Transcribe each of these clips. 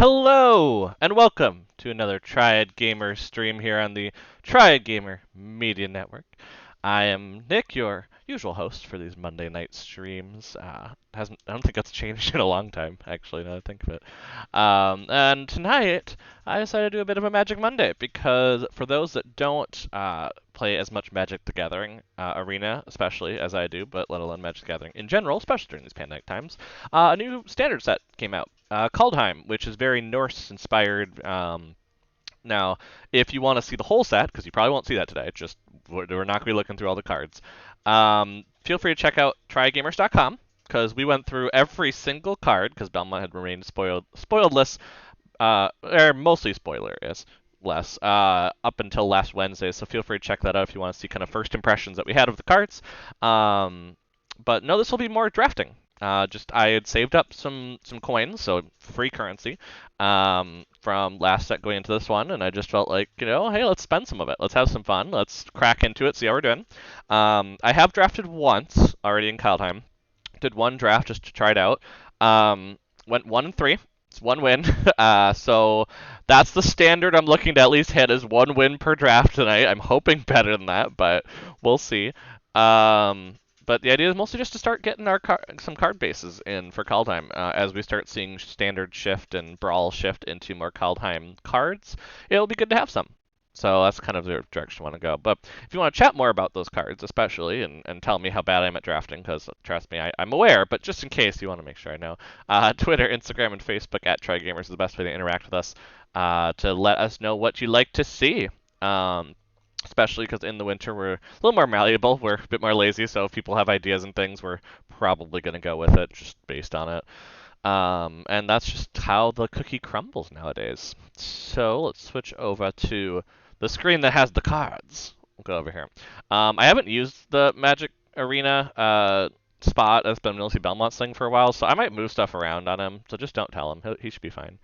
Hello, and welcome to another Triad Gamer stream here on the Triad Gamer Media Network. I am Nick, your usual host for these Monday night streams. I don't think that's changed in a long time, actually, now that I think of it. And tonight, I decided to do a bit of a Magic Monday because for those that don't play as much Magic the Gathering Arena, especially as I do, but let alone Magic the Gathering in general, especially during these pandemic times, a new standard set came out. Kaldheim, which is very Norse inspired. Now, if you want to see the whole set, because you probably won't see that today, just we're not going to be looking through all the cards. Feel free to check out trygamers.com because we went through every single card because Belmont had remained spoiledless, or mostly spoiler-less, up until last Wednesday. So feel free to check that out if you want to see kind of first impressions that we had of the cards. But no, this will be more drafting. Just I had saved up some coins, so free currency, from last set going into this one, and I just felt like, hey, let's spend some of it. Let's have some fun. Let's crack into it, see how we're doing. I have drafted once already in Kaldheim. Did one draft just to try it out. Went 1-3. It's one win. So that's the standard I'm looking to at least hit is one win per draft tonight. I'm hoping better than that, but we'll see. But the idea is mostly just to start getting our some card bases in for Kaldheim as we start seeing standard shift and brawl shift into more Kaldheim cards. It'll be good to have some. So that's kind of the direction I want to go. But if you want to chat more about those cards, especially, and tell me how bad I am at drafting, because trust me, I'm aware, but just in case you want to make sure I know, Twitter, Instagram, and Facebook at TryGamers is the best way to interact with us to let us know what you'd like to see. Especially because in the winter we're a little more malleable, we're a bit more lazy, so if people have ideas and things, we're probably going to go with it just based on it. And that's just how the cookie crumbles nowadays. So let's switch over to the screen that has the cards. We'll go over here. I haven't used the Magic Arena spot that's been Milsey Belmont's thing for a while, so I might move stuff around on him, so just don't tell him. He should be fine.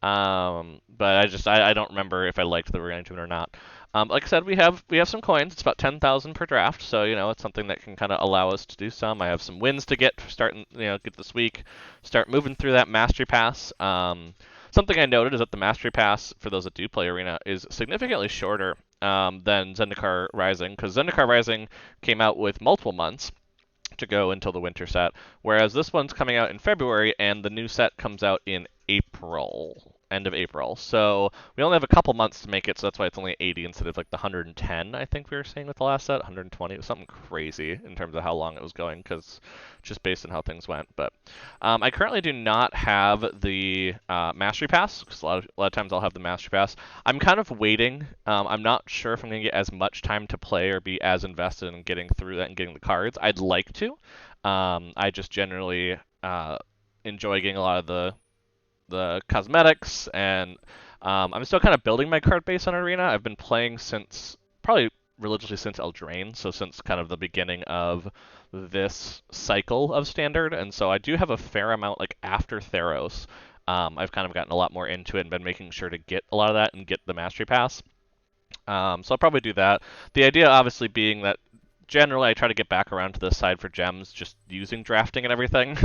But I don't remember if I liked the arrangement or not. Like I said, we have some coins. It's about 10,000 per draft, so it's something that can kind of allow us to do some. I have some wins to get starting, get this week. Start moving through that Mastery Pass. Something I noted is that the Mastery Pass for those that do play Arena is significantly shorter than Zendikar Rising, because Zendikar Rising came out with multiple months to go until the winter set, whereas this one's coming out in February and the new set comes out in April, end of April. So we only have a couple months to make it, so that's why it's only 80 instead of like the 110 I think we were saying with the last set. 120, it was something crazy in terms of how long it was going, because just based on how things went. But I currently do not have the Mastery Pass, because a lot of times I'll have the Mastery Pass. I'm kind of waiting. I'm not sure if I'm going to get as much time to play or be as invested in getting through that and getting the cards. I'd like to. I just generally enjoy getting a lot of the cosmetics, and I'm still kind of building my card base on Arena. I've been playing since probably religiously since Eldraine, so since kind of the beginning of this cycle of Standard, and so I do have a fair amount like after Theros. I've kind of gotten a lot more into it and been making sure to get a lot of that and get the Mastery Pass. So I'll probably do that. The idea obviously being that generally I try to get back around to this side for gems, just using drafting and everything.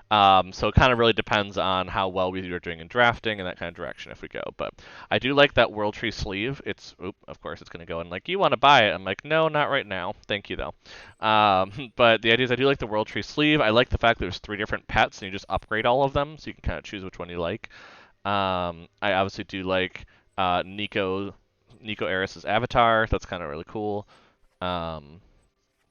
So it kind of really depends on how well we are doing in drafting and that kind of direction if we go. But I do like that World Tree sleeve. Of course it's going to go in like, you want to buy it? I'm like, no, not right now. Thank you though. But the idea is I do like the World Tree sleeve. I like the fact that there's 3 different pets and you just upgrade all of them, so you can kind of choose which one you like. I obviously do like Nico Eris's avatar. That's kind of really cool.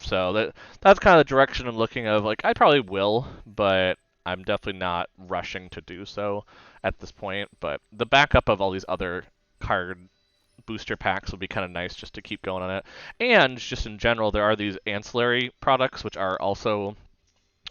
So that's kind of the direction I'm looking of. Like, I probably will, but I'm definitely not rushing to do so at this point. But the backup of all these other card booster packs would be kind of nice just to keep going on it. And just in general, there are these ancillary products, which are also,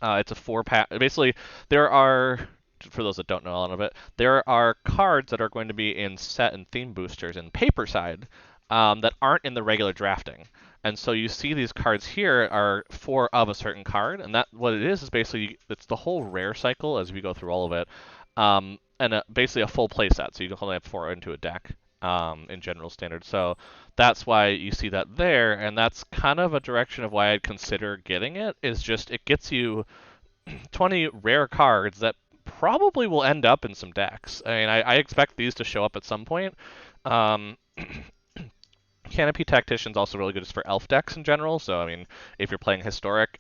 it's a 4-pack. Basically, there are, for those that don't know a lot of it, there are cards that are going to be in set and theme boosters in paper side that aren't in the regular drafting. And so you see these cards here are 4 of a certain card, and that what it is basically it's the whole rare cycle as we go through all of it, and basically a full play set. So you can only have 4 into a deck in general standard. So that's why you see that there, and that's kind of a direction of why I'd consider getting it. Is just it gets you 20 rare cards that probably will end up in some decks. I mean, I expect these to show up at some point. Um, Canopy Tactician's also really good just for elf decks in general. So I mean, if you're playing historic,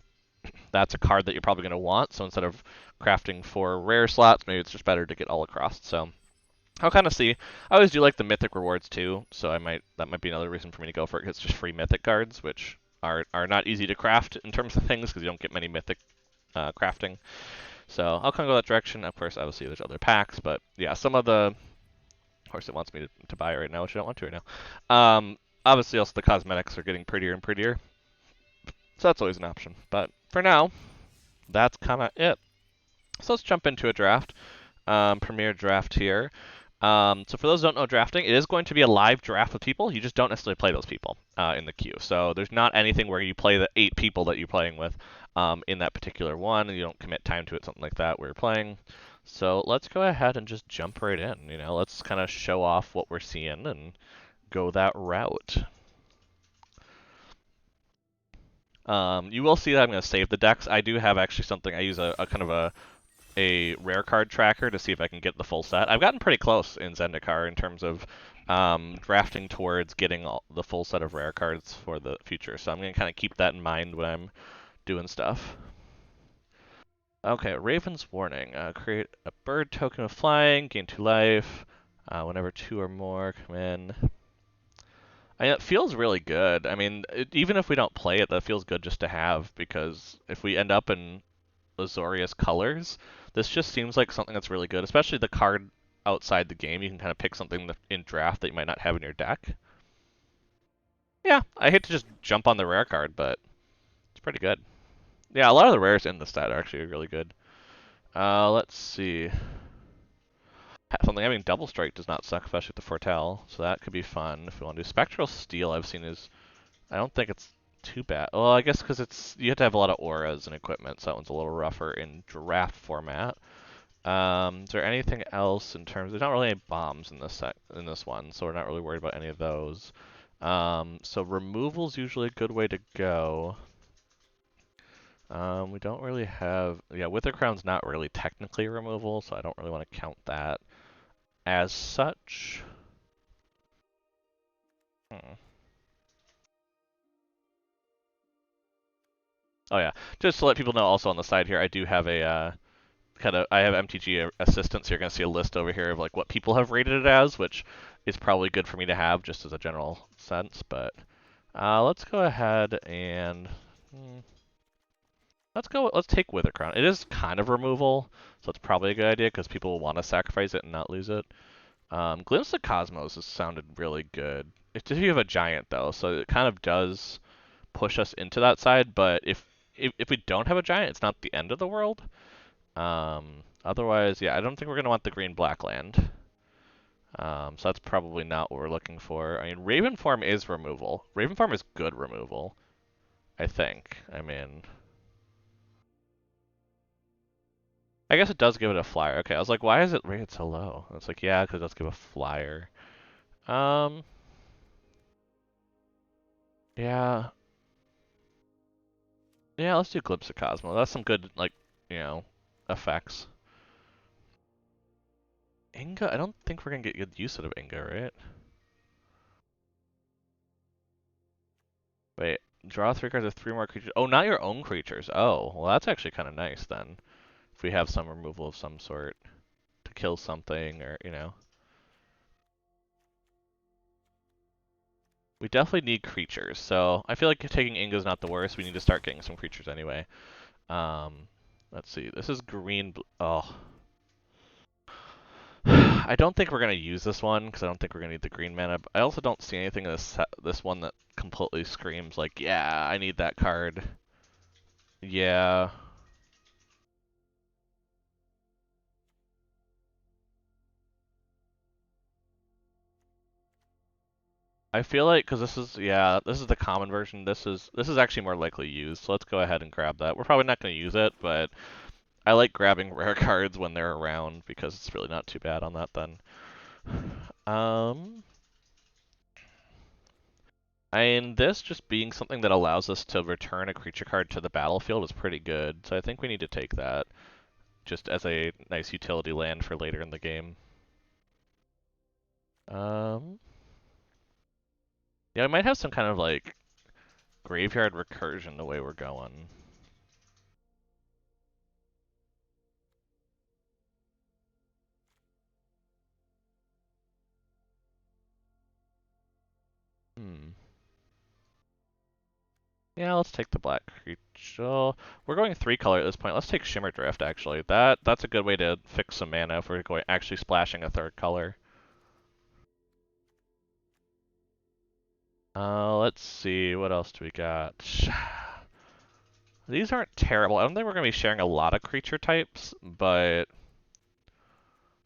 that's a card that you're probably going to want. So instead of crafting 4 rare slots, maybe it's just better to get all across. So I'll kind of see. I always do like the mythic rewards too, so that might be another reason for me to go for it. 'Cause it's just free mythic cards, which are not easy to craft in terms of things because you don't get many mythic crafting. So I'll kind of go that direction. Of course, obviously there's other packs, but yeah, some of the. Of course, it wants me to buy it right now, which I don't want to right now. Obviously, also the cosmetics are getting prettier and prettier, so that's always an option. But for now, that's kind of it. So let's jump into a draft. Premier draft here. So for those who don't know drafting, it is going to be a live draft with people. You just don't necessarily play those people in the queue. So there's not anything where you play the 8 people that you're playing with in that particular one, and you don't commit time to it, something like that, where you're playing. So let's go ahead and just jump right in. Let's kind of show off what we're seeing and go that route. You will see that I'm going to save the decks. I do have actually something. I use a kind of a rare card tracker to see if I can get the full set. I've gotten pretty close in Zendikar in terms of drafting towards getting the full set of rare cards for the future. So I'm going to kind of keep that in mind when I'm doing stuff. Okay, Raven's Warning. Create a bird token of flying, gain 2 life. Whenever 2 or more come in. It feels really good. I mean, even if we don't play it, that feels good just to have, because if we end up in Azorius colors, this just seems like something that's really good, especially the card outside the game. You can kind of pick something in draft that you might not have in your deck. Yeah, I hate to just jump on the rare card, but it's pretty good. Yeah, a lot of the rares in the set are actually really good. Let's see. Something having double strike does not suck, especially with the Foretell, so that could be fun if we want to do. Spectral Steel I've seen is, I don't think it's too bad. Well, I guess because you have to have a lot of auras and equipment, so that one's a little rougher in draft format. Is there anything else in terms? There's not really any bombs in this one, so we're not really worried about any of those. So removal's usually a good way to go. We don't really have. Yeah, Wither Crown's not really technically removal, so I don't really want to count that as such. Hmm. Oh yeah, just to let people know, also on the side here, I do have a I have MTG assistants. So you're gonna see a list over here of like what people have rated it as, which is probably good for me to have just as a general sense. But let's go ahead and Let's take Wither Crown. It is kind of removal, so it's probably a good idea because people will want to sacrifice it and not lose it. Glimpse of Cosmos has sounded really good. It's if you have a giant though, so it kind of does push us into that side. But if we don't have a giant, it's not the end of the world. Otherwise, yeah, I don't think we're gonna want the green black land. So that's probably not what we're looking for. I mean, Raven Form is removal. Raven Form is good removal, I think. I mean, I guess it does give it a flyer. Okay, I was like, why is it rated so low? And it's like, yeah, because it does give a flyer. Um, yeah, yeah, let's do Glimpse of Cosmo. That's some good, like, effects. Inga, I don't think we're gonna get good use out of Inga, right? Wait, draw 3 cards of 3 more creatures. Oh, not your own creatures. Oh, well, that's actually kind of nice then. If we have some removal of some sort to kill something, or. We definitely need creatures, so I feel like taking Inga's not the worst. We need to start getting some creatures anyway. Um, let's see. This is green. Oh. I don't think we're going to use this one because I don't think we're going to need the green mana. I also don't see anything in this one that completely screams like, yeah, I need that card. Yeah. I feel like because this is the common version. This is actually more likely used. So let's go ahead and grab that. We're probably not going to use it, but I like grabbing rare cards when they're around because it's really not too bad on that then. Um, and this just being something that allows us to return a creature card to the battlefield is pretty good. So I think we need to take that. just as a nice utility land for later in the game. Yeah, we might have some kind of like graveyard recursion the way we're going. Hmm. Yeah, let's take the black creature. We're going 3-color at this point. Let's take Shimmer Drift, actually. That's a good way to fix some mana if we're going actually splashing a 3rd color. Let's see. What else do we got? These aren't terrible. I don't think we're going to be sharing a lot of creature types, but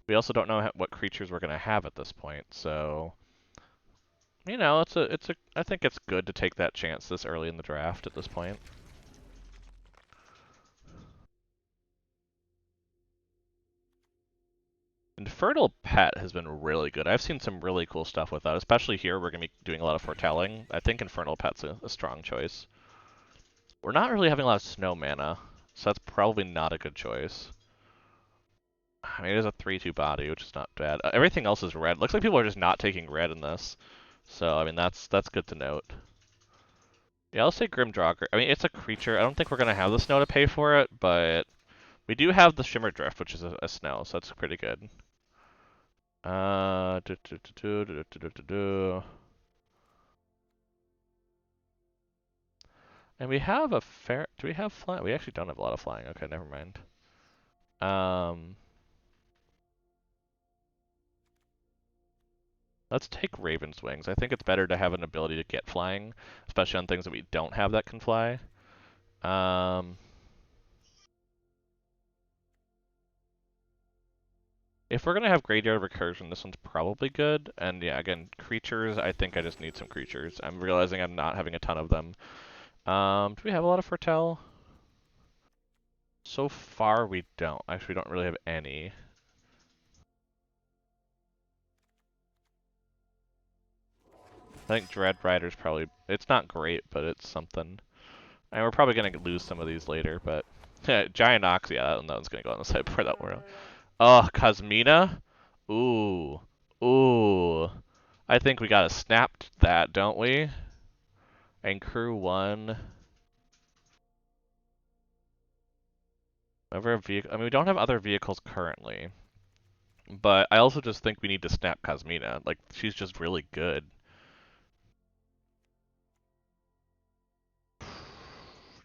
we also don't know what creatures we're going to have at this point, so... You know, I think it's good to take that chance this early in the draft at this point. Infernal Pet has been really good. I've seen some really cool stuff with that, especially here. We're going to be doing a lot of foretelling. I think Infernal Pet's a strong choice. We're not really having a lot of snow mana, so that's probably not a good choice. I mean, it is a 3/2 body, which is not bad. Everything else is red. Looks like people are just not taking red in this. So, I mean, that's good to note. Yeah, let's say Grim Draugr. I mean, it's a creature. I don't think we're going to have the snow to pay for it, but we do have the Shimmer Drift, which is a snow, so that's pretty good. And we have a fair... Do we have flying? We actually don't have a lot of flying. Okay, never mind. Let's take Raven's Wings. I think it's better to have an ability to get flying, especially on things that we don't have that can fly. If we're going to have Graveyard Recursion, this one's probably good. And yeah, again, creatures, I think I just need some creatures. I'm realizing I'm not having a ton of them. Do we have a lot of Foretell? So far, we don't. Actually, we don't really have any. I think Dread Rider's probably... It's not great, but it's something. And we're probably going to lose some of these later, but... Giant Ox, yeah, that one's going to go on the side before that world. Oh, Cosmina? Ooh. Ooh. I think we got to snap that, don't we? And crew 1. Over a vehicle. I mean, we don't have other vehicles currently. But I also just think we need to snap Cosmina. Like, she's just really good.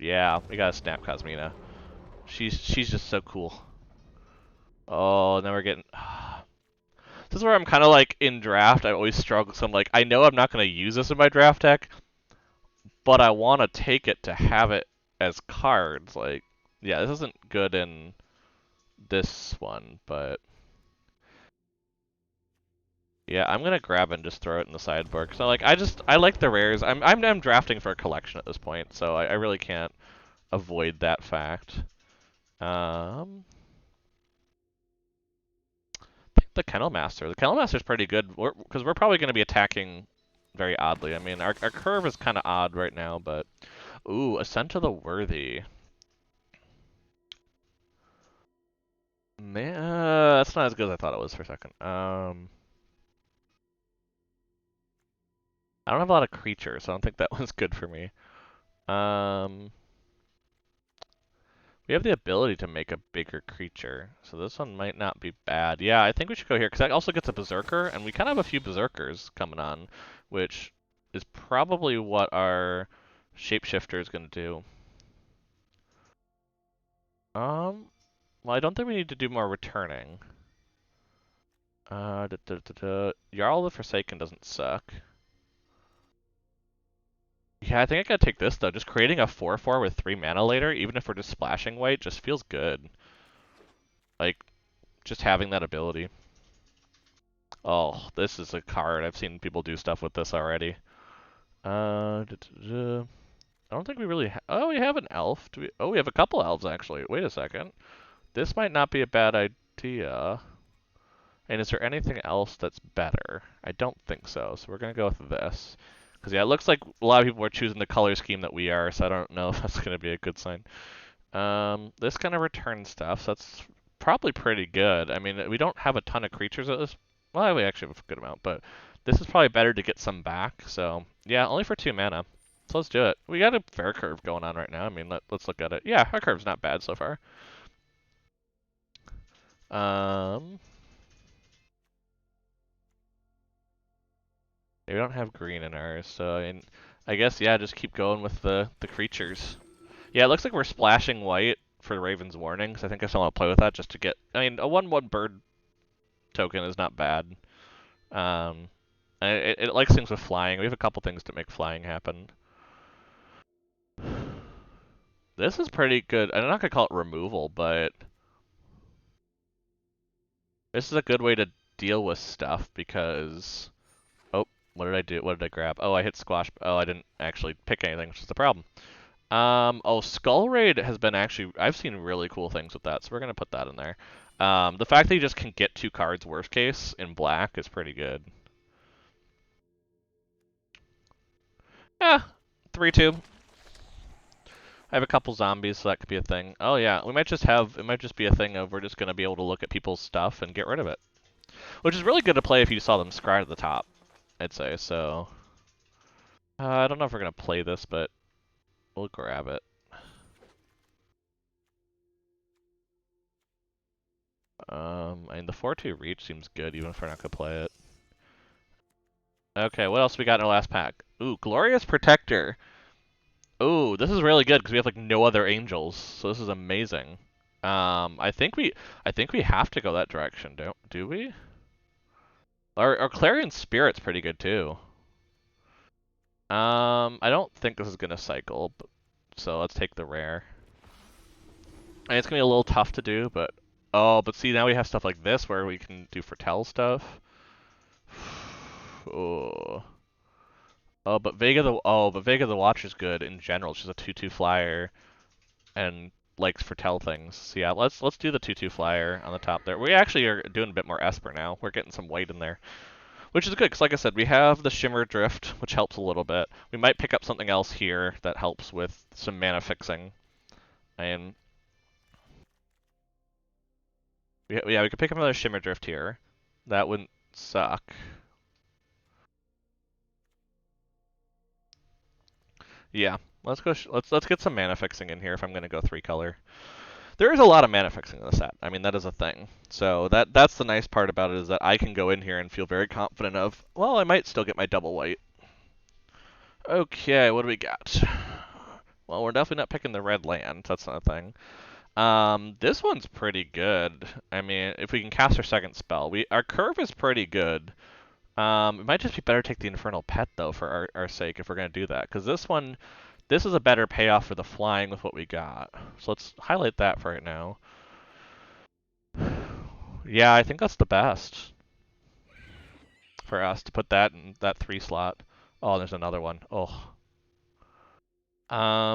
Yeah, we gotta snap Cosmina. She's just so cool. Oh, now we're getting... This is where I'm kind of like, in draft, I always struggle. So I'm like, I know I'm not going to use this in my draft deck, but I want to take it to have it as cards. Like, yeah, this isn't good in this one, but... Yeah, I'm gonna grab and just throw it in the sideboard. So like, I like the rares. I'm drafting for a collection at this point, so I really can't avoid that fact. The Kennel Master. The Kennel Master's pretty good, because we're probably going to be attacking very oddly. I mean, our curve is kind of odd right now, but... Ooh, Ascent to the Worthy. Man, that's not as good as I thought it was for a second. I don't have a lot of creatures, so I don't think that one's good for me. We have the ability to make a bigger creature, so this one might not be bad. Yeah, I think we should go here, because that also gets a Berserker, and we kind of have a few Berserkers coming on, which is probably what our Shapeshifter is going to do. Well, I don't think we need to do more returning. Jarl the Forsaken doesn't suck. Yeah, I think I gotta take this, though. Just creating a 4/4 with 3 mana later, even if we're just splashing white, just feels good. Like, just having that ability. Oh, this is a card. I've seen people do stuff with this already. I don't think we really oh, we have an elf. Oh, we have a couple elves, actually. Wait a second. This might not be a bad idea. And is there anything else that's better? I don't think so, so we're going to go with this. Because, yeah, it looks like a lot of people are choosing the color scheme that we are, so I don't know if that's going to be a good sign. This kind of return stuff, so that's probably pretty good. I mean, we don't have a ton of creatures at this. Well, we actually have a good amount, but this is probably better to get some back. So yeah, only for 2 mana. So let's do it. We got a fair curve going on right now. I mean, let's look at it. Yeah, our curve's not bad so far. Um, we don't have green in ours, so I guess yeah, just keep going with the creatures. Yeah, it looks like we're splashing white for Raven's Warning, so I think I still want to play with that just to get. I mean, a 1/1 bird token is not bad. Um, and it likes things with flying. We have a couple things to make flying happen. This is pretty good. I'm not gonna call it removal, but this is a good way to deal with stuff because. Oh, what did I do? What did I grab? Oh, I hit squash. Oh, I didn't actually pick anything, which is the problem. Oh, Skull Raid has been actually, I've seen really cool things with that, so we're going to put that in there. The fact that you just can get 2 cards, worst case, in black is pretty good. Yeah, 3/2. I have a couple zombies, so that could be a thing. Oh yeah, it might just be a thing of we're just going to be able to look at people's stuff and get rid of it. Which is really good to play if you saw them scry at the top, I'd say, so. I don't know if we're going to play this, but we'll grab it. I mean, the 4/2 reach seems good, even if we're not going to play it. Okay, what else we got in our last pack? Ooh, Glorious Protector. Ooh, this is really good because we have like no other angels, so this is amazing. I think we have to go that direction, don't do we? Our Clarion Spirit's pretty good too. I don't think this is gonna cycle, but, so let's take the rare. And it's gonna be a little tough to do, but oh, but see now we have stuff like this where we can do foretell stuff. Oh. But Vega the Watcher's good in general. She's a 2/2 flyer and likes foretell things. So yeah, let's do the 2/2 flyer on the top there. We actually are doing a bit more Esper now. We're getting some white in there, which is good because like I said, we have the Shimmer Drift, which helps a little bit. We might pick up something else here that helps with some mana fixing. And yeah, we could pick up another Shimmer Drift here. That wouldn't suck. Yeah, let's go. Let's get some mana fixing in here if I'm gonna go 3-color. There is a lot of mana fixing in the set. I mean, that is a thing. So that's the nice part about it is that I can go in here and feel very confident of, well, I might still get my double white. Okay, what do we got? Well, we're definitely not picking the red land. That's not a thing. This one's pretty good. I mean, if we can cast our second spell, our curve is pretty good. It might just be better to take the Infernal Pet, though, for our sake, if we're going to do that. Because this is a better payoff for the flying with what we got. So let's highlight that for right now. Yeah, I think that's the best for us to put that in that 3 slot. Oh, there's another one. Oh. I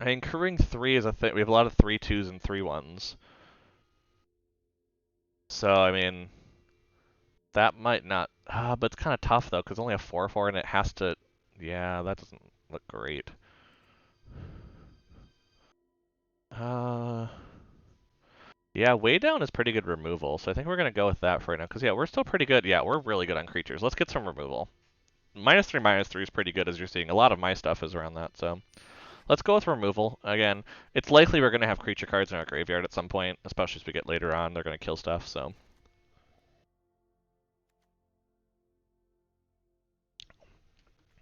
mean, curving 3 is a thing. We have a lot of 3/2s and 3/1s. So, I mean, that might not. But it's kind of tough, though, because it's only a 4/4 and it has to. Yeah, that doesn't look great. Yeah, way down is pretty good removal, so I think we're going to go with that for right now. Because, yeah, we're still pretty good. Yeah, we're really good on creatures. Let's get some removal. -3/-3 is pretty good, as you're seeing. A lot of my stuff is around that, so. Let's go with removal. Again, it's likely we're going to have creature cards in our graveyard at some point, especially as we get later on. They're going to kill stuff, so.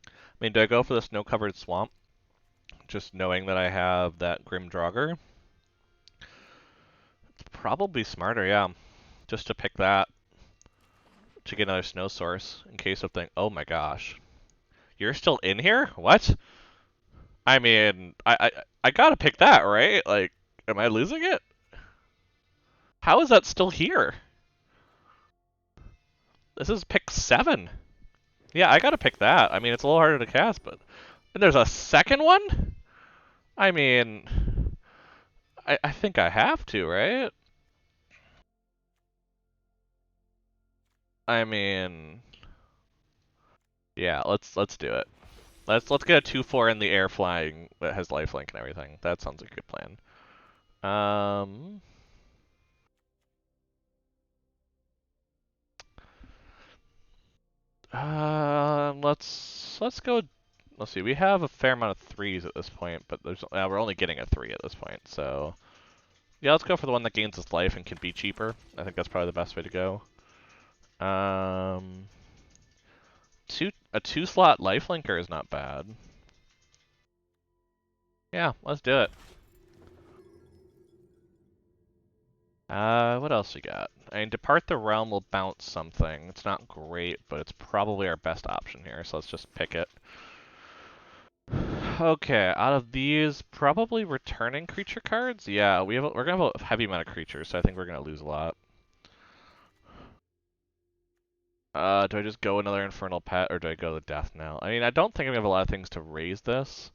I mean, do I go for the snow-covered swamp? Just knowing that I have that Grim Draugr? It's probably smarter, yeah. Just to pick that. To get another snow source in case of thing. Oh my gosh. You're still in here? What? I mean, I gotta pick that, right? Like, am I losing it? How is that still here? This is pick 7. Yeah, I gotta pick that. I mean, it's a little harder to cast, but... And there's a second one? I mean... I think I have to, right? I mean... Yeah, let's do it. Let's get a 2/4 in the air flying that has lifelink and everything. That sounds like a good plan. Um, let's go. Let's see. We have a fair amount of threes at this point, but we're only getting a three at this point. So yeah, let's go for the one that gains its life and can be cheaper. I think that's probably the best way to go. Um, a two slot lifelinker is not bad. Yeah, let's do it. What else we got? I mean, Depart the Realm will bounce something. It's not great, but it's probably our best option here, so let's just pick it. Okay, out of these, probably returning creature cards? Yeah, we're gonna have a heavy amount of creatures, so I think we're gonna lose a lot. Do I just go another Infernal Pet, or do I go the Death Knell? I mean, I don't think I'm gonna have a lot of things to raise this.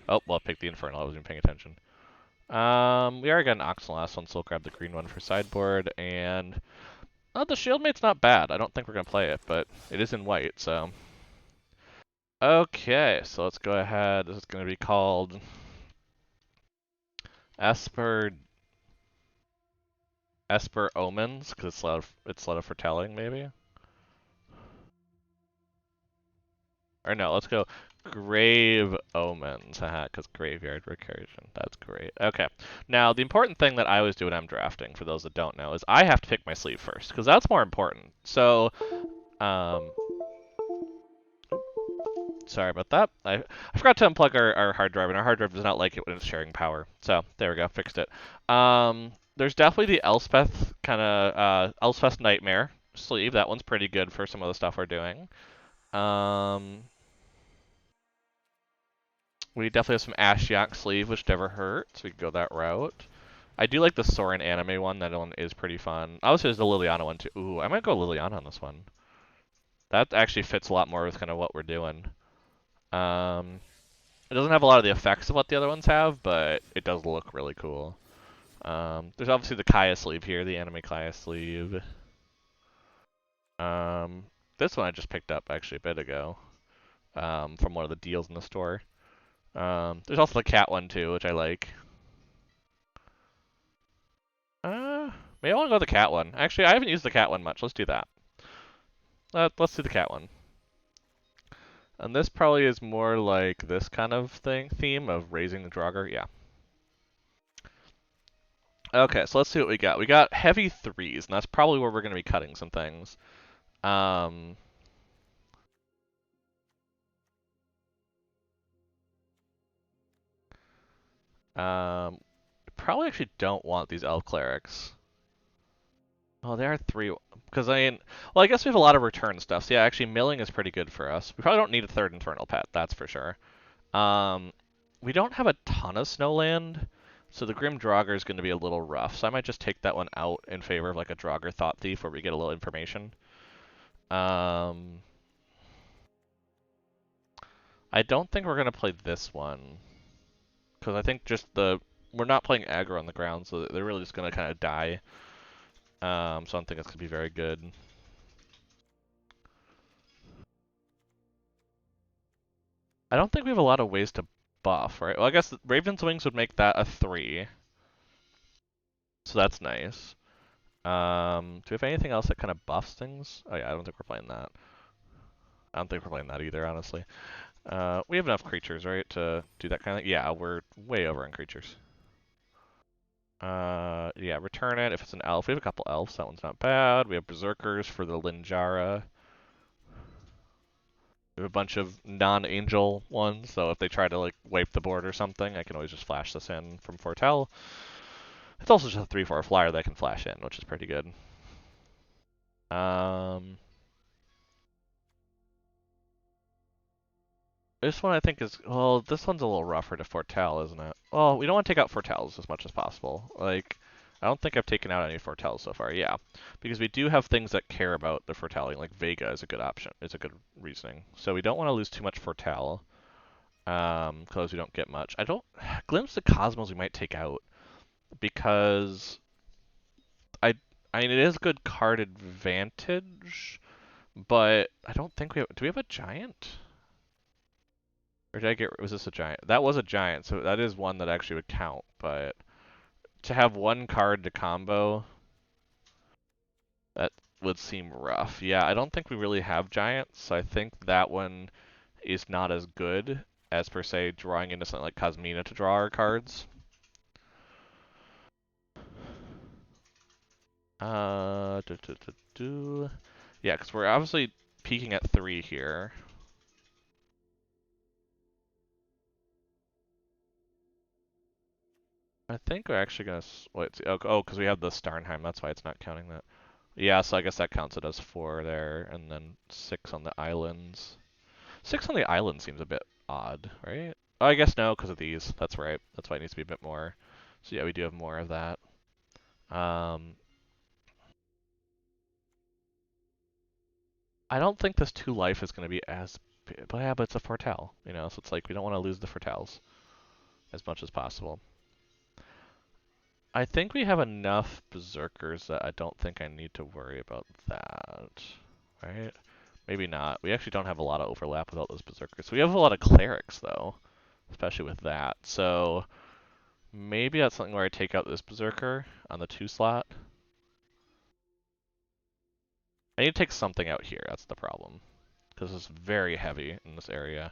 Oh, well, I picked the Infernal, I wasn't even paying attention. We already got an Oxen last one, so we'll grab the green one for sideboard, and the Shieldmate's not bad. I don't think we're gonna play it, but it is in white, so. Okay, so let's go ahead. This is gonna be called Esper Omens, because it's a lot of foretelling, maybe. Or no, let's go Grave Omens, haha, because Graveyard Recursion. That's great. Okay. Now, the important thing that I always do when I'm drafting, for those that don't know, is I have to pick my sleeve first, because that's more important. So, um, sorry about that. I forgot to unplug our hard drive, and our hard drive does not like it when it's sharing power. So, there we go, fixed it. There's definitely the Elspeth kind of, Elspeth Nightmare sleeve. That one's pretty good for some of the stuff we're doing. Um, We definitely have some Ashiok sleeve, which never hurts. We can go that route. I do like the Soren anime one. That one is pretty fun. Obviously, there's the Liliana one too. Ooh, I might go Liliana on this one. That actually fits a lot more with kind of what we're doing. It doesn't have a lot of the effects of what the other ones have, but it does look really cool. There's obviously the Kaya sleeve here, the anime Kaya sleeve. Um, this one I just picked up actually a bit ago from one of the deals in the store. There's also the cat one too, which I like. Uh, Maybe I want to go the cat one. Actually, I haven't used the cat one much. Let's do that. Let's do the cat one. And this probably is more like this kind of theme of raising the Draugr. Yeah. Okay, so let's see what we got. We got heavy threes, and that's probably where we're going to be cutting some things. Um, Probably actually don't want these elf clerics. Oh, there are three. Because well, I guess we have a lot of return stuff. So yeah, actually, milling is pretty good for us. We probably don't need a third infernal pet, that's for sure. Um, we don't have a ton of snowland, so the Grim Draugr is going to be a little rough. So I might just take that one out in favor of like a Draugr Thought Thief where we get a little information. I don't think we're going to play this one because I think just we're not playing aggro on the ground, so they're really just going to kind of die. So I don't think it's going to be very good. I don't think we have a lot of ways to buff, right? Well, I guess Raven's Wings would make that a 3, so that's nice. Do we have anything else that kind of buffs things? Oh yeah, I don't think we're playing that. I don't think we're playing that either, honestly. We have enough creatures, right, to do that kind of. Yeah, we're way over on creatures. Yeah, return it if it's an elf. We have a couple elves. That one's not bad. We have berserkers for the Linjara. We have a bunch of non-angel ones, so if they try to like wipe the board or something, I can always just flash this in from Foretell. It's also just a 3/4 flyer that I can flash in, which is pretty good. This one I think is, well, this one's a little rougher to foretell, isn't it? Well, we don't want to take out foretells as much as possible. Like, I don't think I've taken out any foretells so far. Yeah, because we do have things that care about the foretelling. Like Vega is a good option. It's a good reasoning. So we don't want to lose too much foretell, because we don't get much. I don't glimpse the cosmos we might take out because I I mean it is good card advantage, But I don't think we have. Do we have a giant? Or did I get? Was this a giant? That was a giant, so that is one that actually would count. But to have one card to combo, that would seem rough. Yeah, I don't think we really have giants, so I think that one is not as good as per se drawing into something like Cosmina to draw our cards. Do, do, do, do. Yeah, because we're obviously peaking at 3 here. I think we're actually gonna wait. Oh, because we have the Starnheim. That's why it's not counting that. Yeah, so I guess that counts it as 4 there, and then 6 on the islands. 6 on the island seems a bit odd, right? Oh, I guess no, because of these. That's right. That's why it needs to be a bit more. So yeah, we do have more of that. I don't think this 2 life is going to be as big, but yeah, but it's a Foretell, you know, so it's like we don't want to lose the Foretells as much as possible. I think we have enough Berserkers that I don't think I need to worry about that, right? Maybe not. We actually don't have a lot of overlap with all those Berserkers. We have a lot of Clerics, though, especially with that. So maybe that's something where I take out this Berserker on the 2 slot. I need to take something out here, that's the problem. Because it's very heavy in this area.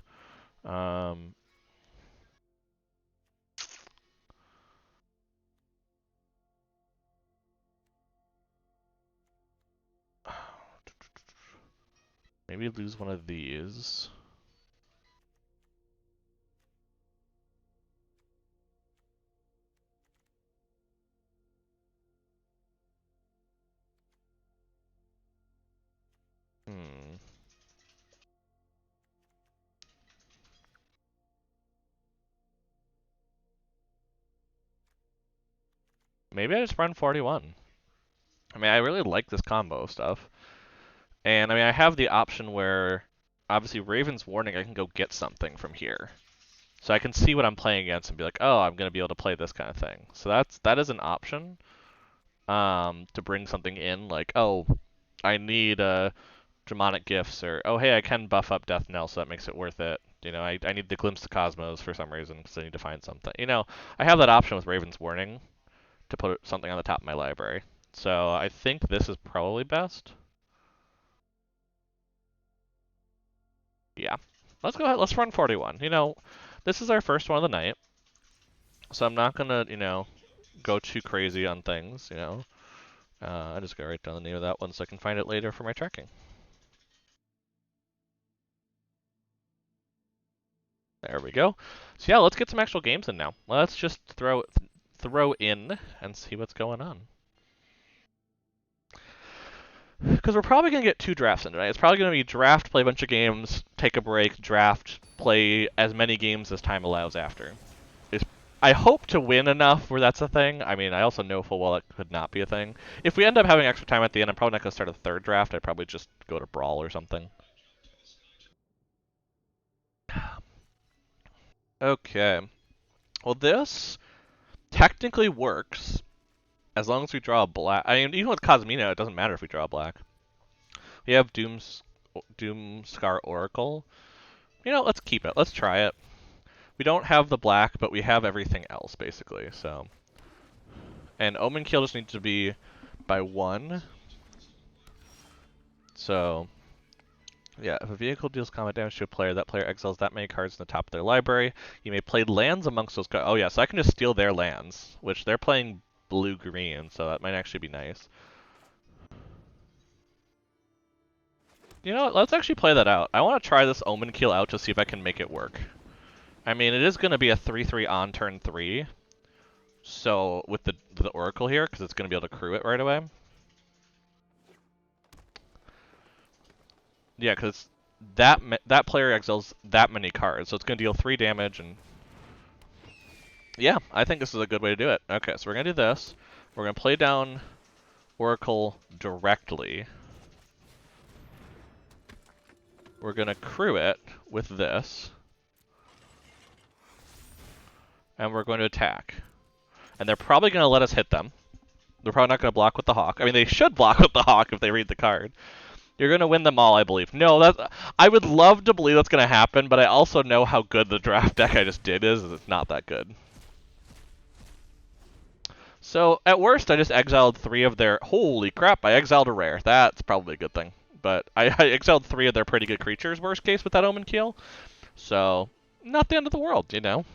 Um, Maybe lose one of these. Hmm. Maybe I just run 41. I mean, I really like this combo stuff. And I mean, I have the option where, obviously, Raven's Warning, I can go get something from here. So I can see what I'm playing against and be like, oh, I'm going to be able to play this kind of thing. So that is an option to bring something in, like, oh, I need Demonic Gifts, or, oh, hey, I can buff up Death Knell, so that makes it worth it. You know, I need the Glimpse to Cosmos for some reason, because I need to find something. You know, I have that option with Raven's Warning to put something on the top of my library. So I think this is probably best. Yeah. Let's go ahead. Let's run 41. You know, this is our first one of the night. So I'm not going to, you know, go too crazy on things, you know. I just gotta write down the name of that one so I can find it later for my tracking. There we go. So yeah, let's get some actual games in now. Let's just throw in and see what's going on. Because we're probably going to get 2 drafts in tonight. It's probably going to be draft, play a bunch of games, take a break, draft, play as many games as time allows after. I hope to win enough where that's a thing. I mean, I also know full well it could not be a thing. If we end up having extra time at the end, I'm probably not going to start a 3rd draft. I'd probably just go to Brawl or something. Okay. Well, this technically works as long as we draw a black. I mean, even with Cosmina, it doesn't matter if we draw a black. We have Doomscar Oracle. You know, let's keep it. Let's try it. We don't have the black, but we have everything else, basically, so. And Omen Kill just needs to be by 1. So, yeah, if a vehicle deals combat damage to a player, that player exiles that many cards in the top of their library. You may play lands amongst those cards. Oh, yeah, so I can just steal their lands, which they're playing blue-green, so that might actually be nice. You know what, let's actually play that out. I want to try this Omen Kill out to see if I can make it work. I mean, it is going to be a 3/3 on turn 3. So, with the Oracle here, because it's going to be able to crew it right away. Yeah, because that player exiles that many cards, so it's going to deal 3 damage, and yeah, I think this is a good way to do it. Okay, so we're going to do this. We're going to play down Oracle directly. We're going to crew it with this. And we're going to attack. And they're probably going to let us hit them. They're probably not going to block with the Hawk. I mean, they should block with the Hawk if they read the card. You're gonna win them all, I believe. No, I would love to believe that's gonna happen, but I also know how good the draft deck I just did is. It's not that good. So at worst, I just exiled 3 of their. Holy crap! I exiled a rare. That's probably a good thing. But I exiled 3 of their pretty good creatures. Worst case with that Omen Keel. So not the end of the world, you know.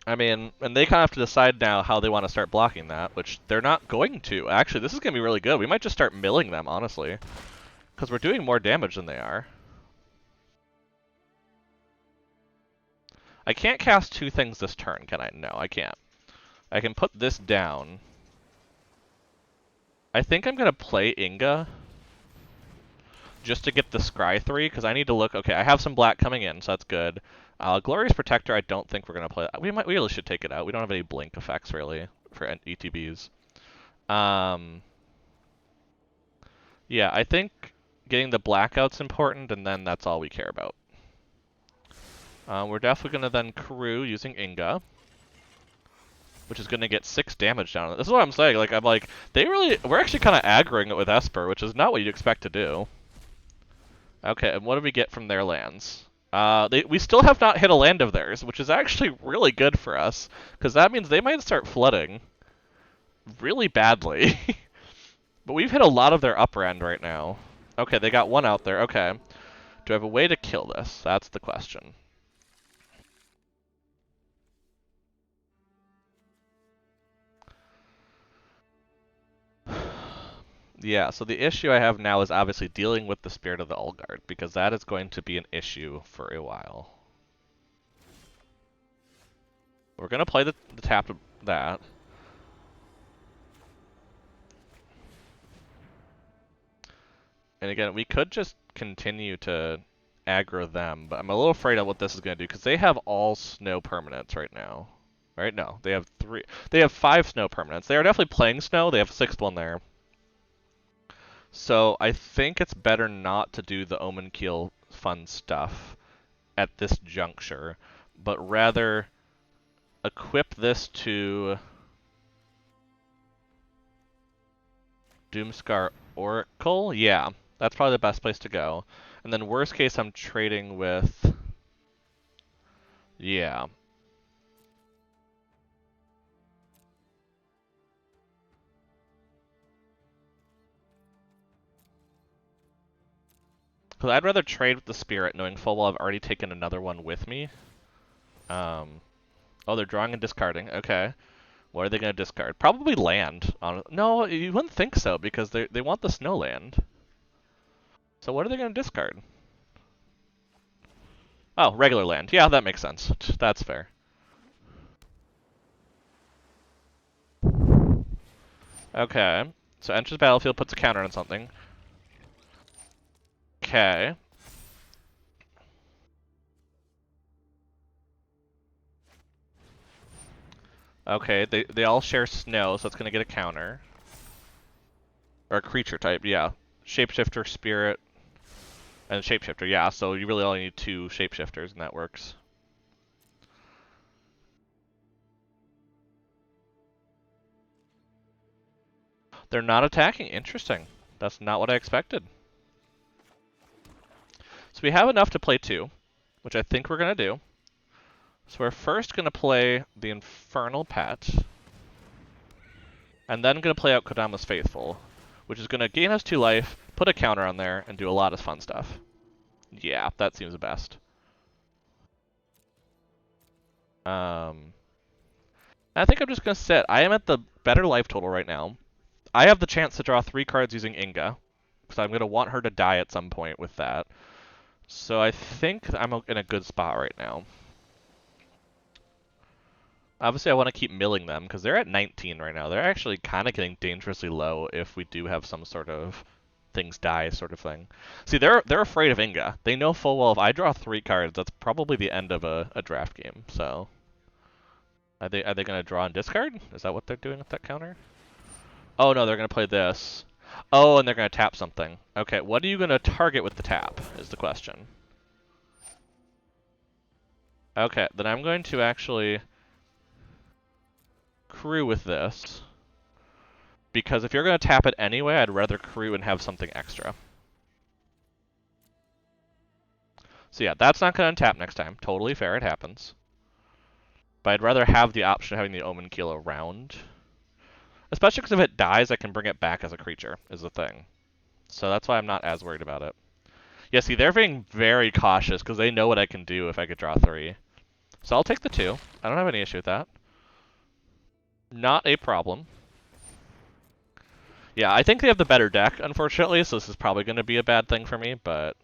I mean, and they kind of have to decide now how they want to start blocking that, which they're not going to. Actually, this is going to be really good. We might just start milling them, honestly, because we're doing more damage than they are. I can't cast 2 things this turn, can I? No, I can't. I can put this down. I think I'm going to play Inga just to get the Scry 3, because I need to look. Okay, I have some black coming in, so that's good. Glorious Protector, I don't think we're going to play. We really should take it out. We don't have any blink effects, really, for ETBs. Yeah, I think getting the blackout's important, and then that's all we care about. We're definitely going to then crew using Inga, which is going to get 6 damage down. This is what I'm saying. Like, we're actually kind of aggroing it with Esper, which is not what you'd expect to do. Okay, and what do we get from their lands? We still have not hit a land of theirs, which is actually really good for us, because that means they might start flooding really badly. But we've hit a lot of their upper end right now. Okay, they got 1 out there. Okay. Do I have a way to kill this? That's the question. Yeah, so the issue I have now is obviously dealing with the Spirit of the Allguard, because that is going to be an issue for a while. We're going to play the tap of that. And again, we could just continue to aggro them, but I'm a little afraid of what this is going to do, because they have all snow permanents right now. Right? No, they have 3. They have 5 snow permanents. They are definitely playing snow. They have a 6th one there. So I think it's better not to do the Omen Keel fun stuff at this juncture, but rather equip this to Doomscar Oracle. Yeah, that's probably the best place to go. And then worst case, I'm trading with... Yeah. Because I'd rather trade with the Spirit, knowing full well I've already taken another one with me. Oh, they're drawing and discarding. Okay. What are they going to discard? Probably land. No, you wouldn't think so, because they want the snow land. So what are they going to discard? Oh, regular land. Yeah, that makes sense. That's fair. Okay. So enters the battlefield, puts a counter on something. Okay. Okay, they all share snow, so it's going to get a counter. Or a creature type, yeah. Shapeshifter, Spirit, and Shapeshifter, yeah. So you really only need 2 Shapeshifters, and that works. They're not attacking. Interesting. That's not what I expected. So we have enough to play 2, which I think we're going to do. So we're first going to play the Infernal Pet, and then going to play out Kodama's Faithful, which is going to gain us 2 life, put a counter on there, and do a lot of fun stuff. Yeah, that seems best. I think I'm just going to sit. I am at the better life total right now. I have the chance to draw 3 cards using Inga, because I'm going to want her to die at some point with that. So I think I'm in a good spot right now. Obviously, I want to keep milling them, because they're at 19 right now. They're actually kind of getting dangerously low if we do have some sort of things die sort of thing. See, they're afraid of Inga. They know full well if I draw 3 cards, that's probably the end of a draft game. So, are they going to draw and discard? Is that what they're doing with that counter? Oh no, they're going to play this. Oh, and they're going to tap something. Okay, what are you going to target with the tap, is the question. Okay, then I'm going to actually crew with this. Because if you're going to tap it anyway, I'd rather crew and have something extra. So yeah, that's not going to untap next time. Totally fair, it happens. But I'd rather have the option of having the Omen Keel around. Especially because if it dies, I can bring it back as a creature, is the thing. So that's why I'm not as worried about it. Yeah, see, they're being very cautious because they know what I can do if I could draw 3. So I'll take the 2. I don't have any issue with that. Not a problem. Yeah, I think they have the better deck, unfortunately, so this is probably going to be a bad thing for me, but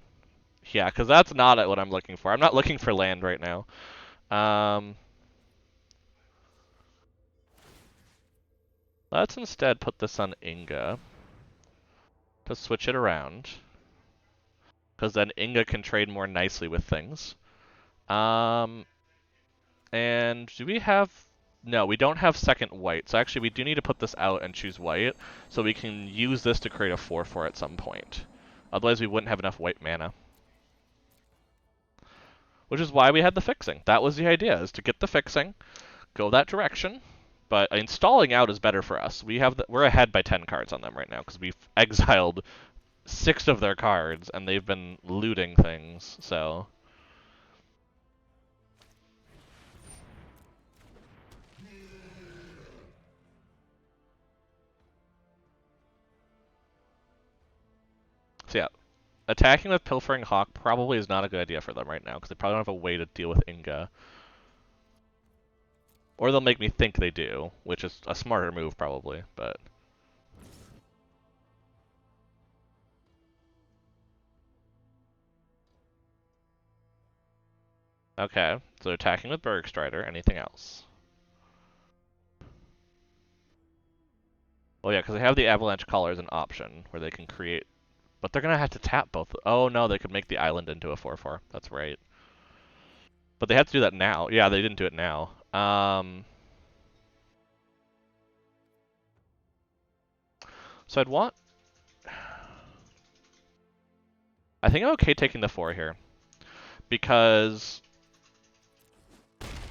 yeah, because that's not what I'm looking for. I'm not looking for land right now. Let's instead put this on Inga to switch it around, because then Inga can trade more nicely with things. And do we have... No, we don't have second white, so actually we do need to put this out and choose white, so we can use this to create a 4/4 at some point. Otherwise we wouldn't have enough white mana. Which is why we had the fixing. That was the idea, is to get the fixing, go that direction, but installing out is better for us. We're ahead by 10 cards on them right now, because we've exiled 6 of their cards, and they've been looting things, so... So yeah, attacking with Pilfering Hawk probably is not a good idea for them right now, because they probably don't have a way to deal with Inga. Or they'll make me think they do, which is a smarter move probably, but... Okay, so attacking with Bergstrider, anything else? Well, yeah, because they have the Avalanche Caller as an option, where they can create... But they're going to have to tap both... Oh, no, they could make the island into a 4/4. That's right. But they have to do that now. Yeah, they didn't do it now. So I'd want... I think I'm okay taking the 4 here. Because...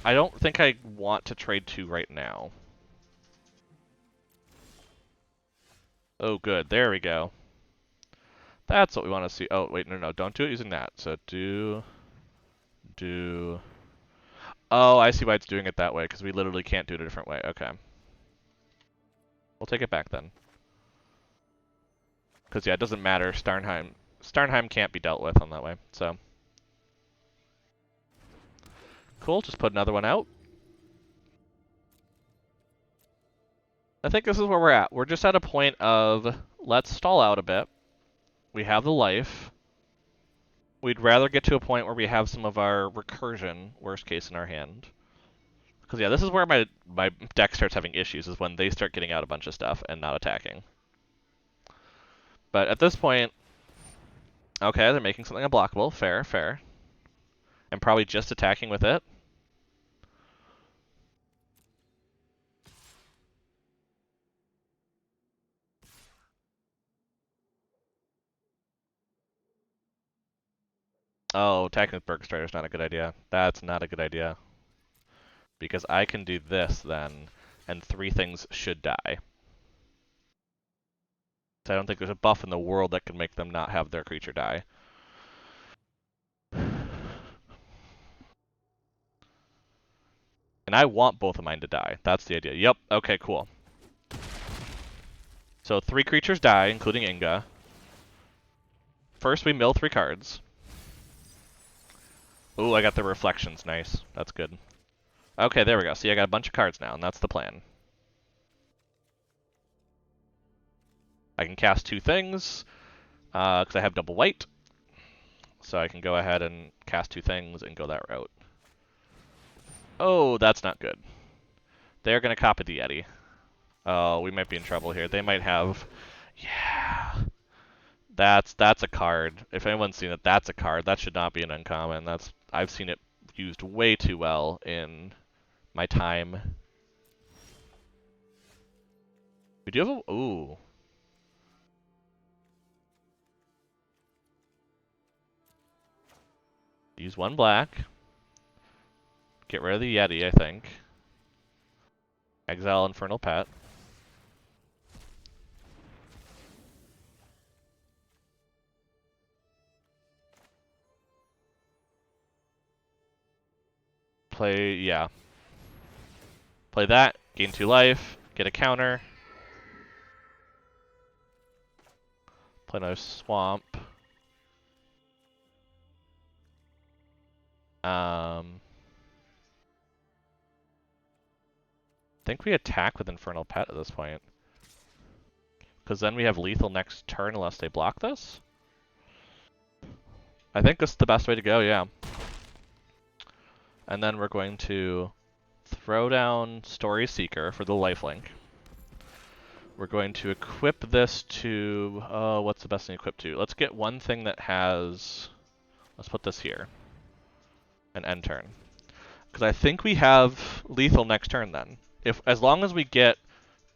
I don't think I want to trade 2 right now. Oh, good. There we go. That's what we want to see. Oh, wait, no, don't do it using that. So do... Oh, I see why it's doing it that way, because we literally can't do it a different way. Okay. We'll take it back then. Because, yeah, it doesn't matter. Starnheim can't be dealt with on that way, so... Cool, just put another one out. I think this is where we're at. We're just at a point of, let's stall out a bit. We have the life. We'd rather get to a point where we have some of our recursion, worst case, in our hand. Because, yeah, this is where my deck starts having issues, is when they start getting out a bunch of stuff and not attacking. But at this point... Okay, they're making something unblockable. Fair, fair. And probably just attacking with it. Oh, attacking with Bergstrider is not a good idea. That's not a good idea. Because I can do this then, and 3 things should die. So I don't think there's a buff in the world that can make them not have their creature die. And I want both of mine to die. That's the idea. Yep, okay, cool. So 3 creatures die, including Inga. First we mill 3 cards. Ooh, I got the reflections, nice. That's good. Okay, there we go. See, I got a bunch of cards now, and that's the plan. I can cast 2 things, because I have double white. So I can go ahead and cast 2 things and go that route. Oh, that's not good. They're going to copy the Yeti. Oh, we might be in trouble here. They might have... Yeah. That's a card. If anyone's seen it, that's a card. That should not be an uncommon. I've seen it used way too well in my time. We do have a... Ooh. Use 1 black. Get rid of the Yeti, I think. Exile Infernal Pet. play, yeah. Play that, gain 2 life, get a counter. Play another swamp. I think we attack with Infernal Pet at this point. Because then we have lethal next turn unless they block this. I think this is the best way to go, yeah. And then we're going to throw down Story Seeker for the lifelink. We're going to equip this to... what's the best thing to equip to? Let's get one thing that has... Let's put this here. An end turn. Because I think we have lethal next turn then. As long as we get...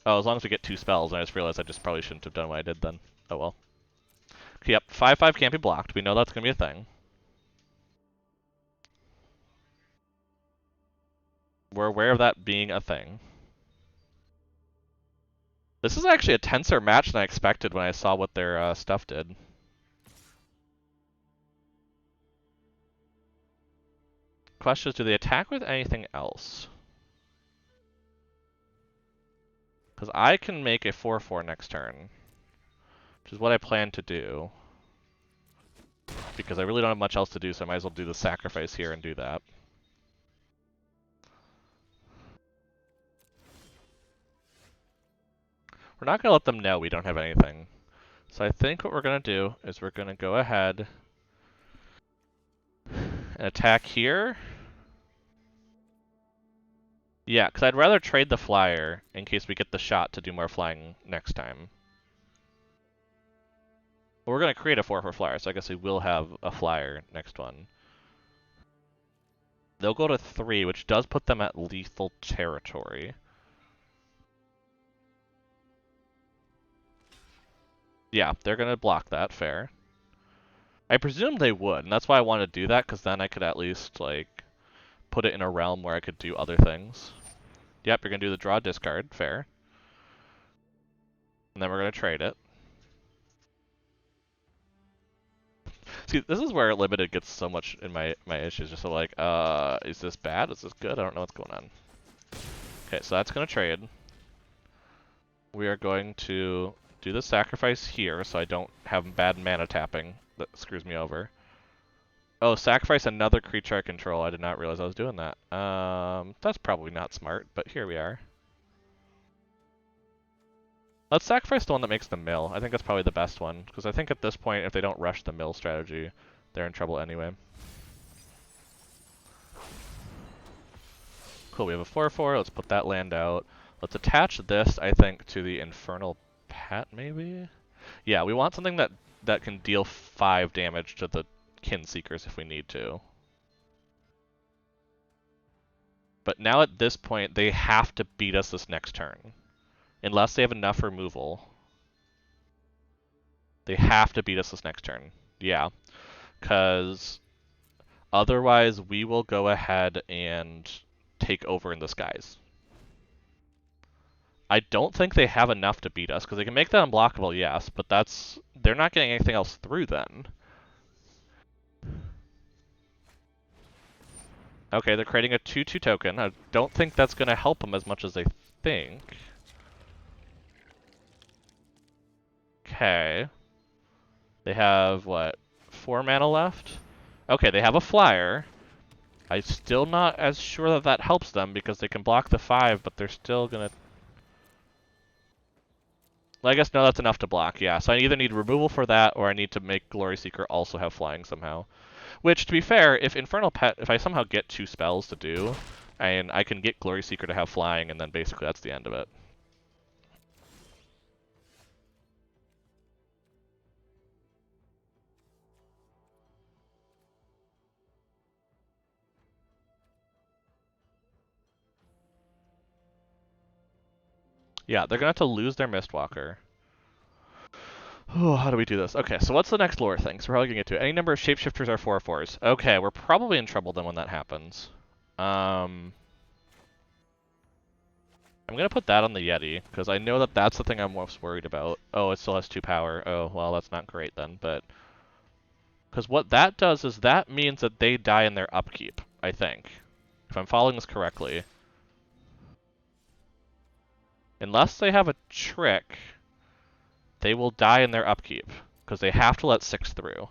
Oh, as long as we get 2 spells. I just realized I just probably shouldn't have done what I did then. Oh well. Okay, yep, 5/5 can't be blocked. We know that's going to be a thing. We're aware of that being a thing. This is actually a tenser match than I expected when I saw what their stuff did. Question is, do they attack with anything else? Because I can make a 4/4 next turn, which is what I plan to do. Because I really don't have much else to do, so I might as well do the sacrifice here and do that. We're not going to let them know we don't have anything. So I think what we're going to do is we're going to go ahead and attack here. Yeah, because I'd rather trade the flyer in case we get the shot to do more flying next time. Well, we're going to create a 4/4 flyer, so I guess we will have a flyer next one. They'll go to 3, which does put them at lethal territory. Yeah, they're going to block that, fair. I presumed they would, and that's why I wanted to do that, because then I could at least, like, put it in a realm where I could do other things. Yep, you're going to do the draw discard, fair. And then we're going to trade it. See, this is where limited gets so much in my issues, just so like, is this bad? Is this good? I don't know what's going on. Okay, so that's going to trade. We are going to do the sacrifice here, so I don't have bad mana tapping that screws me over. Oh, sacrifice another creature I control. I did not realize I was doing that. That's probably not smart, but here we are. Let's sacrifice the one that makes the mill. I think that's probably the best one, because I think at this point, if they don't rush the mill strategy, they're in trouble anyway. Cool, we have a 4/4. Let's put that land out. Let's attach this, I think, to the Infernal Pet, maybe? Yeah, we want something that can deal 5 damage to the Kin Seekers if we need to. But now at this point, they have to beat us this next turn. Unless they have enough removal. They have to beat us this next turn. Yeah. Because otherwise we will go ahead and take over in the skies. I don't think they have enough to beat us, because they can make that unblockable, yes, but they're not getting anything else through then. Okay, they're creating a 2/2 token. I don't think that's going to help them as much as they think. Okay. They have, what, 4 mana left? Okay, they have a flyer. I'm still not as sure that that helps them, because they can block the 5, but they're still going to... Well, I guess no, that's enough to block, yeah. So I either need removal for that, or I need to make Glory Seeker also have flying somehow. Which, to be fair, if Infernal Pet, if I somehow get 2 spells to do, and I can get Glory Seeker to have flying, and then basically that's the end of it. Yeah, they're going to have to lose their Mistwalker. Oh, how do we do this? Okay, so what's the next lore thing? So we're probably going to get to it. Any number of shapeshifters are 4/4s. Okay, we're probably in trouble then when that happens. I'm going to put that on the Yeti, because I know that that's the thing I'm most worried about. Oh, it still has 2 power. Oh, well, that's not great then, but... Because what that does is that means that they die in their upkeep, I think. if I'm following this correctly. Unless they have a trick, they will die in their upkeep, because they have to let 6 through.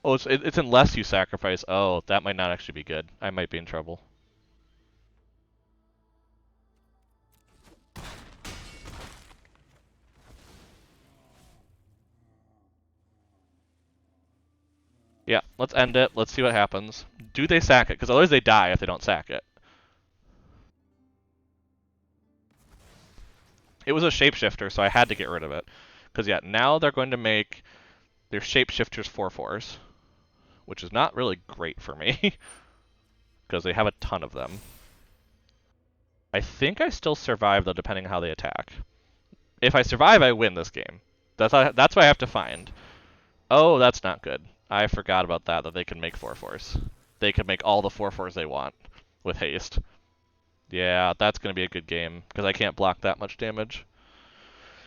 Oh, it's unless you sacrifice. Oh, that might not actually be good. I might be in trouble. Yeah, let's end it. Let's see what happens. Do they sack it? Because otherwise they die if they don't sack it. It was a shapeshifter, so I had to get rid of it. Because, yeah, now they're going to make their shapeshifters 4/4s, which is not really great for me, because they have a ton of them. I think I still survive, though, depending on how they attack. If I survive, I win this game. That's what I have to find. Oh, that's not good. I forgot about that they can make 4/4s. They can make all the 4/4s they want with haste. Yeah, that's going to be a good game, because I can't block that much damage.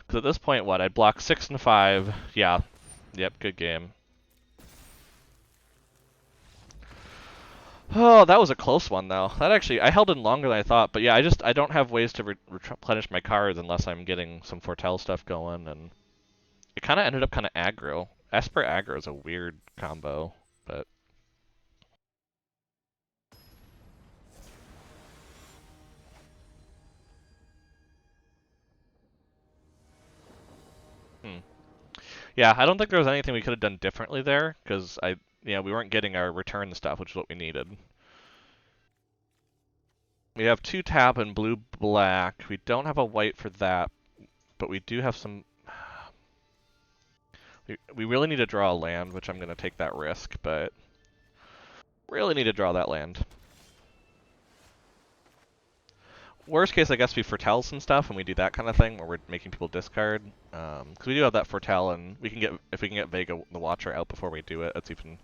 Because at this point, what? I'd block 6 and 5. Yeah. Yep, good game. Oh, that was a close one, though. That actually, I held in longer than I thought. But yeah, I don't have ways to replenish my cards unless I'm getting some Foretell stuff going, and it kind of ended up kind of aggro. Esper aggro is a weird combo, but... Yeah, I don't think there was anything we could have done differently there, because we weren't getting our return stuff, which is what we needed. We have 2 tap and blue-black. We don't have a white for that, but we do have some... We really need to draw a land, which I'm going to take that risk, but really need to draw that land. Worst case, I guess we foretell some stuff, and we do that kind of thing, where we're making people discard. Because we do have that foretell, and if we can get Vega the Watcher out before we do it, that's even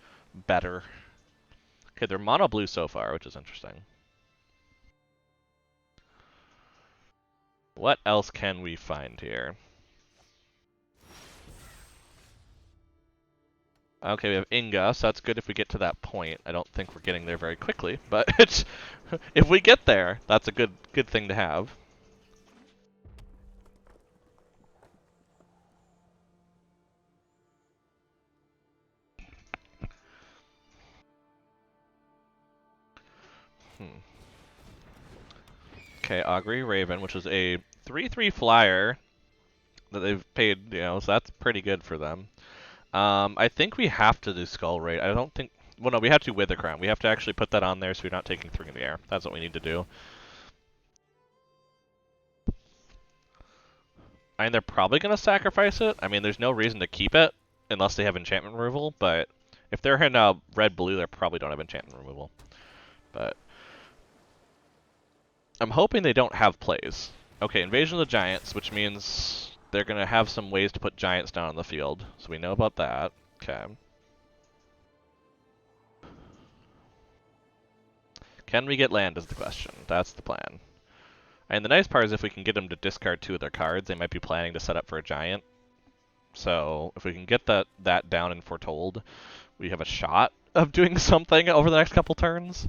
better. Okay, they're mono blue so far, which is interesting. What else can we find here? Okay, we have Inga, so that's good if we get to that point. I don't think we're getting there very quickly, but if we get there, that's a good thing to have. Okay, Augury Raven, which is a 3/3 flyer that they've paid, so that's pretty good for them. I think we have to do Skull Raid. I don't think... Well, no, we have to Wither Crown. We have to actually put that on there so we're not taking 3 in the air. That's what we need to do. I mean, they're probably going to sacrifice it. I mean, there's no reason to keep it unless they have enchantment removal, but if they're in red-blue, they probably don't have enchantment removal. But I'm hoping they don't have plays. Okay, Invasion of the Giants, which means they're going to have some ways to put giants down on the field. So we know about that. Okay. Can we get land is the question. That's the plan. And the nice part is if we can get them to discard 2 of their cards, they might be planning to set up for a giant. So if we can get that down and foretold, we have a shot of doing something over the next couple turns.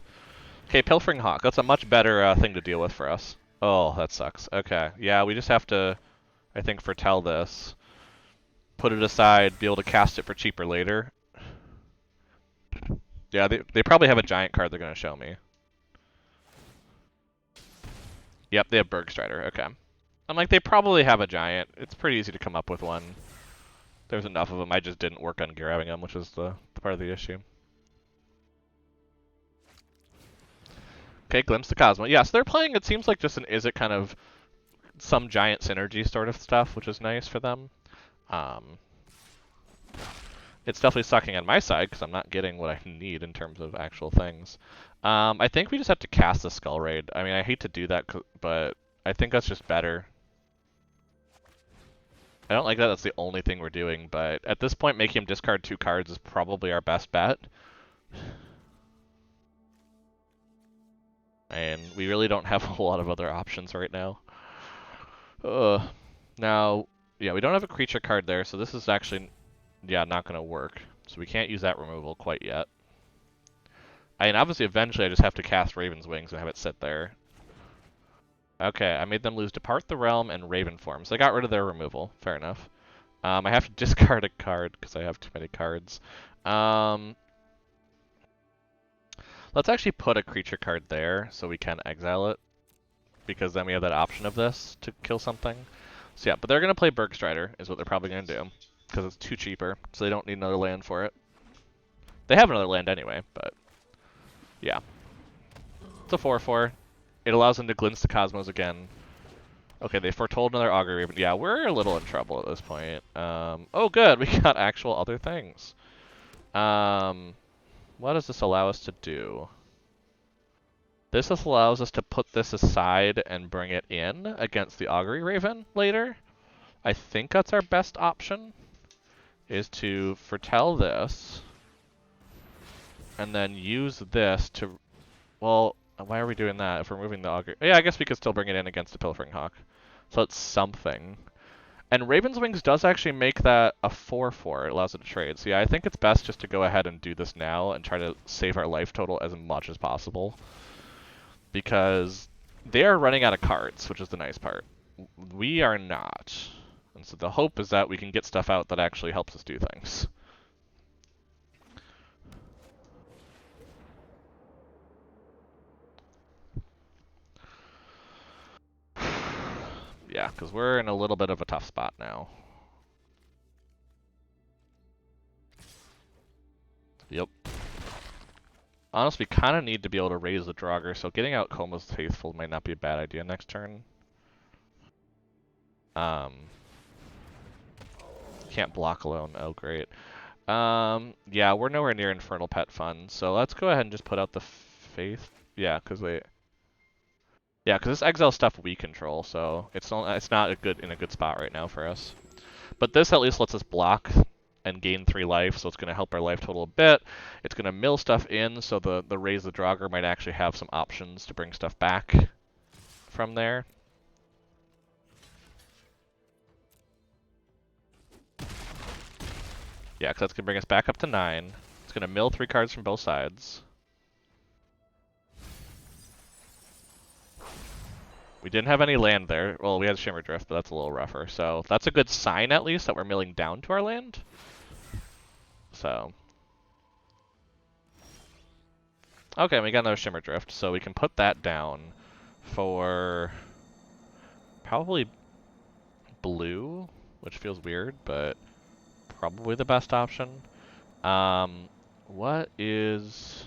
Okay, Pilfering Hawk. That's a much better thing to deal with for us. Oh, that sucks. Okay. Yeah, we just have to, I think, foretell this. Put it aside, be able to cast it for cheaper later. Yeah, they probably have a giant card they're going to show me. Yep, they have Bergstrider. Okay. I'm like, they probably have a giant. It's pretty easy to come up with one. There's enough of them. I just didn't work on grabbing them, which was the part of the issue. Okay, Glimpse the Cosmo. Yeah, so they're playing, it seems like just an Is It kind of some giant synergy sort of stuff, which is nice for them. It's definitely sucking on my side because I'm not getting what I need in terms of actual things. I think we just have to cast the Skull Raid. I mean, I hate to do that, but I think that's just better. I don't like that that's the only thing we're doing, but at this point, making him discard 2 cards is probably our best bet. And we really don't have a whole lot of other options right now. Now, yeah, we don't have a creature card there, so this is actually, yeah, not going to work. So we can't use that removal quite yet. I mean, obviously, eventually I just have to cast Raven's Wings and have it sit there. Okay, I made them lose Depart the Realm and Raven Form, so I got rid of their removal. Fair enough. I have to discard a card because I have too many cards. Um, let's actually put a creature card there so we can exile it, because then we have that option of this to kill something. So yeah, but they're going to play Bergstrider, is what they're probably going to do, because it's too cheaper, so they don't need another land for it. They have another land anyway, but yeah. It's a 4/4. It allows them to Glints the Cosmos again. Okay, they foretold another Augury Raven. Yeah, we're a little in trouble at this point. Oh good, we got actual other things. What does this allow us to do? This just allows us to put this aside and bring it in against the Augury Raven later. I think that's our best option, is to foretell this, and then use this to... Well, why are we doing that if we're moving the Augury? Yeah, I guess we could still bring it in against the Pilfering Hawk. So it's something. And Raven's Wings does actually make that a 4/4. It allows it to trade. So yeah, I think it's best just to go ahead and do this now and try to save our life total as much as possible. Because they are running out of cards, which is the nice part. We are not. And so the hope is that we can get stuff out that actually helps us do things. Yeah, because we're in a little bit of a tough spot now. Yep. Honestly, we kind of need to be able to raise the Draugr, so getting out Coma's Faithful might not be a bad idea next turn. Can't block alone. Oh, great. Yeah, we're nowhere near Infernal Pet Fund, so let's go ahead and just put out the Faith. Yeah, because this exile stuff we control, so it's not in a good spot right now for us. But this at least lets us block and gain 3 life, so it's going to help our life total a bit. It's going to mill stuff in, so the Raise the Draugr might actually have some options to bring stuff back from there. Yeah, because that's going to bring us back up to 9. It's going to mill 3 cards from both sides. We didn't have any land there. Well, we had Shimmer Drift, but that's a little rougher. So that's a good sign, at least, that we're milling down to our land. So. Okay, we got another Shimmer Drift, so we can put that down for probably blue, which feels weird, but probably the best option. What is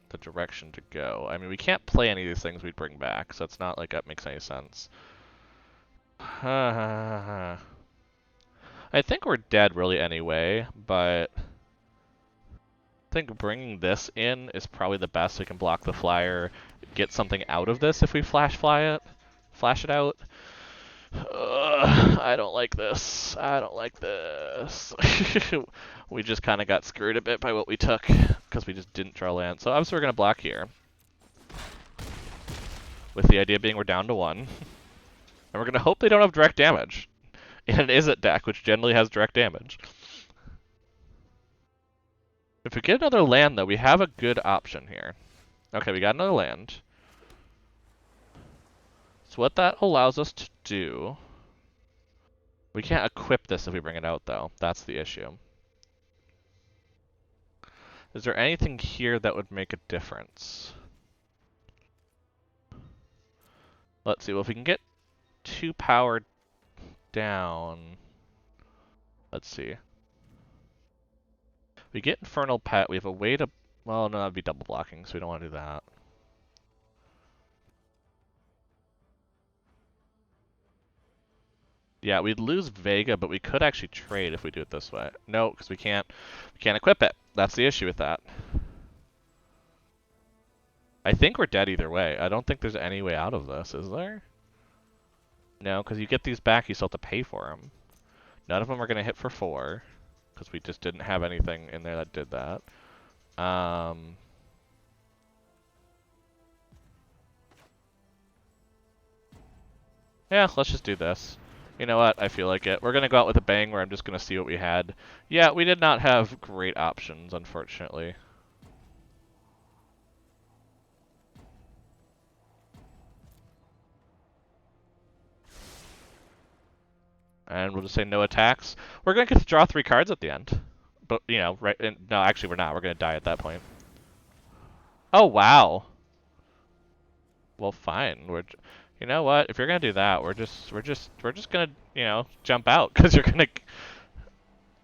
the direction to go? I mean, we can't play any of these things we'd bring back, so it's not like that makes any sense. I think we're dead really anyway, but I think bringing this in is probably the best. We can block the flyer, get something out of this if we flash it out. I don't like this. I don't like this. We just kind of got screwed a bit by what we took because we just didn't draw land. So obviously we're going to block here, with the idea being we're down to 1. And we're going to hope they don't have direct damage in an Izzet deck, which generally has direct damage. If we get another land, though, we have a good option here. Okay, we got another land. So what that allows us to do... We can't equip this if we bring it out, though. That's the issue. Is there anything here that would make a difference? Let's see. Well, if we can get 2 power down... Let's see. We get Infernal Pet. We have a way to... Well, no, that'd be double blocking, so we don't want to do that. Yeah, we'd lose Vega, but we could actually trade if we do it this way. No, because we can't equip it. That's the issue with that. I think we're dead either way. I don't think there's any way out of this, is there? No, because you get these back, you still have to pay for them. None of them are going to hit for 4, because we just didn't have anything in there that did that. Yeah, let's just do this. You know what? I feel like it. We're going to go out with a bang where I'm just going to see what we had. Yeah, we did not have great options, unfortunately. And we'll just say no attacks. We're going to get to draw 3 cards at the end. But, you know, right? No, actually, we're not. We're going to die at that point. Oh, wow. Well, fine. You know what? If you're going to do that, we're just going to, you know, jump out. Because you're going to...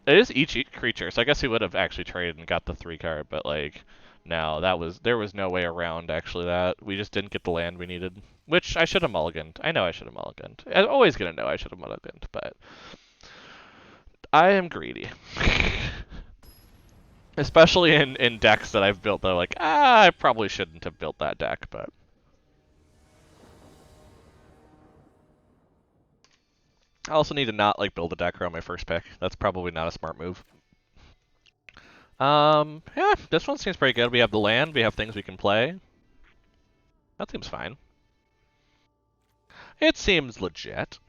It is each creature, so I guess he would have actually traded and got the 3 card. But, like, no, there was no way around, actually, that. We just didn't get the land we needed. Which I should have mulliganed. I know I should have mulliganed. I'm always going to know I should have mulliganed, but... I am greedy. Especially in decks that I've built that are like, I probably shouldn't have built that deck, but... I also need to not, like, build a deck around my first pick. That's probably not a smart move. Yeah, this one seems pretty good. We have the land, we have things we can play. That seems fine. It seems legit.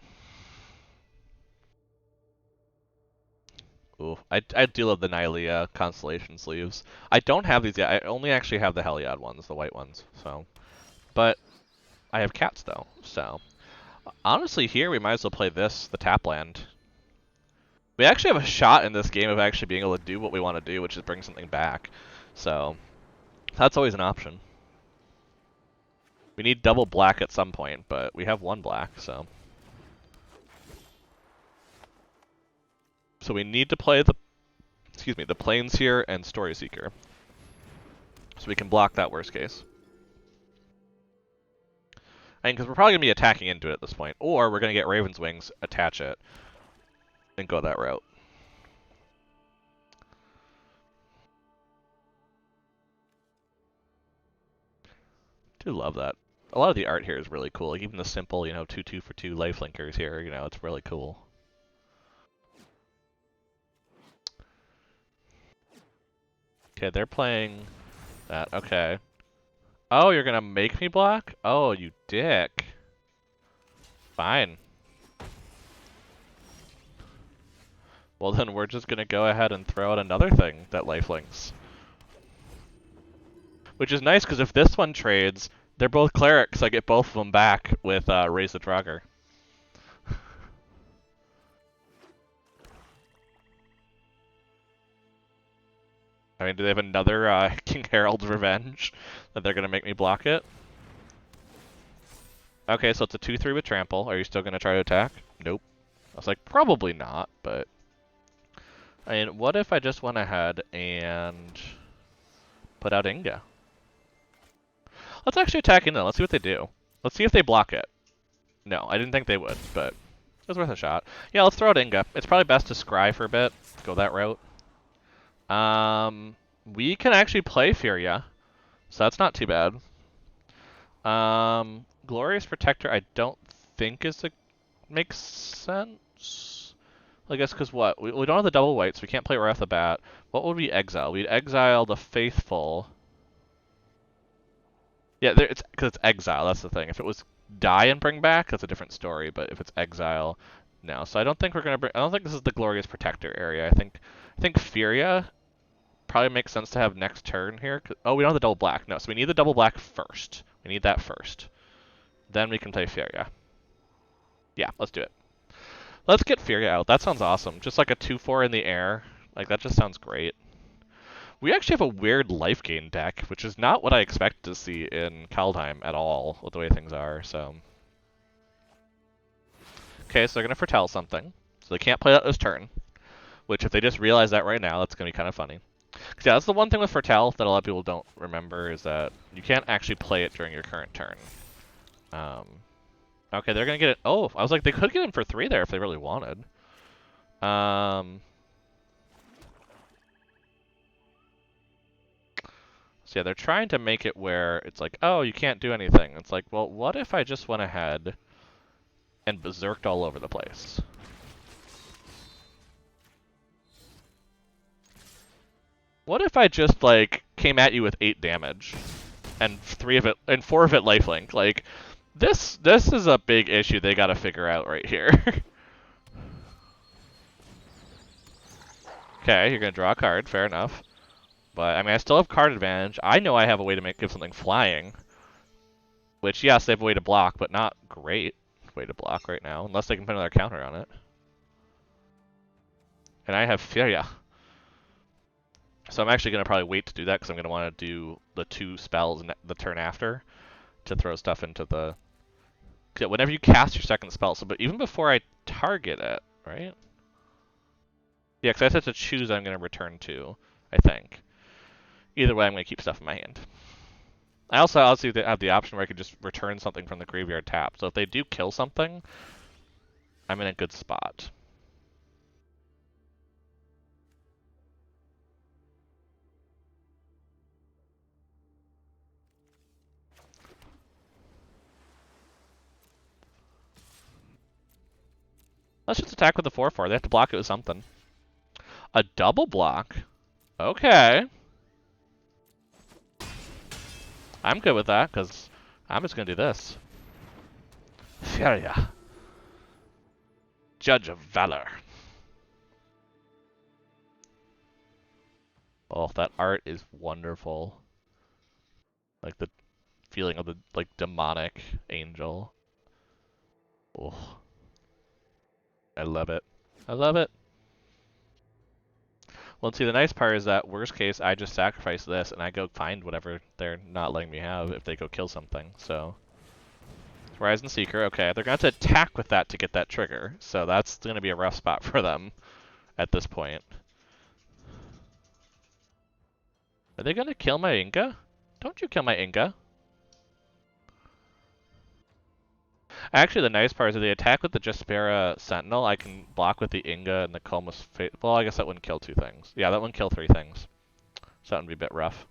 Ooh, I do love the Nylea constellation sleeves. I don't have these yet. I only actually have the Heliod ones, the white ones. So, but I have cats though. So, honestly, here we might as well play this, the tap land. We actually have a shot in this game of actually being able to do what we want to do, which is bring something back. So, that's always an option. We need double black at some point, but we have 1 black, so. So we need to play the Plains here and Story Seeker. So we can block that worst case. I mean, because we're probably going to be attacking into it at this point. Or we're going to get Raven's Wings, attach it, and go that route. Do love that. A lot of the art here is really cool. Like even the simple, you know, 2/2 for 2 lifelinkers here, you know, it's really cool. Okay, they're playing that. Okay. Oh, you're gonna make me block? Oh, you dick. Fine. Well, then we're just gonna go ahead and throw out another thing that lifelinks. Which is nice, because if this one trades, they're both clerics. I get both of them back with Raise the Draugr. I mean, do they have another King Harold's Revenge that they're gonna make me block it? Okay, so it's a 2/3 with trample. Are you still gonna try to attack? Nope. I was like, probably not, but... I mean, what if I just went ahead and put out Inga? Let's actually attack Inga. Let's see what they do. Let's see if they block it. No, I didn't think they would, but it was worth a shot. Yeah, let's throw out Inga. It's probably best to scry for a bit. Go that route. We can actually play Furia, so that's not too bad. Glorious Protector I don't think makes sense. I guess because what? We don't have the double white, so we can't play right off the bat. What would we exile? We'd exile the Faithful. Yeah, it's because it's exile. That's the thing. If it was die and bring back, that's a different story. But if it's exile, no. So I don't think we're gonna bring. I don't think this is the Glorious Protector area. I think Furia probably makes sense to have next turn here. Oh, we don't have the double black. No, so we need the double black first. We need that first. Then we can play Furia. Yeah, let's do it. Let's get Furia out. That sounds awesome. Just like a 2/4 in the air. Like, that just sounds great. We actually have a weird life gain deck, which is not what I expect to see in Kaldheim at all, with the way things are, so... Okay, so they're going to foretell something. So they can't play that this turn. Which, if they just realize that right now, that's going to be kind of funny. Because, yeah, that's the one thing with foretell that a lot of people don't remember, is that you can't actually play it during your current turn. Okay, they're going to get it... Oh, I was like, they could get him for 3 there if they really wanted. So yeah, they're trying to make it where it's like, oh, you can't do anything. It's like, well, what if I just went ahead and berserked all over the place? What if I just, like, came at you with 8 damage and 4 of it lifelink? Like, this is a big issue they gotta figure out right here. Okay, you're gonna draw a card, fair enough. But, I mean, I still have card advantage. I know I have a way to give something flying. Which, yes, they have a way to block, but not great way to block right now. Unless they can put another counter on it. And I have Furia. So I'm actually going to probably wait to do that because I'm going to want to do the 2 spells the turn after to throw stuff into the... Whenever you cast your second spell, so but even before I target it, right? Yeah, because I have to choose I'm going to return to, I think. Either way, I'm going to keep stuff in my hand. I also have the option where I could just return something from the graveyard tap. So if they do kill something, I'm in a good spot. Let's just attack with the 4/4. They have to block it with something. A double block? Okay. I'm good with that, because I'm just going to do this. Furia. Judge of Valor. Oh, that art is wonderful. Like the feeling of the demonic angel. Oh, I love it. I love it. Well, see, the nice part is that worst case, I just sacrifice this and I go find whatever they're not letting me have if they go kill something. So, Horizon Seeker, okay, they're going to have to attack with that to get that trigger. So that's going to be a rough spot for them at this point. Are they going to kill my Inga? Don't you kill my Inga. Actually, the nice part is if they attack with the Jaspera Sentinel, I can block with the Inga and the Comus Fate. Well, I guess that wouldn't kill 2 things. Yeah, that wouldn't kill 3 things. So that would be a bit rough.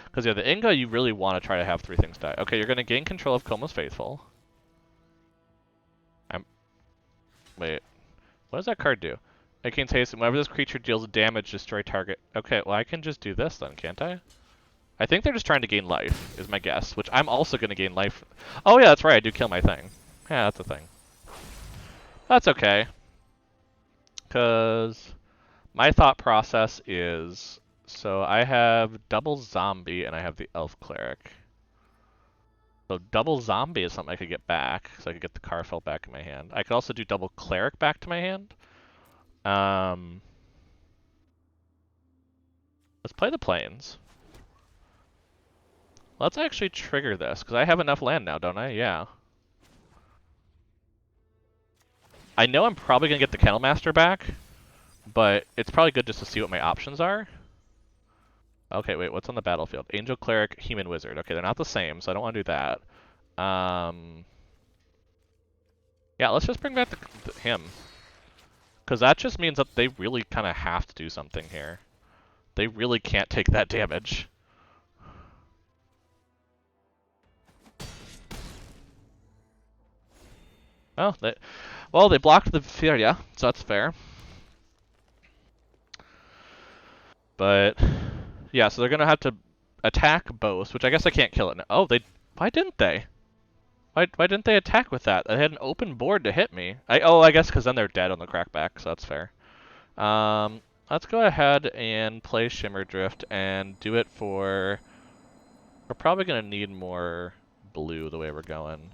Because, yeah, the Inga, you really want to try to have 3 things die. Okay, you're going to gain control of Comus Faithful. Wait. What does that card do? It gains haste, and whenever this creature deals damage, destroy target. Okay, well, I can just do this then, can't I? I think they're just trying to gain life, is my guess, which I'm also going to gain life. Oh, yeah, that's right, I do kill my thing. Yeah, that's a thing. That's okay. Because my thought process is, so I have double zombie and I have the elf cleric. So double zombie is something I could get back, so I could get the Carfell back in my hand. I could also do double cleric back to my hand. Let's play the plains. Let's actually trigger this, because I have enough land now, don't I? Yeah. I know I'm probably going to get the Kennelmaster back, but it's probably good just to see what my options are. Okay, wait, what's on the battlefield? Angel Cleric, Human Wizard. Okay, they're not the same, so I don't want to do that. Yeah, let's just bring back him. Because that just means that they really kind of have to do something here. They really can't take that damage. Oh, well, they blocked the Furia, so that's fair. But, yeah, so they're going to have to attack both, which I guess I can't kill it now. Oh, why didn't they? Why didn't they attack with that? They had an open board to hit me. I guess because then they're dead on the crackback, so that's fair. Let's go ahead and play Shimmer Drift and do it for... We're probably going to need more blue the way we're going.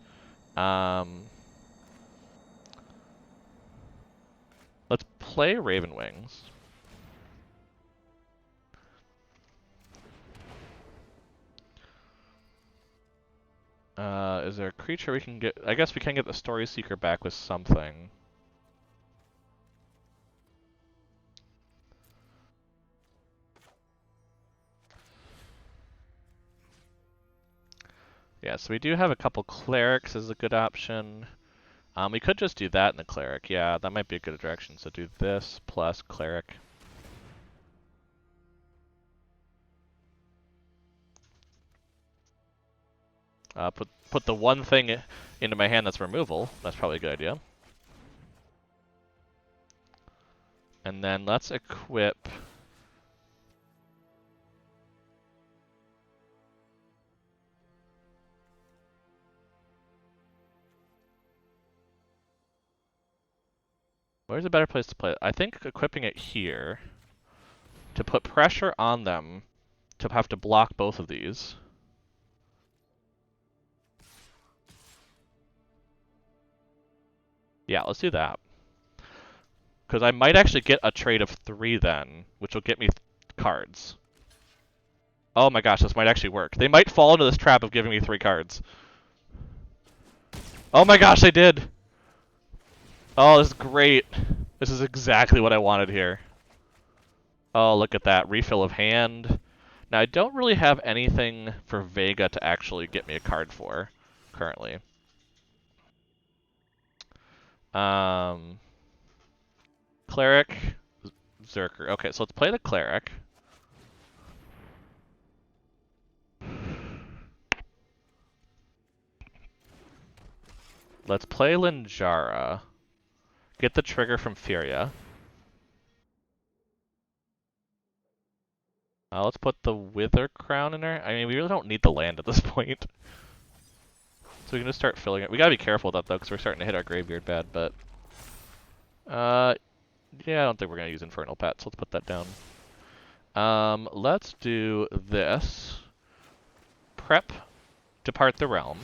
Let's play Raven Wings. Is there a creature we can get? I guess we can get the Story Seeker back with something. Yeah, so we do have a couple clerics as a good option. We could just do that in the cleric. Yeah, that might be a good direction. So do this plus cleric. Put the one thing into my hand that's removal. That's probably a good idea. And then let's equip... Where's a better place to play it? I think equipping it here to put pressure on them to have to block both of these. Yeah, let's do that. Because I might actually get a trade of 3 then, which will get me cards. Oh my gosh, this might actually work. They might fall into this trap of giving me 3 cards. Oh my gosh, they did! Oh, this is great. This is exactly what I wanted here. Oh, look at that. Refill of hand. Now, I don't really have anything for Vega to actually get me a card for, currently. Cleric, Zerker. Okay, so let's play the Cleric. Let's play Linjara. Get the trigger from Furia. Let's put the Wither Crown in there. I mean, we really don't need the land at this point. So we can just start filling it. We gotta be careful with that, though, because we're starting to hit our graveyard bad, but... yeah, I don't think we're gonna use Infernal Pet, so let's put that down. Let's do this. Prep, Depart the Realm,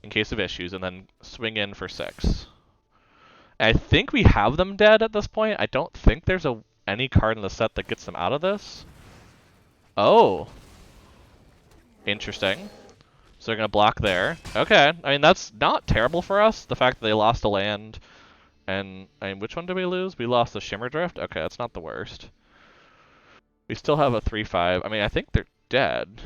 in case of issues, and then swing in for 6. I think we have them dead at this point. I don't think there's any card in the set that gets them out of this. Oh. Interesting. So they're going to block there. Okay. I mean, that's not terrible for us. The fact that they lost a land. And, I mean, which one did we lose? We lost the Shimmer Drift? Okay, that's not the worst. We still have a 3/5. I mean, I think they're dead.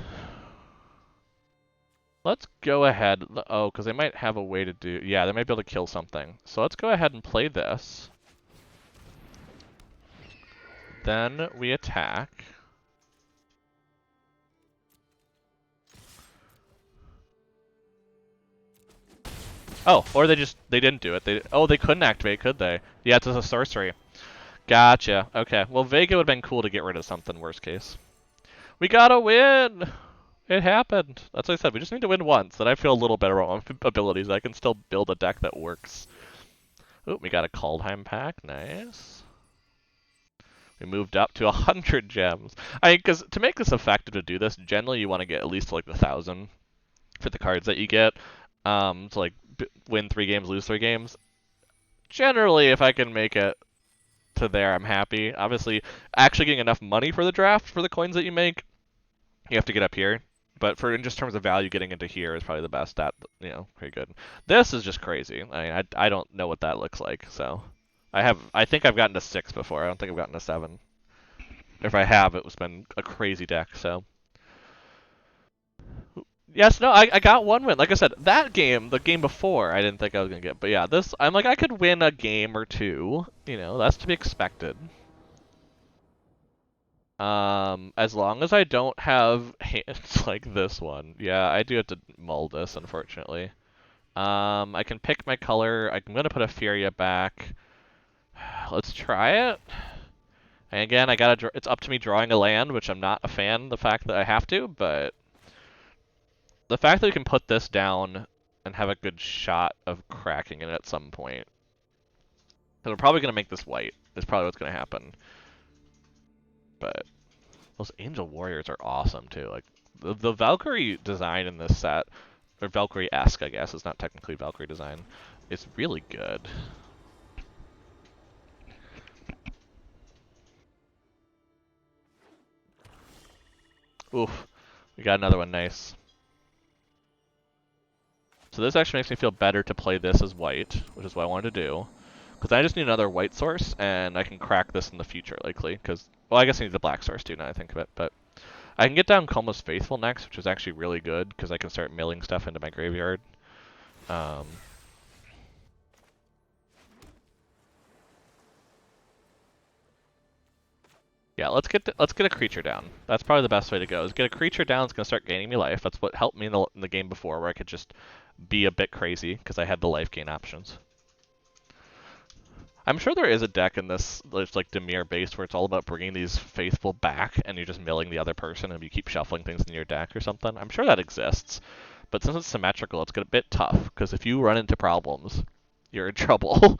Let's go ahead. Oh, because they might have a way to do... Yeah, they might be able to kill something. So let's go ahead and play this. Then we attack. Oh, or they didn't do it. They couldn't activate, could they? Yeah, it's a sorcery. Gotcha. Okay. Well, Vega would have been cool to get rid of something, worst case. We gotta win! It happened. That's what I said. We just need to win once. Then I feel a little better about my abilities. I can still build a deck that works. Ooh, we got a Kaldheim pack. Nice. We moved up to 100 gems. Because to make this effective to do this, generally you want to get at least like 1,000 for the cards that you get. To like win 3 games, lose 3 games. Generally, if I can make it to there, I'm happy. Obviously, actually getting enough money for the draft for the coins that you make, you have to get up here. But for in just terms of value, getting into here is probably the best. That, pretty good. This is just crazy. I mean, I don't know what that looks like. So I think I've gotten to 6 before. I don't think I've gotten to 7. If I have, it's been a crazy deck. So. Yes, no, I got 1 win. Like I said, that game, the game before, I didn't think I was going to get. But yeah, this, I'm like, I could win a game or 2. That's to be expected. As long as I don't have hands like this one. Yeah, I do have to mull this, unfortunately. I can pick my color. I'm going to put a Furia back. Let's try it. And again, it's up to me drawing a land, which I'm not a fan of the fact that I have to, but... The fact that we can put this down and have a good shot of cracking it at some point. Because we're probably going to make this white, is probably what's going to happen. But those Angel Warriors are awesome, too. Like the Valkyrie design in this set, or Valkyrie-esque, I guess, it's not technically Valkyrie design, is really good. Oof, we got another one, nice. So this actually makes me feel better to play this as white, which is what I wanted to do. Because I just need another white source, and I can crack this in the future, likely. Because, well, I guess I need the black source too, now I think of it. But I can get down Coma's Faithful next, which is actually really good, because I can start milling stuff into my graveyard. Yeah, let's get a creature down. That's probably the best way to go. Is get a creature down that's gonna start gaining me life. That's what helped me in the game before, where I could just be a bit crazy because I had the life gain options. I'm sure there is a deck in this that's like Dimir based where it's all about bringing these faithful back and you're just milling the other person and you keep shuffling things in your deck or something. I'm sure that exists. But since it's symmetrical, it's a bit tough because if you run into problems, you're in trouble.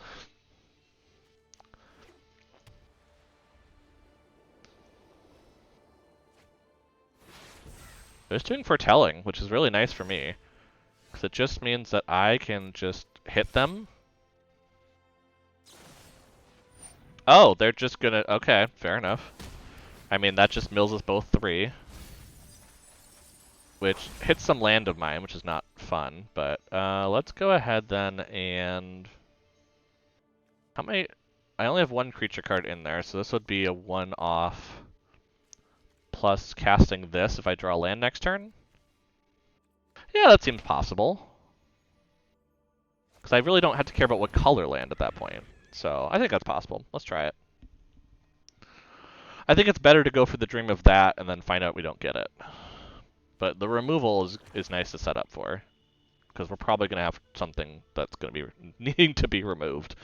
They're just doing foretelling, which is really nice for me. Because it just means that I can just hit them. Oh, they're just gonna... Okay, fair enough. I mean, that just mills us both 3. Which hits some land of mine, which is not fun. But let's go ahead then and... How many... I only have 1 creature card in there, so this would be a 1-off plus casting this if I draw land next turn. Yeah, that seems possible. Because I really don't have to care about what color land at that point. So I think that's possible. Let's try it. I think it's better to go for the dream of that and then find out we don't get it. But the removal is nice to set up for. Because we're probably going to have something that's going to be needing to be removed.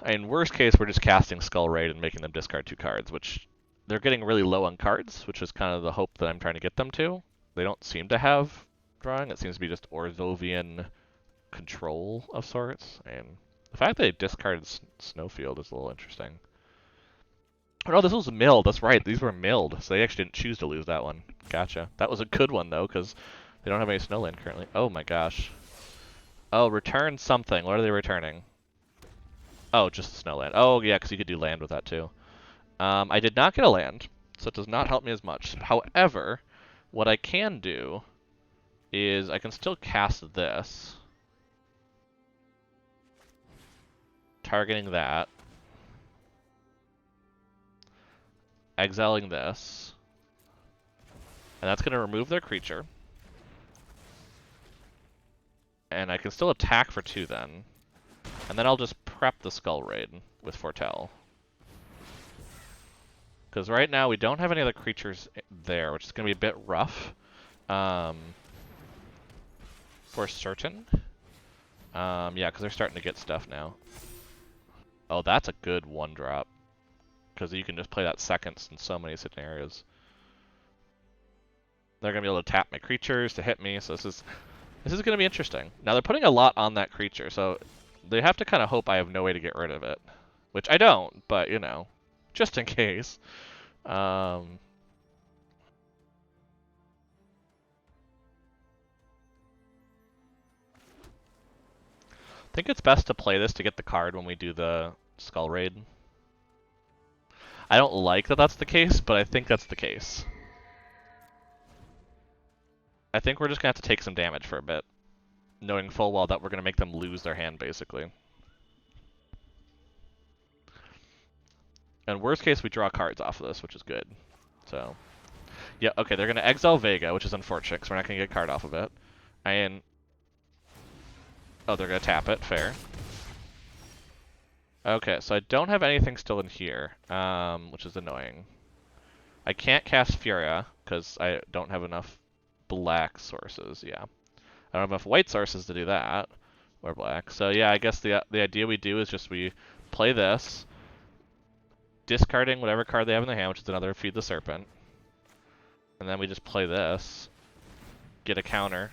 In worst case, we're just casting Skull Raid and making them discard 2 cards, which they're getting really low on cards, which is kind of the hope that I'm trying to get them to. They don't seem to have drawing. It seems to be just Orzovian control of sorts. And the fact that they discarded Snowfield is a little interesting. Oh, no, this was milled. That's right. These were milled, so they actually didn't choose to lose that one. Gotcha. That was a good one, though, because they don't have any snowland currently. Oh, my gosh. Oh, return something. What are they returning? Oh, just the snowland. Oh, yeah, because you could do land with that, too. I did not get a land, so it does not help me as much. However, what I can do is I can still cast this, targeting that, exiling this, and that's going to remove their creature. And I can still attack for 2 then. And then I'll just prep the Skull Raid with Foretell. Because right now we don't have any other creatures there, which is going to be a bit rough. For certain. Yeah, because they're starting to get stuff now. Oh, that's a good 1-drop. Because you can just play that seconds in so many scenarios. They're going to be able to tap my creatures to hit me, so this is going to be interesting. Now, they're putting a lot on that creature, so they have to kind of hope I have no way to get rid of it. Which I don't, but, you know, just in case. I think it's best to play this to get the card when we do the Skull Raid. I don't like that that's the case, but I think that's the case. I think we're just going to have to take some damage for a bit, knowing full well that we're going to make them lose their hand, basically. And worst case, we draw cards off of this, which is good. So, yeah, okay, they're going to exile Vega, which is unfortunate, because we're not going to get a card off of it. And, oh, they're going to tap it, fair. Okay, so I don't have anything still in here, which is annoying. I can't cast Furia, because I don't have enough black sources, yeah. I don't have enough white sources to do that, or black. So yeah, I guess the idea we do is just we play this, discarding whatever card they have in their hand, which is another Feed the Serpent. And then we just play this, get a counter.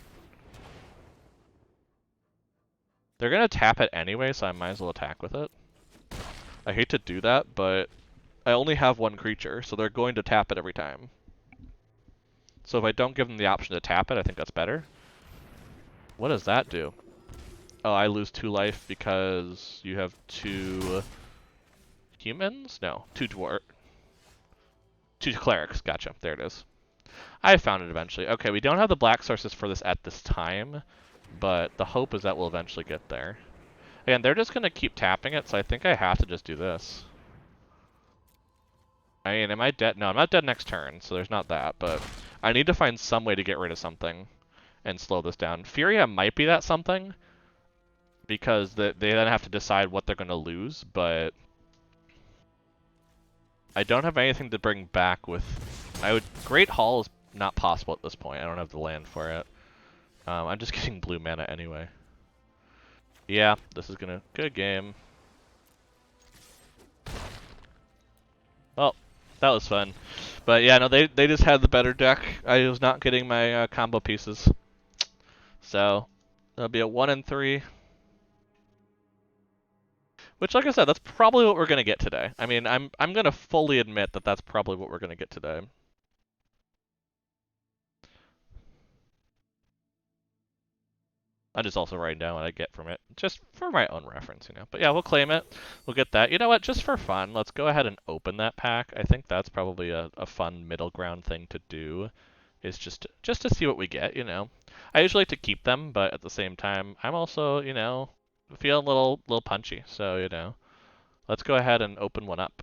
They're going to tap it anyway, so I might as well attack with it. I hate to do that, but I only have 1 creature, so they're going to tap it every time. So if I don't give them the option to tap it, I think that's better. What does that do? Oh, I lose 2 life because you have 2 humans? No, 2 dwarf. 2 clerics. Gotcha. There it is. I found it eventually. Okay, we don't have the black sources for this at this time, but the hope is that we'll eventually get there. Again, they're just going to keep tapping it, so I think I have to just do this. I mean, am I dead? No, I'm not dead next turn, so there's not that, but I need to find some way to get rid of something and slow this down. Furia might be that something, because they then have to decide what they're going to lose, but I don't have anything to bring back with... Great Hall is not possible at this point. I don't have the land for it. I'm just getting blue mana anyway. Yeah, this is gonna... Good game. Well, that was fun. But yeah, no, they just had the better deck. I was not getting my combo pieces. So, that'll be a 1-3. Which, like I said, that's probably what we're gonna get today. I mean, I'm gonna fully admit that that's probably what we're gonna get today. I'm just also writing down what I get from it, just for my own reference, you know. But yeah, we'll claim it. We'll get that. You know what? Just for fun, let's go ahead and open that pack. I think that's probably a fun middle ground thing to do, is just to see what we get, you know. I usually like to keep them, but at the same time, I'm also, you know, feeling a little punchy. So, you know, let's go ahead and open one up.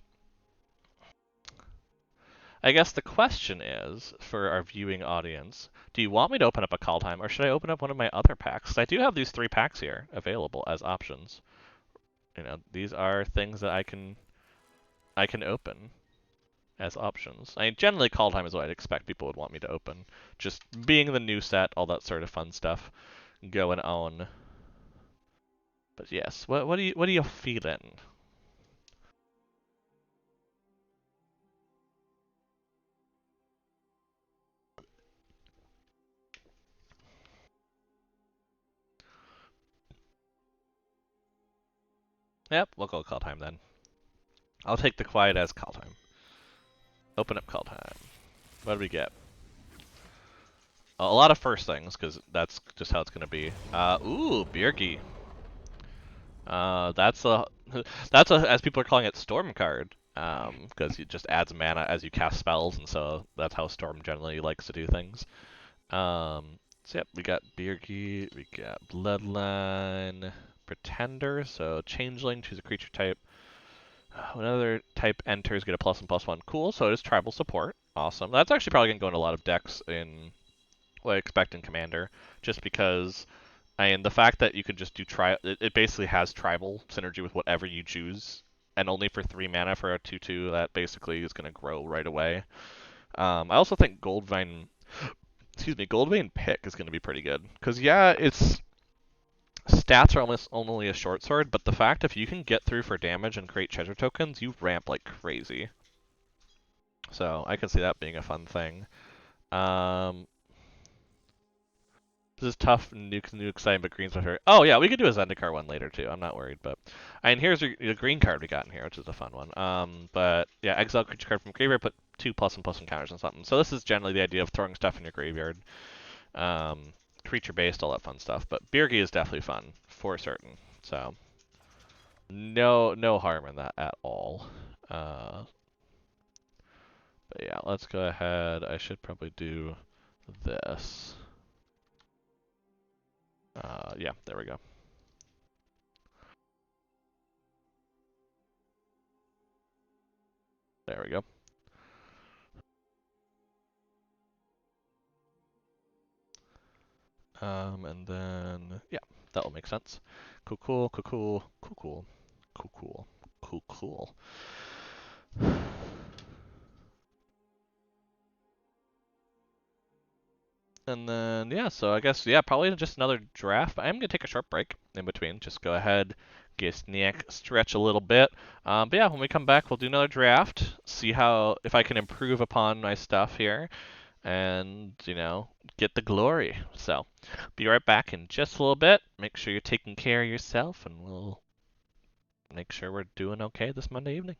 I guess the question is, for our viewing audience, do you want me to open up a Kaldheim, or should I open up one of my other packs? 'Cause I do have these 3 packs here available as options. You know, these are things that I can open as options. I mean, generally Kaldheim is what I'd expect people would want me to open. Just being the new set, all that sort of fun stuff going on. But yes, what are you feeling? Yep, we'll go Kaldheim then. I'll take the quiet as Kaldheim. Open up Kaldheim. What do we get? A lot of first things, because that's just how it's gonna be. Ooh, Birgi. That's a that's a, as people are calling it, Storm card. Because it just adds mana as you cast spells, and so that's how Storm generally likes to do things. So yep, we got Birgi, we got Bloodline, Pretender, so Changeling, choose a creature type. When another type enters, get a +1/+1. Cool, so it is tribal support. Awesome. That's actually probably gonna go in a lot of decks in what I expect in Commander, just because the fact that you can just do it basically has tribal synergy with whatever you choose, and only for 3 mana for a 2/2, that basically is going to grow right away. I also think Goldvein Pick is going to be pretty good, because yeah, its stats are almost only a short sword, but the fact if you can get through for damage and create treasure tokens, you ramp like crazy. So I can see that being a fun thing. Um, This is tough, new exciting, but green's better. Oh yeah, we could do a Zendikar one later too. I'm not worried, but and here's your green card we got in here, which is a fun one. But yeah, exile creature card from graveyard, put 2+1/+1 counters on something. So this is generally the idea of throwing stuff in your graveyard, creature based, all that fun stuff. But Birgi is definitely fun for certain. So no harm in that at all. Uh, but yeah, let's go ahead. I should probably do this. Yeah, there we go. There we go. And then, yeah, that will make sense. Cool. And then, yeah, so I guess, yeah, probably just another draft. I'm going to take a short break in between. Just go ahead, get a snack, stretch a little bit. But yeah, when we come back, we'll do another draft, see if I can improve upon my stuff here, and, you know, get the glory. So, be right back in just a little bit. Make sure you're taking care of yourself, and we'll make sure we're doing okay this Monday evening.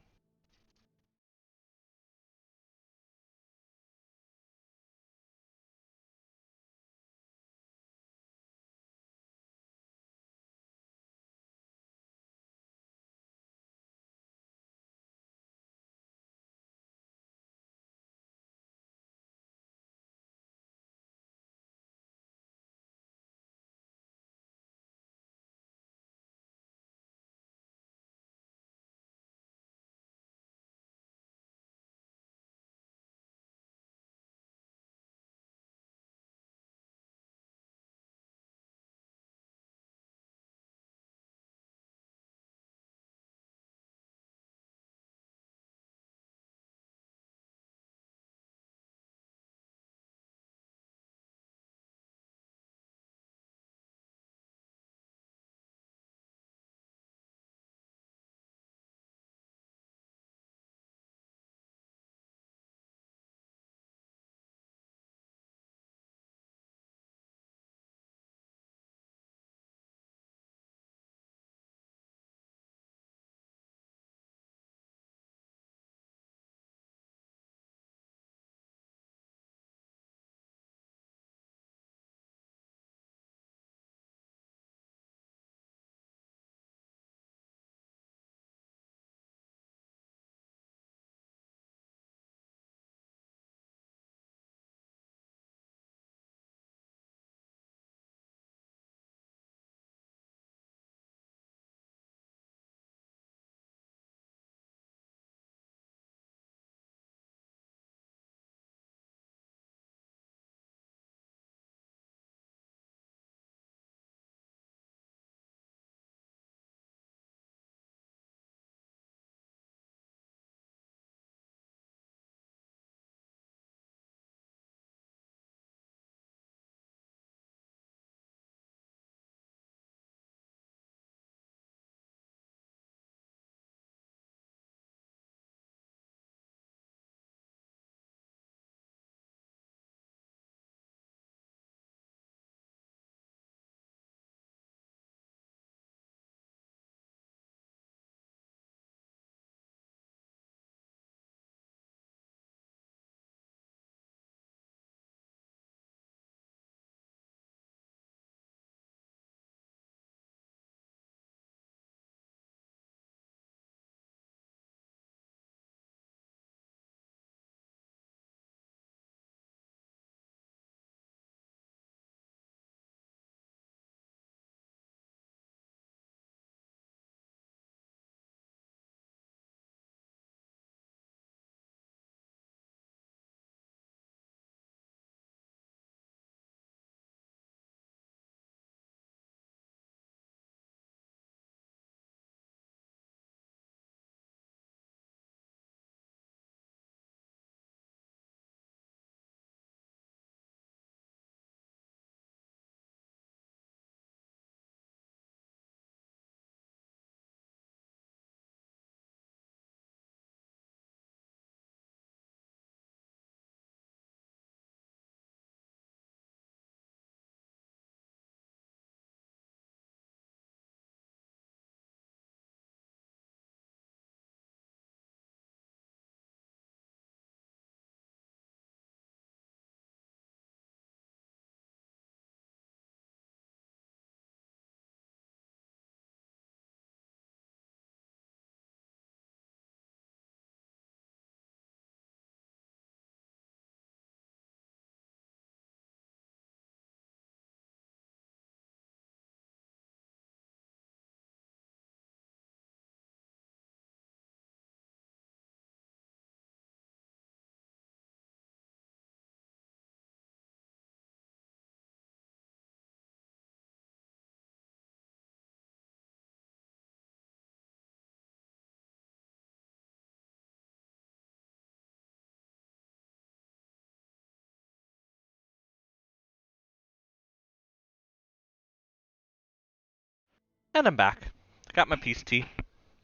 And I'm back. Got my peace tea.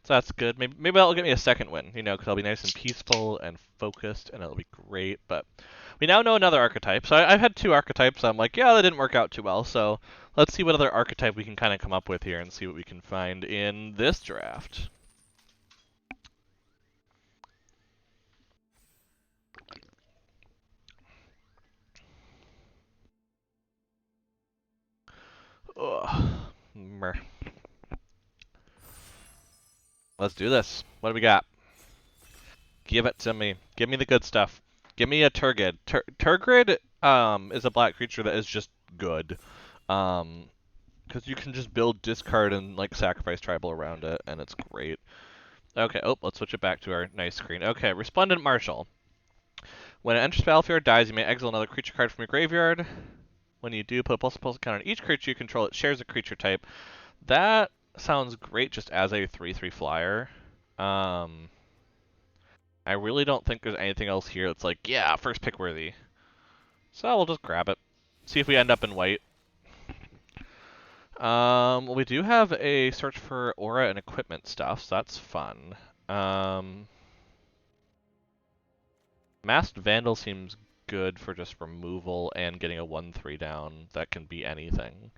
So that's good. Maybe that'll get me a second win, because I'll be nice and peaceful and focused, and it'll be great. But we now know another archetype. So I've had two archetypes. I'm like, yeah, that didn't work out too well. So let's see what other archetype we can kind of come up with here and see what we can find in this draft. Ugh. Let's do this. What do we got? Give it to me. Give me the good stuff. Give me a Turgid. Turgid is a black creature that is just good. Because you can just build discard and like sacrifice tribal around it, and it's great. Okay, let's switch it back to our nice screen. Okay, Resplendent Marshal. When it enters battlefield or dies, you may exile another creature card from your graveyard. When you do, put a plus counter on each creature you control. It shares a creature type. That sounds great just as a 3/3 flyer. I really don't think there's anything else here that's like, yeah, first pick worthy. So we'll just grab it. See if we end up in white. Well, we do have a search for aura and equipment stuff, so that's fun. Masked Vandal seems good for just removal and getting a 1/3 down that can be anything.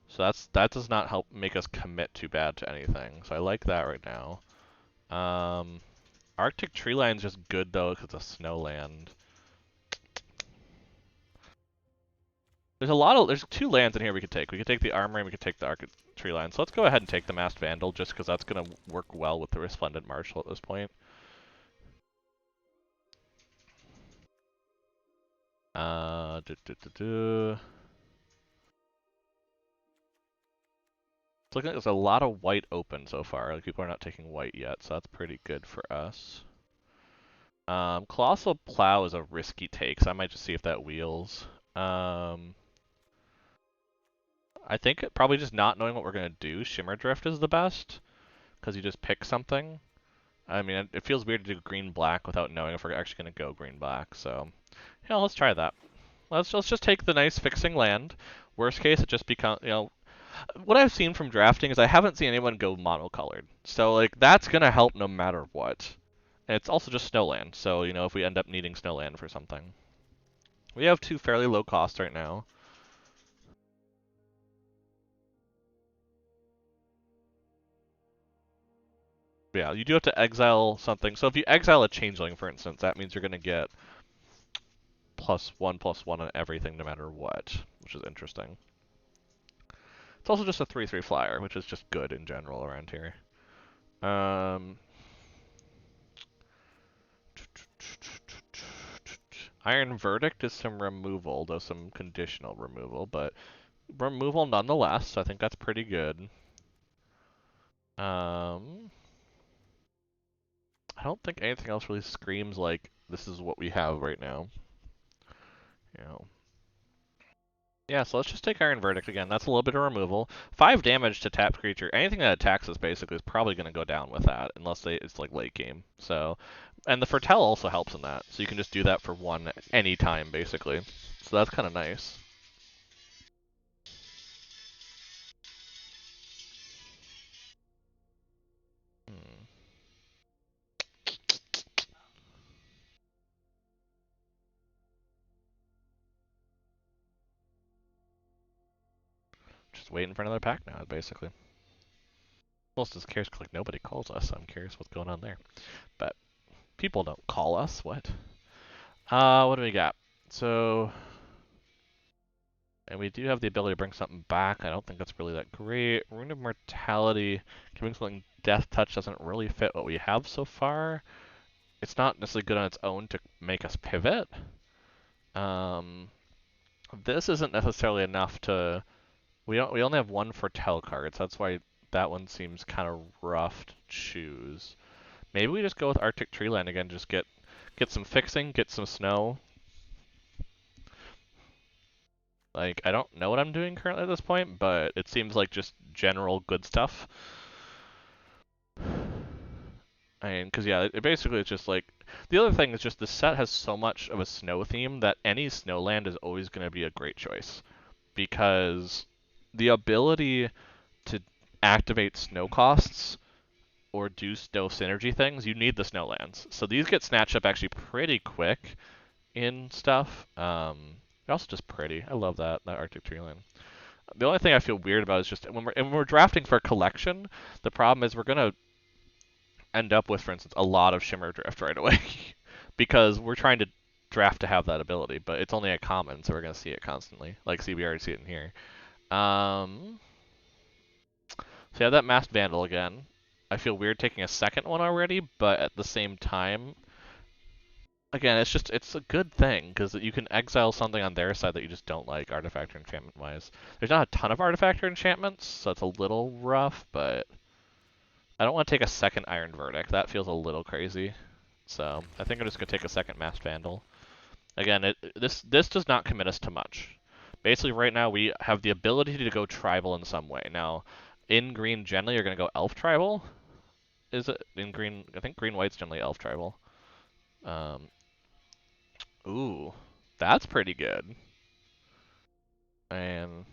So that does not help make us commit too bad to anything. So I like that right now. Arctic Treeline's just good though because it's a snowland. There's two lands in here we could take. We could take the Armory and we could take the Arctic Treeline. So let's go ahead and take the Masked Vandal just because that's going to work well with the Resplendent Marshal at this point. It's looking like there's a lot of white open so far. Like people are not taking white yet, so that's pretty good for us. Colossal Plow is a risky take, so I might just see if that wheels. I think probably just not knowing what we're going to do, Shimmer Drift is the best, because you just pick something. I mean, it feels weird to do green-black without knowing if we're actually going to go green-black, so yeah, let's try that. Let's just take the nice fixing land. Worst case, it just becomes, what I've seen from drafting is I haven't seen anyone go monocolored. So, like, that's going to help no matter what. And it's also just Snowland, so, if we end up needing Snowland for something. We have two fairly low costs right now. Yeah, you do have to exile something. So if you exile a Changeling, for instance, that means you're going to get +1/+1 on everything no matter what, which is interesting. It's also just a 3/3 flyer, which is just good in general around here. Iron Verdict is some removal, though some conditional removal, but removal nonetheless, so I think that's pretty good. I don't think anything else really screams like this is what we have right now. Yeah, so let's just take Iron Verdict again. That's a little bit of removal. 5 damage to tapped creature. Anything that attacks us basically is probably going to go down with that, unless it's like late game. So, and the Foretell also helps in that. So you can just do that for 1 anytime basically. So that's kind of nice. Just waiting for another pack now, basically. Most is curious because like nobody calls us. So I'm curious what's going on there. But people don't call us. What? What do we got? So, and we do have the ability to bring something back. I don't think that's really that great. Rune of Mortality, giving something Death Touch doesn't really fit what we have so far. It's not necessarily good on its own to make us pivot. This isn't necessarily enough to. We only have 1 Foretell card, so that's why that one seems kind of rough to choose. Maybe we just go with Arctic Treeland again. Just get some fixing, get some snow. Like, I don't know what I'm doing currently at this point, but it seems like just general good stuff. I mean, because yeah, it basically is just like, the other thing is just the set has so much of a snow theme that any snowland is always going to be a great choice. Because the ability to activate snow costs or do snow synergy things, you need the snowlands. So these get snatched up actually pretty quick in stuff. They're also just pretty. I love that Arctic Treeland. The only thing I feel weird about is just when we're drafting for collection, the problem is we're gonna end up with, for instance, a lot of Shimmer Drift right away because we're trying to draft to have that ability, but it's only a common, so we're gonna see it constantly. Like, see, we already see it in here. So you have that Masked Vandal again. I feel weird taking a second one already, but at the same time, again, it's a good thing because you can exile something on their side that you just don't like artifact or enchantment wise. There's not a ton of artifact or enchantments, so it's a little rough, but I don't want to take a second Iron Verdict. That feels a little crazy. So I think I'm just gonna take a second Masked Vandal. Again, this does not commit us to much. Basically, right now we have the ability to go tribal in some way. Now, in green, generally you're gonna go elf tribal. Is it in green? I think green white's generally elf tribal. Um, ooh, that's pretty good. And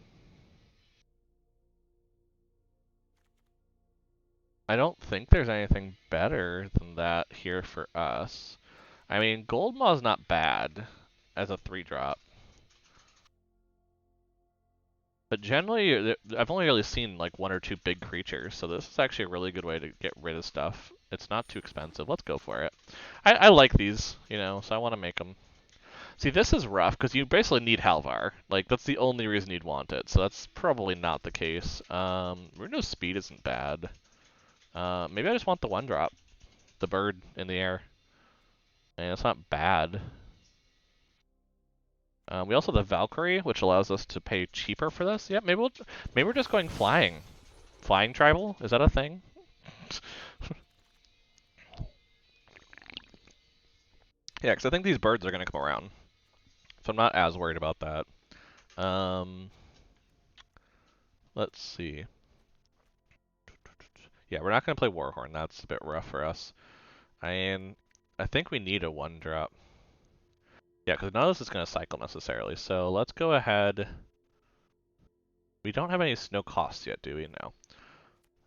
I don't think there's anything better than that here for us. I mean, Gold Maw's not bad as a 3-drop. But generally, I've only really seen like 1 or 2 big creatures, so this is actually a really good way to get rid of stuff. It's not too expensive. Let's go for it. I like these, so I want to make them. See, this is rough because you basically need Halvar. Like, that's the only reason you'd want it, so that's probably not the case. Reno's speed isn't bad. Maybe I just want the 1-drop, the bird in the air. And it's not bad. We also have the Valkyrie, which allows us to pay cheaper for this. Yeah, maybe we're just going flying. Flying tribal? Is that a thing? Yeah, because I think these birds are going to come around. So I'm not as worried about that. Let's see. Yeah, we're not going to play Warhorn. That's a bit rough for us. And I think we need a 1-drop. Yeah, because none of this is going to cycle necessarily. So let's go ahead. We don't have any snow costs yet, do we? No.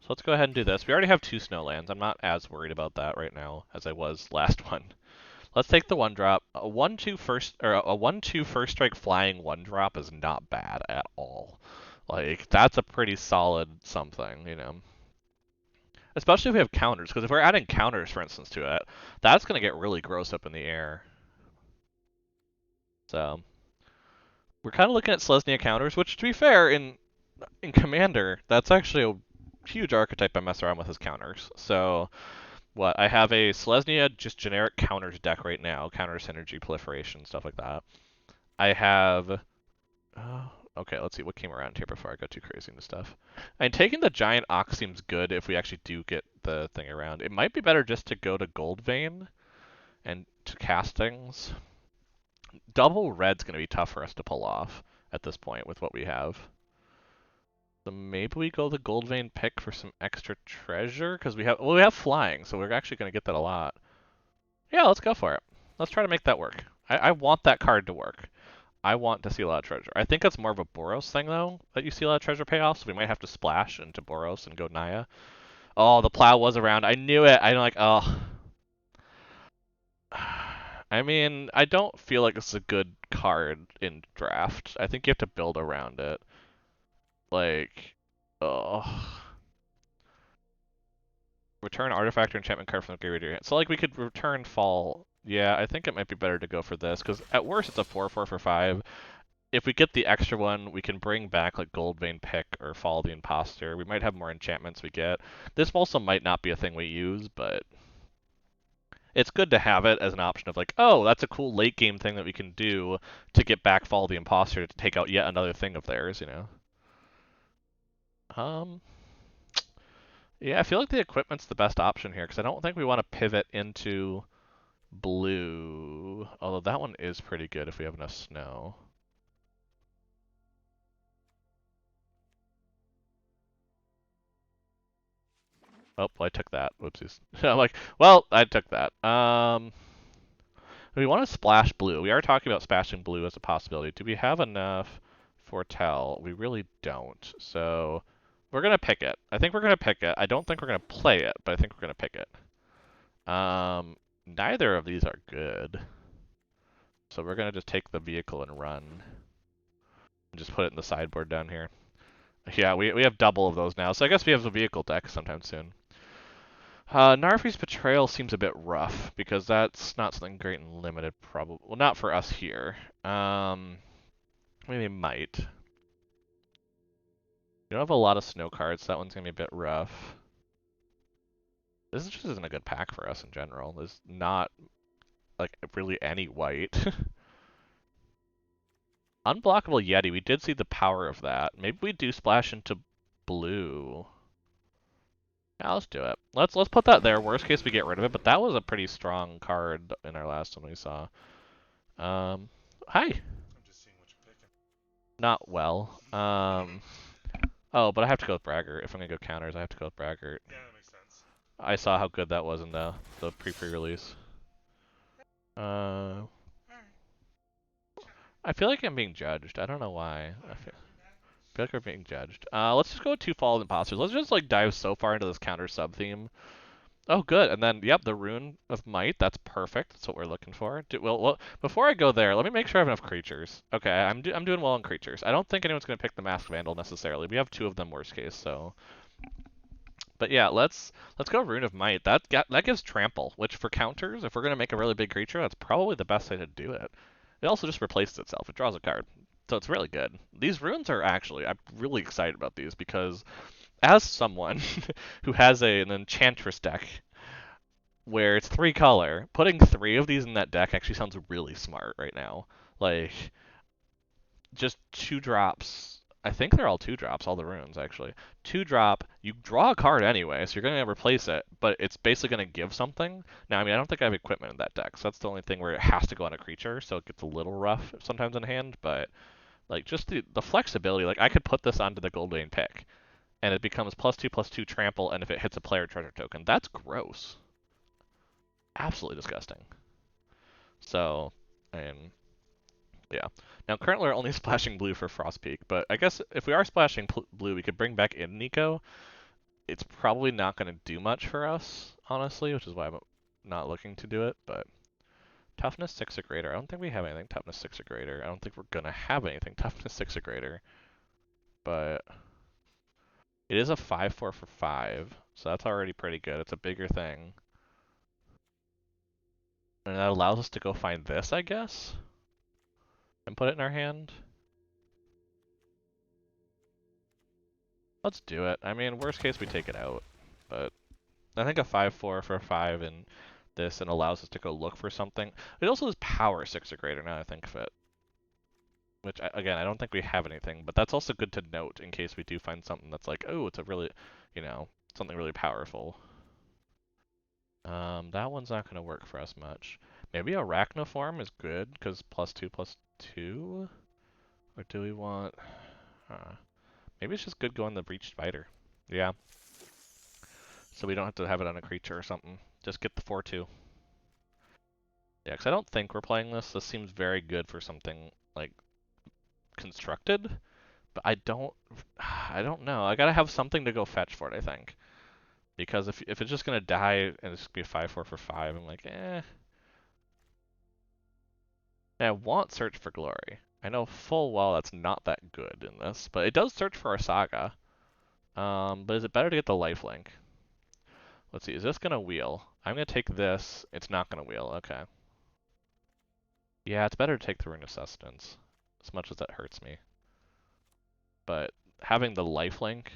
So let's go ahead and do this. We already have 2 snowlands. I'm not as worried about that right now as I was last one. Let's take the 1-drop. A 1/2 first, or a 1/2 first strike flying 1-drop is not bad at all. Like, that's a pretty solid something. Especially if we have counters, because if we're adding counters, for instance, to it, that's going to get really gross up in the air. So, we're kind of looking at Selesnya counters, which, to be fair, in Commander, that's actually a huge archetype I mess around with as counters. So, what? I have a Selesnya just generic counters deck right now, counter synergy, proliferation, stuff like that. I have... okay, let's see what came around here before I go too crazy into stuff. And taking the giant ox seems good if we actually do get the thing around. It might be better just to go to Gold Vein and to cast things. Double red's going to be tough for us to pull off at this point with what we have. So maybe we go the Gold Vein pick for some extra treasure because we have flying, so we're actually going to get that a lot. Yeah, let's go for it. Let's try to make that work. I want that card to work. I want to see a lot of treasure. I think it's more of a Boros thing, though, that you see a lot of treasure payoffs, so we might have to splash into Boros and go Naya. Oh, the plow was around. I knew it. I'm like, oh. I mean, I don't feel like this is a good card in draft. I think you have to build around it. Like, oh. Return artifact or enchantment card from the graveyard to your hand. So, like, we could return Fall. Yeah, I think it might be better to go for this, because at worst it's a 4/4 for 5. If we get the extra one, we can bring back, like, Gold Vein Pick or Fall the Imposter. We might have more enchantments we get. This also might not be a thing we use, but it's good to have it as an option of, like, oh, that's a cool late game thing that we can do to get back Fall the Imposter to take out yet another thing of theirs. Yeah, I feel like the equipment's the best option here, because I don't think we want to pivot into blue. Although that one is pretty good if we have enough snow. Oh, well, I took that. Whoopsies. I'm like, well, I took that. We want to splash blue. We are talking about splashing blue as a possibility. Do we have enough for Tell? We really don't. So We're gonna pick it. I think we're gonna pick it. I don't think we're gonna play it, but I think we're gonna pick it. Neither of these are good. So we're gonna just take the vehicle and run. And just put it in the sideboard down here. Yeah, we have double of those now, so I guess we have a vehicle deck sometime soon. Narfi's Betrayal seems a bit rough, because that's not something great and limited, probably. Well, not for us here. Maybe Might. We don't have a lot of snow cards, so that one's gonna be a bit rough. This just isn't a good pack for us in general. There's not, like, really any white. Unblockable Yeti, we did see the power of that. Maybe we do splash into blue. Yeah, let's do it. Let's put that there. Worst case, we get rid of it, but that was a pretty strong card in our last one we saw. Hi. I'm just seeing what you're picking. Not well. Oh, but I have to go with Braggart. If I'm gonna go counters, I have to go with Braggart. Yeah, that makes sense. I saw how good that was in the pre-release. I feel like I'm being judged. I don't know why. I feel like we're being judged. Let's just go with two Fallen Imposters. Let's just like dive so far into this counter sub theme. Oh, good. And then, yep, the Rune of Might. That's perfect. That's what we're looking for. Well, before I go there, let me make sure I have enough creatures. Okay, I'm doing well on creatures. I don't think anyone's going to pick the Masked Vandal necessarily. We have two of them worst case, so. But yeah, let's go Rune of Might. That gives trample, which for counters, if we're going to make a really big creature, that's probably the best way to do it. It also just replaces itself. It draws a card. So it's really good. These runes are actually, I'm really excited about these because as someone who has an Enchantress deck where it's 3 color, putting 3 of these in that deck actually sounds really smart right now. Like, just 2 drops. I think they're all 2 drops, all the runes actually. 2 drop, you draw a card anyway, so you're going to replace it, but it's basically going to give something. Now, I mean, I don't think I have equipment in that deck, so that's the only thing where it has to go on a creature, so it gets a little rough sometimes in hand, but like just the flexibility, like I could put this onto the Goldane pick, and it becomes +2/+2 trample, and if it hits a player treasure token, that's gross. Absolutely disgusting. So, and yeah. Now currently we're only splashing blue for Frostpeak, but I guess if we are splashing blue, we could bring back in Nico. It's probably not going to do much for us, honestly, which is why I'm not looking to do it, but toughness 6 or greater. I don't think we have anything toughness 6 or greater. I don't think we're going to have anything toughness 6 or greater, but it is a 5/4 for 5, so that's already pretty good. It's a bigger thing. And that allows us to go find this, I guess, and put it in our hand. Let's do it. I mean, worst case, we take it out. But I think a 5/4 for 5 in this and allows us to go look for something. It also has power 6 or greater now I think of it. Which, again, I don't think we have anything, but that's also good to note in case we do find something that's like, oh, it's a really, something really powerful. That one's not going to work for us much. Maybe Arachnoform is good, because +2/+2? Or do we want... maybe it's just good going the Breached Spider. Yeah. So we don't have to have it on a creature or something. Just get the 4/2. Yeah, because I don't think we're playing this. This seems very good for something, like, constructed. But I don't know. I gotta have something to go fetch for it, I think. Because if it's just gonna die and it's gonna be a 5/4 for 5, I'm like, eh. And I want Search for Glory. I know full well that's not that good in this, but it does search for our Saga. But is it better to get the lifelink? Let's see, is this gonna wheel? I'm gonna take this. It's not gonna wheel, okay. Yeah, it's better to take the Rune of Sustenance, as much as that hurts me. But having the lifelink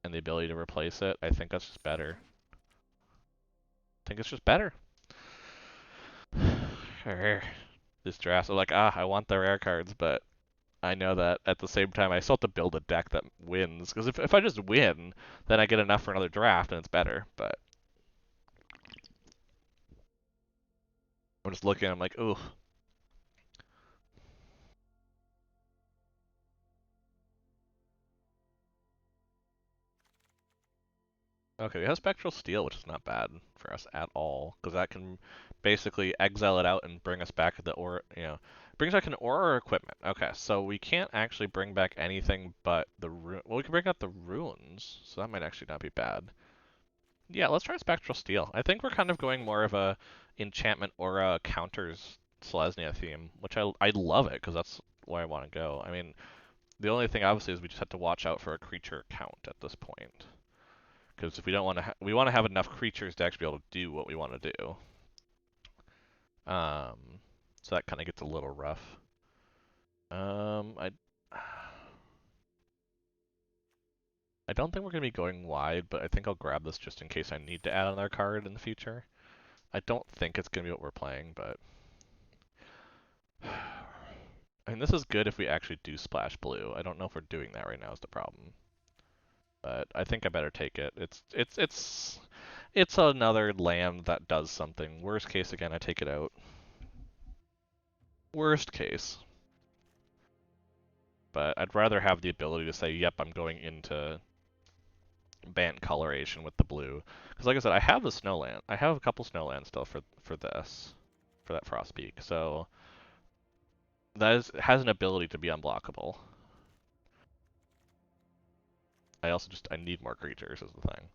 and the ability to replace it, I think that's just better. I think it's just better. This draft, I'm like, I want the rare cards, but I know that at the same time I still have to build a deck that wins. Because if I just win, then I get enough for another draft and it's better. But I'm just looking, I'm like, ooh. Okay, we have Spectral Steel, which is not bad for us at all, because that can basically exile it out and bring us back the Brings back an aura or equipment. Okay, so we can't actually bring back anything but the well, we can bring out the runes, so that might actually not be bad. Yeah, let's try Spectral Steel. I think we're kind of going more of a enchantment aura counters Selesnya theme, which I love it because that's where I want to go. I mean, the only thing obviously is we just have to watch out for a creature count at this point, because if we don't want to, we want to have enough creatures to actually be able to do what we want to do. Um, so that kind of gets a little rough. I I don't think we're going to be going wide, but I think I'll grab this just in case I need to add another card in the future. I don't think it's going to be what we're playing, but I mean, this is good if we actually do splash blue. I don't know if we're doing that right now is the problem. But I think I better take it. It's another land that does something. Worst case, again, I take it out. Worst case. But I'd rather have the ability to say, yep, I'm going into Bant coloration with the blue. Because like I said, I have the snowland. I have a couple snowlands still for this, for that frost peak. So has an ability to be unblockable. I need more creatures is the thing.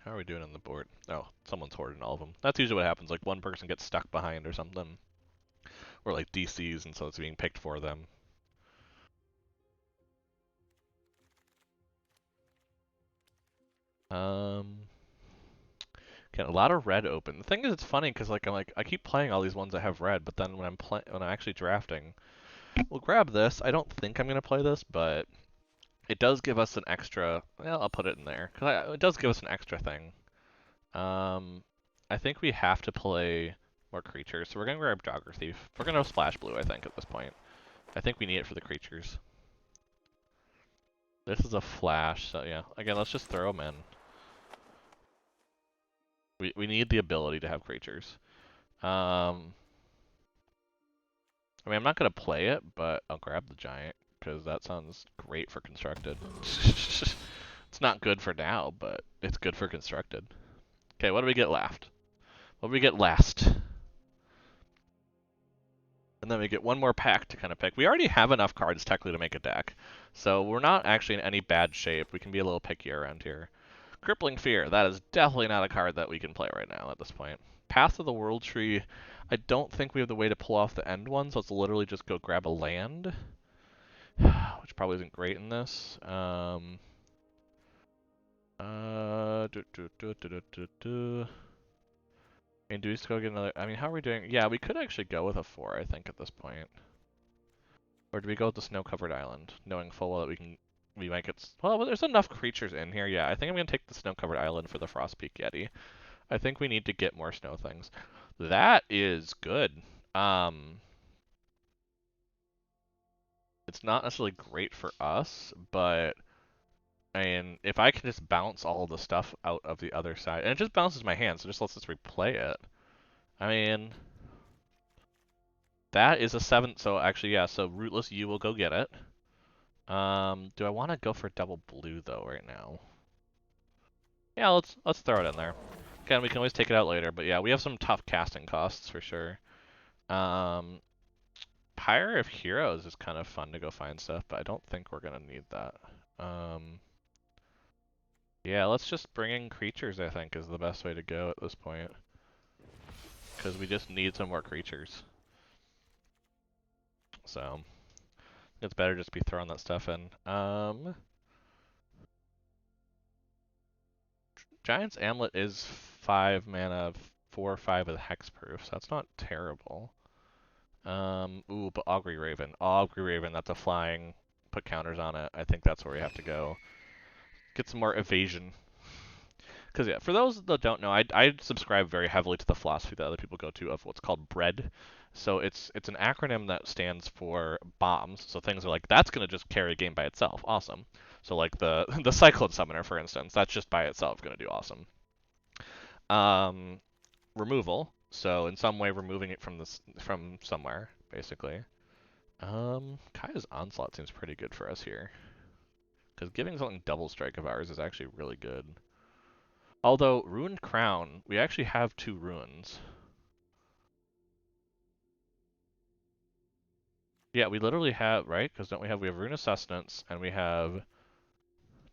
How are we doing on the board? Oh, someone's hoarding all of them. That's usually what happens. Like one person gets stuck behind or something, or like DCs, and so it's being picked for them. Um, Get a lot of red open. The thing is, it's funny because I keep playing all these ones that have red, but then when I'm actually drafting, we'll grab this. I don't think I'm gonna play this, but it does give us an extra. Well, I'll put it in there because it does give us an extra thing. Um, I think we have to play more creatures, so we're gonna grab Jogger Thief. We're gonna splash blue, I think, at this point. I think we need it for the creatures. This is a flash, so yeah. Again, let's just throw them in. We need the ability to have creatures. I mean, I'm not gonna play it, but I'll grab the giant because that sounds great for constructed. It's not good for now, but it's good for constructed. Okay, what do we get left? What do we get last? And then we get one more pack to kind of pick. We already have enough cards technically to make a deck, so we're not actually in any bad shape. We can be a little picky around here. Crippling Fear, that is definitely not a card that we can play right now at this point. Path of the World Tree, I don't think we have the way to pull off the end one, so let's literally just go grab a land, which probably isn't great in this. I mean, do we just go get another? I mean, how are we doing? Yeah, we could actually go with a 4, I think, at this point. Or do we go with the snow-covered island, knowing full well that we might get... Well, there's enough creatures in here. Yeah, I think I'm going to take the snow-covered island for the Frost Peak Yeti. I think we need to get more snow things. That is good. It's not necessarily great for us, but I mean, if I can just bounce all of the stuff out of the other side, and it just bounces my hand, so just lets us replay it. I mean, that is a 7, so actually, yeah, so Rootless U will go get it. Do I want to go for double blue, though, right now? Yeah, let's throw it in there. Again, we can always take it out later, but yeah, we have some tough casting costs for sure. Um, Pyre of Heroes is kind of fun to go find stuff, but I don't think we're gonna need that. Yeah, let's just bring in creatures, I think, is the best way to go at this point. Because we just need some more creatures. So, it's better just be throwing that stuff in. Giant's Amulet is 5 mana, 4 or 5 with hexproof, so that's not terrible. Ooh, but Augury Raven. Augury Raven, that's a flying, put counters on it. I think that's where we have to go. Get some more evasion. Because, yeah, for those that don't know, I subscribe very heavily to the philosophy that other people go to of what's called BREAD. So it's an acronym that stands for bombs. So things are like, that's going to just carry a game by itself. Awesome. So like the the Cyclone Summoner, for instance, that's just by itself going to do awesome. Um, Removal. So in some way removing it from somewhere, basically. Kaya's Onslaught seems pretty good for us here. Because giving something double strike of ours is actually really good. Although, Ruined Crown, we actually have 2 ruins. Yeah, we literally have, right? Because don't we have Rune of Sustenance, and we have,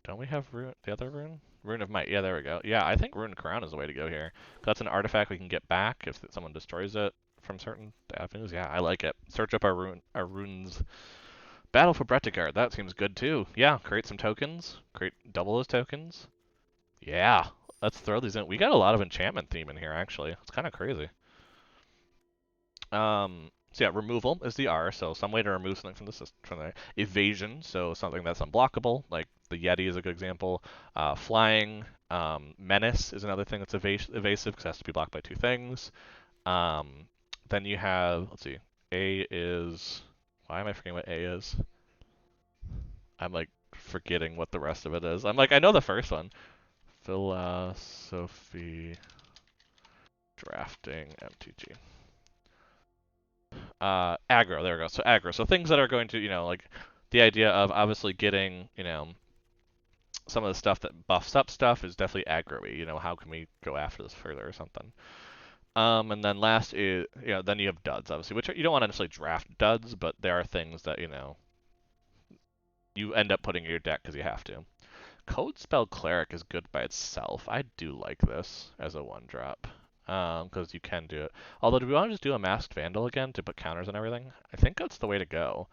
don't we have the other rune? Rune of Might, yeah, there we go. Yeah, I think Ruined Crown is the way to go here. 'Cause that's an artifact we can get back if someone destroys it from certain avenues. Yeah, I like it. Search up our runes. Battle for Brettigard, that seems good too. Yeah, create some tokens. Create double those tokens. Yeah, let's throw these in. We got a lot of enchantment theme in here, actually. It's kind of crazy. So yeah, removal is the R, so some way to remove something from the system, from the evasion, so something that's unblockable, like the Yeti is a good example. Flying, menace is another thing that's evasive because it has to be blocked by 2 things. Um, then you have, let's see, A is, why am I forgetting what A is? I'm like forgetting what the rest of it is. I'm like, I know the first one. Philosophy, drafting, MTG. Aggro, there we go. So aggro. So things that are going to, like the idea of obviously getting, some of the stuff that buffs up stuff is definitely aggro-y. How can we go after this further or something? And then last is, then you have duds, obviously, which you don't want to necessarily draft duds, but there are things that, you end up putting in your deck because you have to. Code Spell Cleric is good by itself. I do like this as a 1-drop. Because you can do it. Although, do we want to just do a Masked Vandal again to put counters on everything? I think that's the way to go.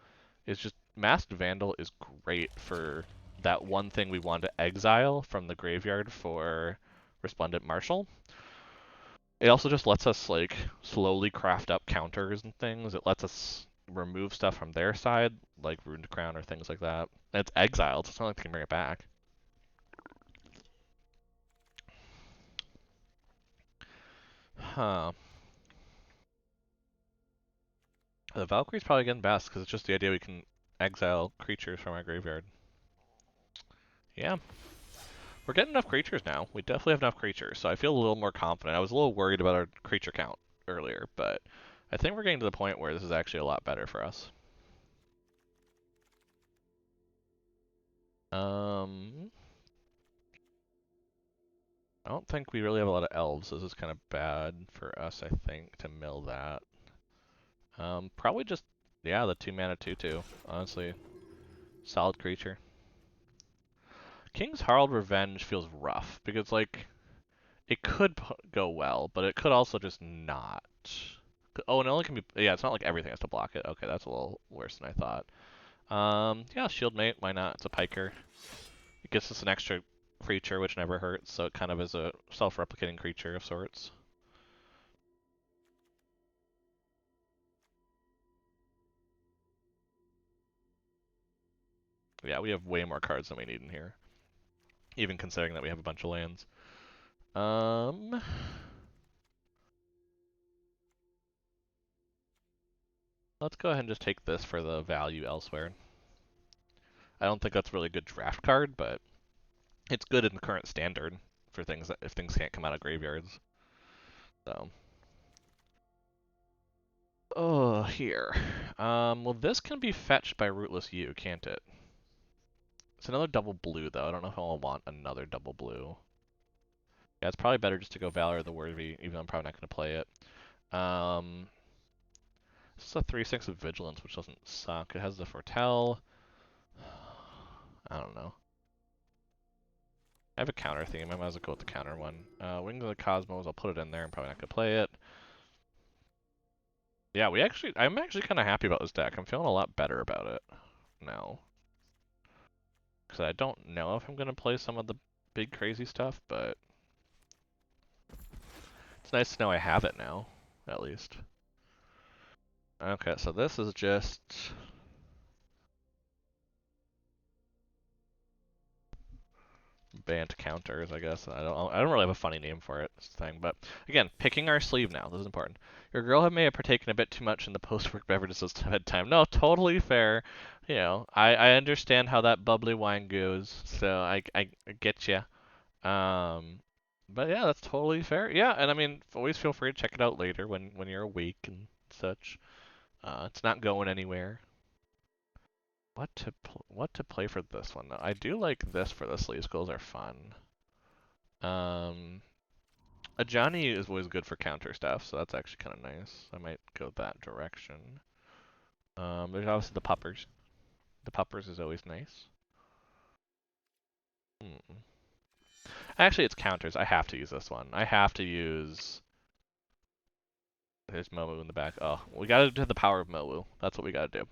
It's just, Masked Vandal is great for that one thing we want to exile from the graveyard for Resplendent Marshal. It also just lets us, like, slowly craft up counters and things. It lets us remove stuff from their side, like Ruined Crown or things like that. And it's exiled, so it's not like they can bring it back. Huh. The Valkyrie's probably getting best because it's just the idea we can exile creatures from our graveyard. Yeah, we're getting enough creatures now. We definitely have enough creatures, so I feel a little more confident. I was a little worried about our creature count earlier, but I think we're getting to the point where this is actually a lot better for us. I don't think we really have a lot of elves. This is kind of bad for us, I think, to mill that. Probably just, yeah, the 2-mana 2/2. Honestly, solid creature. King's Harald Revenge feels rough because, like, it could go well, but it could also just not. Oh, and it only can be, yeah, it's not like everything has to block it. Okay, that's a little worse than I thought. Yeah, Shieldmate, why not? It's a piker. It gives us an extra creature, which never hurts, so it kind of is a self-replicating creature of sorts. Yeah, we have way more cards than we need in here, even considering that we have a bunch of lands. Let's go ahead and just take this for the value elsewhere. I don't think that's really a good draft card, but it's good in the current standard for things that if things can't come out of graveyards. So, oh, here. Well, this can be fetched by Rootless U, can't it? It's another double blue, though. I don't know if I'll want another double blue. Yeah, it's probably better just to go Valor of the Worthy, even though I'm probably not going to play it. This is a 3/6 of Vigilance, which doesn't suck. It has the Foretell. I don't know. I have a counter theme. I might as well go with the counter one. Wings of the Cosmos, I'll put it in there. I'm probably not going to play it. Yeah, I'm actually kind of happy about this deck. I'm feeling a lot better about it now. Because I don't know if I'm going to play some of the big crazy stuff, but it's nice to know I have it now, at least. Okay, so this is just banned counters, I guess. I don't really have a funny name for it, this thing. But again, picking our sleeve now. This is important. Your girl may have partaken a bit too much in the post-work beverages this bedtime. No, totally fair. I understand how that bubbly wine goes, so I get you. But yeah, that's totally fair. Yeah, and I mean, always feel free to check it out later when you're awake and such. It's not going anywhere. what to play for this one though? I do like this for the sleeve schools are fun. Um, a Johnny is always good for counter stuff, so that's actually kind of nice. I might go that direction. There's obviously the puppers. The puppers is always nice. Hmm. Actually, it's counters. I have to use this one. I have to use. There's Mowu in the back. Oh, we gotta do the power of Mowu. That's what we gotta do.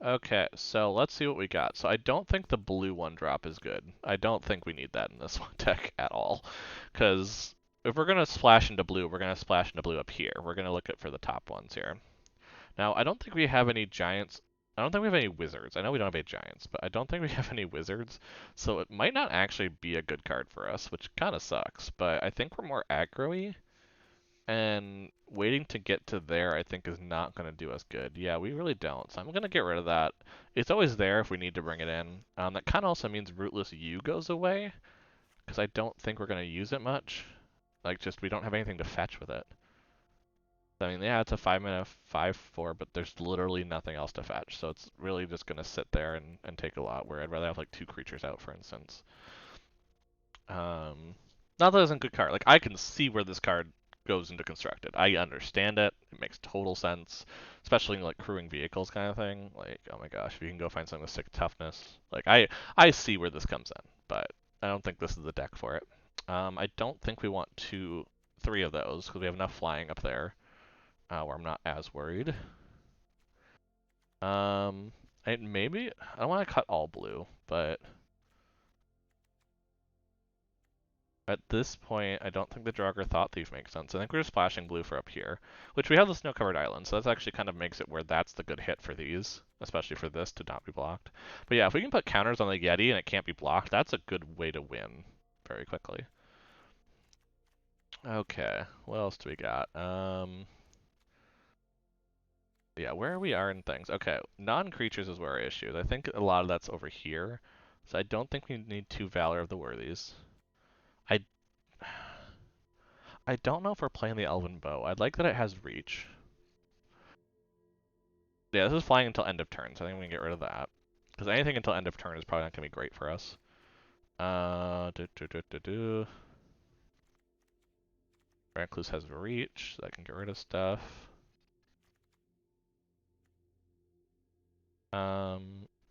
Okay, so let's see what we got. So I don't think the blue one drop is good. I don't think we need that in this one deck at all. Because if we're going to splash into blue, we're going to splash into blue up here. We're going to look at for the top ones here. Now, I don't think we have any giants. I don't think we have any wizards. I know we don't have any giants, but I don't think we have any wizards. So it might not actually be a good card for us, which kind of sucks. But I think we're more aggro-y. And waiting to get to there, I think, is not going to do us good. Yeah, we really don't. So I'm going to get rid of that. It's always there if we need to bring it in. That kind of also means Rootless U goes away, because I don't think we're going to use it much. Like, just we don't have anything to fetch with it. I mean, yeah, it's a 5-mana 5/4, but there's literally nothing else to fetch. So it's really just going to sit there and take a lot, where I'd rather have, like, 2 creatures out, for instance. Not that it's a good card. Like, I can see where this card goes into constructed. I understand it. It makes total sense, especially in like crewing vehicles kind of thing. Like, oh my gosh, if you can go find something with 6 toughness, like I see where this comes in, but I don't think this is the deck for it. I don't think we want 3 of those because we have enough flying up there, where I'm not as worried. And maybe I don't want to cut all blue, but at this point, I don't think the Draugr Thought Thief makes sense. I think we're just splashing blue for up here, which we have the snow-covered island, so that actually kind of makes it where that's the good hit for these, especially for this to not be blocked. But yeah, if we can put counters on the Yeti and it can't be blocked, that's a good way to win very quickly. Okay, what else do we got? Yeah, where we are in things. Okay, non-creatures is where our issue is. I think a lot of that's over here, so I don't think we need 2 Valor of the Worthies. I I don't know if we're playing the Elven Bow. I'd like that it has reach. Yeah, this is flying until end of turn, so I think we can get rid of that. Because anything until end of turn is probably not going to be great for us. Recluse has reach, so I can get rid of stuff.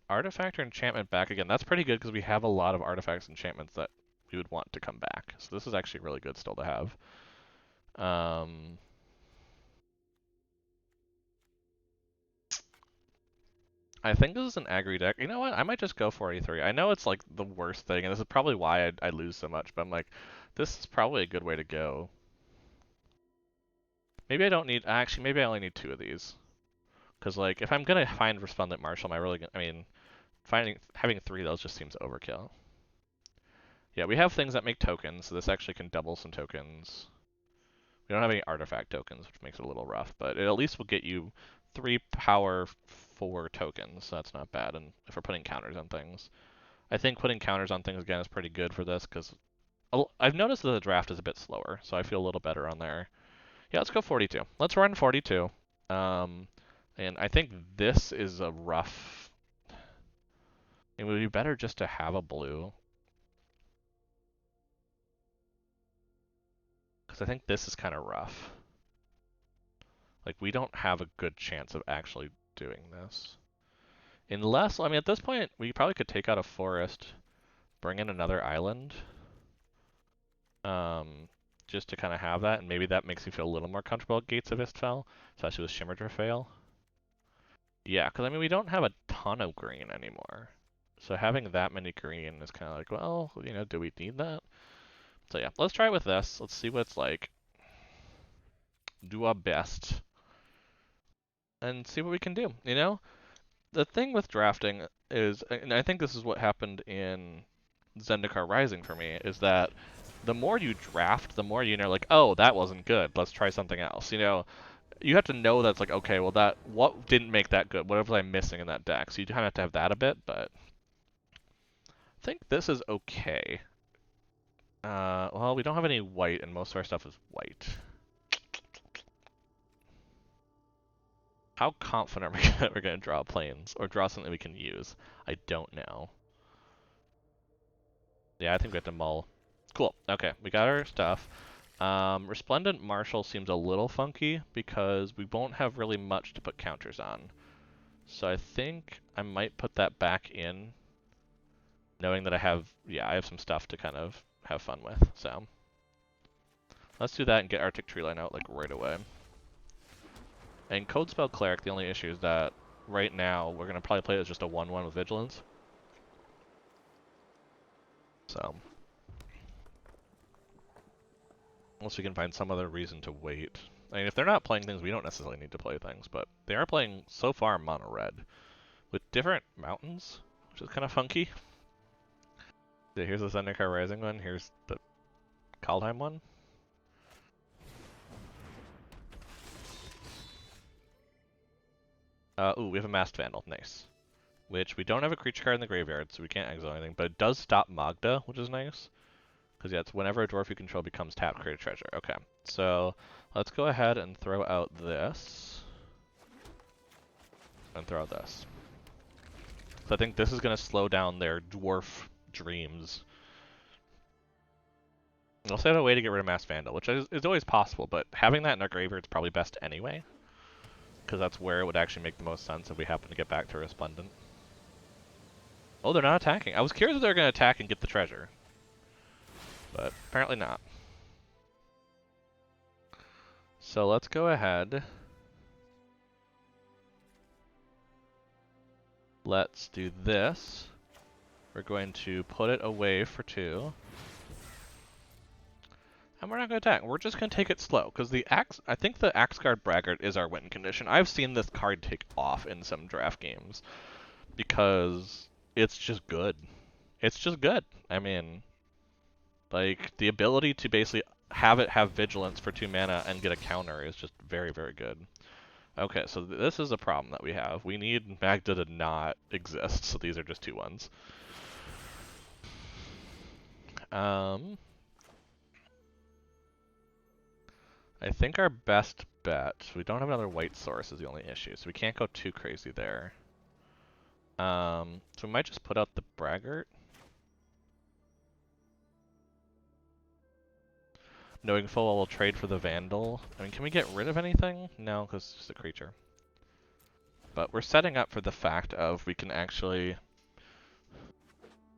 Artifact or enchantment back again. That's pretty good because we have a lot of artifacts and enchantments that we would want to come back. So this is actually really good still to have. I think this is an aggro deck. You know what? I might just go 43. I know it's like the worst thing, and this is probably why I lose so much, but I'm like, this is probably a good way to go. Maybe I don't need, actually, maybe I only need 2 of these. Because, like, if I'm going to find Resplendent Marshal, am I really going to, I mean, having 3 of those just seems overkill. Yeah, we have things that make tokens, so this actually can double some tokens. We don't have any artifact tokens, which makes it a little rough, but it at least will get you 3 power 4 tokens, so that's not bad, and if we're putting counters on things. I think putting counters on things again is pretty good for this, because I've noticed that the draft is a bit slower, so I feel a little better on there. Yeah, let's go 42. Let's run 42. And I think this is a rough. It would be better just to have a blue. Because I think this is kind of rough. Like, we don't have a good chance of actually doing this. Unless, I mean, at this point, we probably could take out a forest, bring in another island. Just to kind of have that, and maybe that makes you feel a little more comfortable at Gates of Istfell, especially with Shimmer Fail. Yeah, because I mean, we don't have a ton of green anymore. So having that many green is kind of like, well, you know, do we need that? So yeah, let's try it with this. Let's see what it's like. Do our best. And see what we can do, you know? The thing with drafting is, and I think this is what happened in Zendikar Rising for me, is that the more you draft, the more you know, like, oh, that wasn't good. Let's try something else. You know, you have to know that's like, okay, well, what didn't make that good? What was I missing in that deck? So you kind of have to have that a bit, but I think this is okay. Well, we don't have any white, and most of our stuff is white. How confident are we that we're going to draw planes or draw something we can use? I don't know. Yeah, I think we have to mull. Cool. Okay, we got our stuff. Resplendent Marshal seems a little funky because we won't have really much to put counters on. So I think I might put that back in, knowing that I have some stuff to kind of have fun with. So let's do that and get Arctic Tree Line out like right away. And Code Spell Cleric, the only issue is that right now we're gonna probably play it as just a 1/1 with Vigilance. So unless we can find some other reason to wait. I mean, if they're not playing things, we don't necessarily need to play things, but they are playing so far mono red with different mountains, which is kind of funky. Yeah, here's the Zendikar Rising one. Here's the Kaldheim one. Ooh, we have a Masked Vandal. Nice. Which we don't have a creature card in the graveyard, so we can't exile anything, but it does stop Magda, which is nice. Because yeah, it's whenever a dwarf you control becomes tapped, create a treasure. Okay, so let's go ahead and throw out this. And throw out this. So I think this is going to slow down their dwarf dreams. They'll set a way to get rid of Mass Vandal, which is always possible, but having that in our graveyard is probably best anyway. Because that's where it would actually make the most sense if we happen to get back to Resplendent. Oh, they're not attacking. I was curious if they were going to attack and get the treasure. But apparently not. So let's go ahead. Let's do this. We're going to put it away for 2. And we're not going to attack. We're just going to take it slow. Because the Axe, I think the Axeguard Braggart is our win condition. I've seen this card take off in some draft games. Because it's just good. It's just good. I mean, like, the ability to basically have it have Vigilance for 2 mana and get a counter is just very, very good. Okay, so this is a problem that we have. We need Magda to not exist, so these are just 2/1s. I think our best bet, we don't have another white source is the only issue, so we can't go too crazy there. So we might just put out the Braggart. Knowing full well we'll trade for the Vandal. I mean, can we get rid of anything? No, because it's just a creature. But we're setting up for the fact of we can actually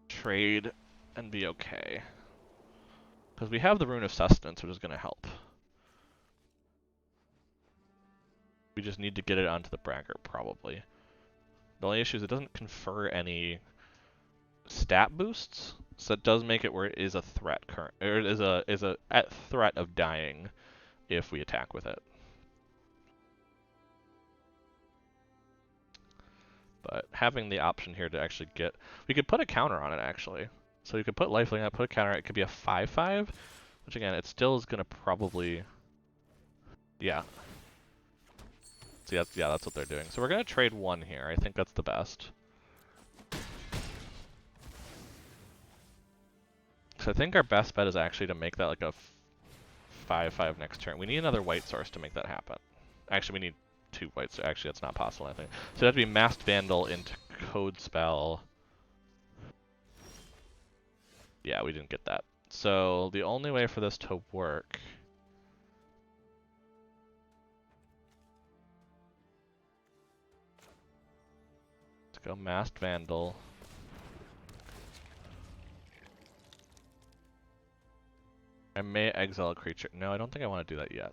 trade and be okay. Because we have the Rune of Sustenance, which is going to help. We just need to get it onto the Braggart, probably. The only issue is it doesn't confer any stat boosts, so it does make it where it is a threat or is a at threat of dying if we attack with it. But having the option here to actually get, we could put a counter on it actually. So you could put lifelink on it, put a counter. It could be a 5/5, which again, it still is gonna probably, yeah. So yeah, that's what they're doing. So we're gonna trade 1 here. I think that's the best. So I think our best bet is actually to make that like a 5/5 next turn. We need another white source to make that happen. Actually, we need 2 whites. Actually, that's not possible, I think. So it has to be Masked Vandal into Code Spell. Yeah, we didn't get that. So the only way for this to work is to go Masked Vandal. I may exile a creature. No, I don't think I want to do that yet.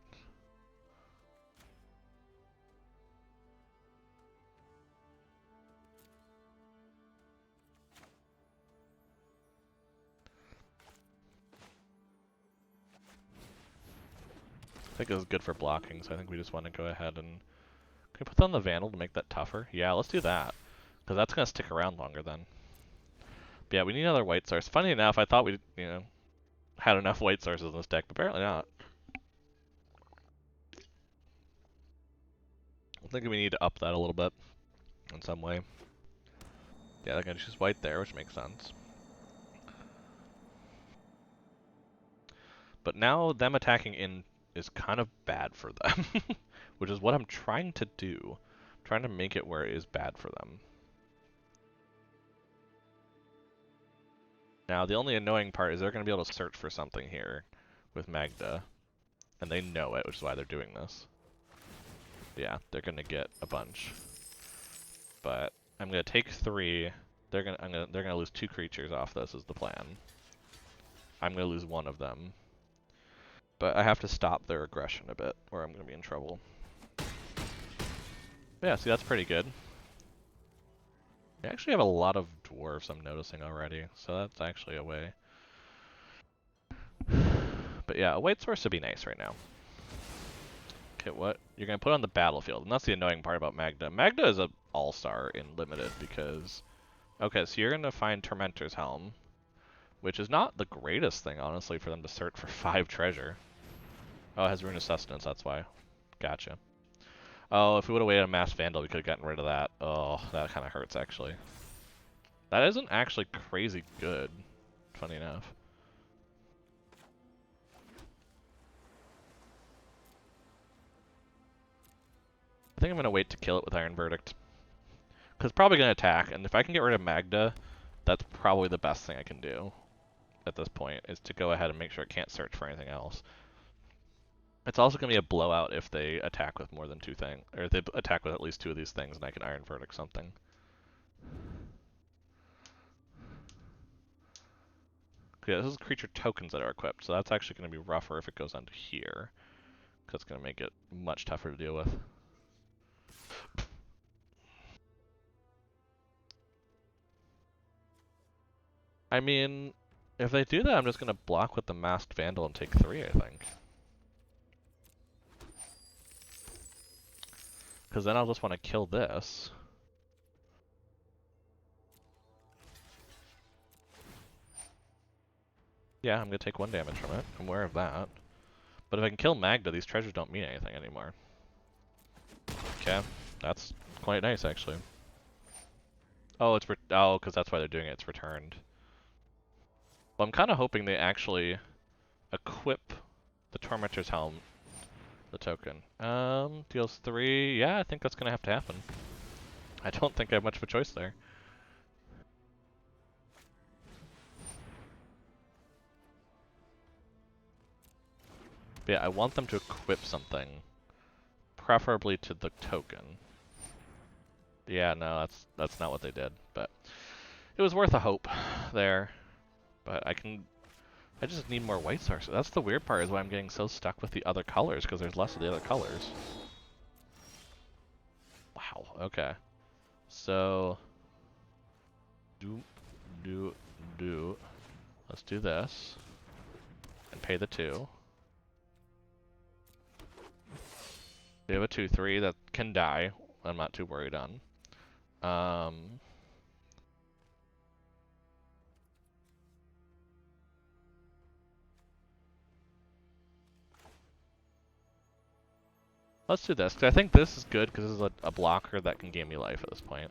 I think it was good for blocking, so I think we just want to go ahead and... Can we put on the Vandal to make that tougher? Yeah, let's do that. Because that's going to stick around longer then. But yeah, we need another white source. Funny enough, I thought we, had enough white sources in this deck, but apparently not. I think we need to up that a little bit in some way. Yeah, they're going to choose white there, which makes sense. But now them attacking in is kind of bad for them, which is what I'm trying to do. trying to make it where it is bad for them. Now, the only annoying part is they're going to be able to search for something here with Magda, and they know it, which is why they're doing this. Yeah, they're going to get a bunch. But I'm going to take 3. They're going to lose 2 creatures off this is the plan. I'm going to lose 1 of them. But I have to stop their aggression a bit, or I'm going to be in trouble. But yeah, see, that's pretty good. We actually have a lot of dwarves I'm noticing already, so that's actually a way. But yeah, a white source would be nice right now. Okay, what? You're going to put on the battlefield, and that's the annoying part about Magda. Magda is an all-star in Limited because... Okay, so you're going to find Tormentor's Helm, which is not the greatest thing, honestly, for them to search for 5 treasure. Oh, it has Rune of Sustenance, that's why. Gotcha. Oh, if we would have waited a Mass Vandal, we could have gotten rid of that. Oh, that kind of hurts, actually. That isn't actually crazy good, funny enough. I think I'm going to wait to kill it with Iron Verdict. Because it's probably going to attack, and if I can get rid of Magda, that's probably the best thing I can do at this point, is to go ahead and make sure it can't search for anything else. It's also going to be a blowout if they attack with more than 2 things, or if they attack with at least 2 of these things, and I can Iron Verdict something. Okay, this is creature tokens that are equipped, so that's actually going to be rougher if it goes onto here, because it's going to make it much tougher to deal with. I mean, if they do that, I'm just going to block with the Masked Vandal and take 3, I think. Because then I'll just want to kill this. Yeah, I'm going to take 1 damage from it. I'm aware of that. But if I can kill Magda, these treasures don't mean anything anymore. Okay, that's quite nice, actually. Oh, oh, because that's why they're doing it. It's returned. Well, I'm kind of hoping they actually equip the Tormentor's Helm, the token. Deals 3. Yeah, I think that's going to have to happen. I don't think I have much of a choice there. But yeah, I want them to equip something, preferably to the token. Yeah, no, that's not what they did, but it was worth a hope there. But I just need more white sources. That's the weird part, is why I'm getting so stuck with the other colors, because there's less of the other colors. Wow, okay. So, let's do this, and pay the 2. We have a 2/3 that can die. I'm not too worried on. Let's do this, because I think this is good, because this is a blocker that can gain me life at this point.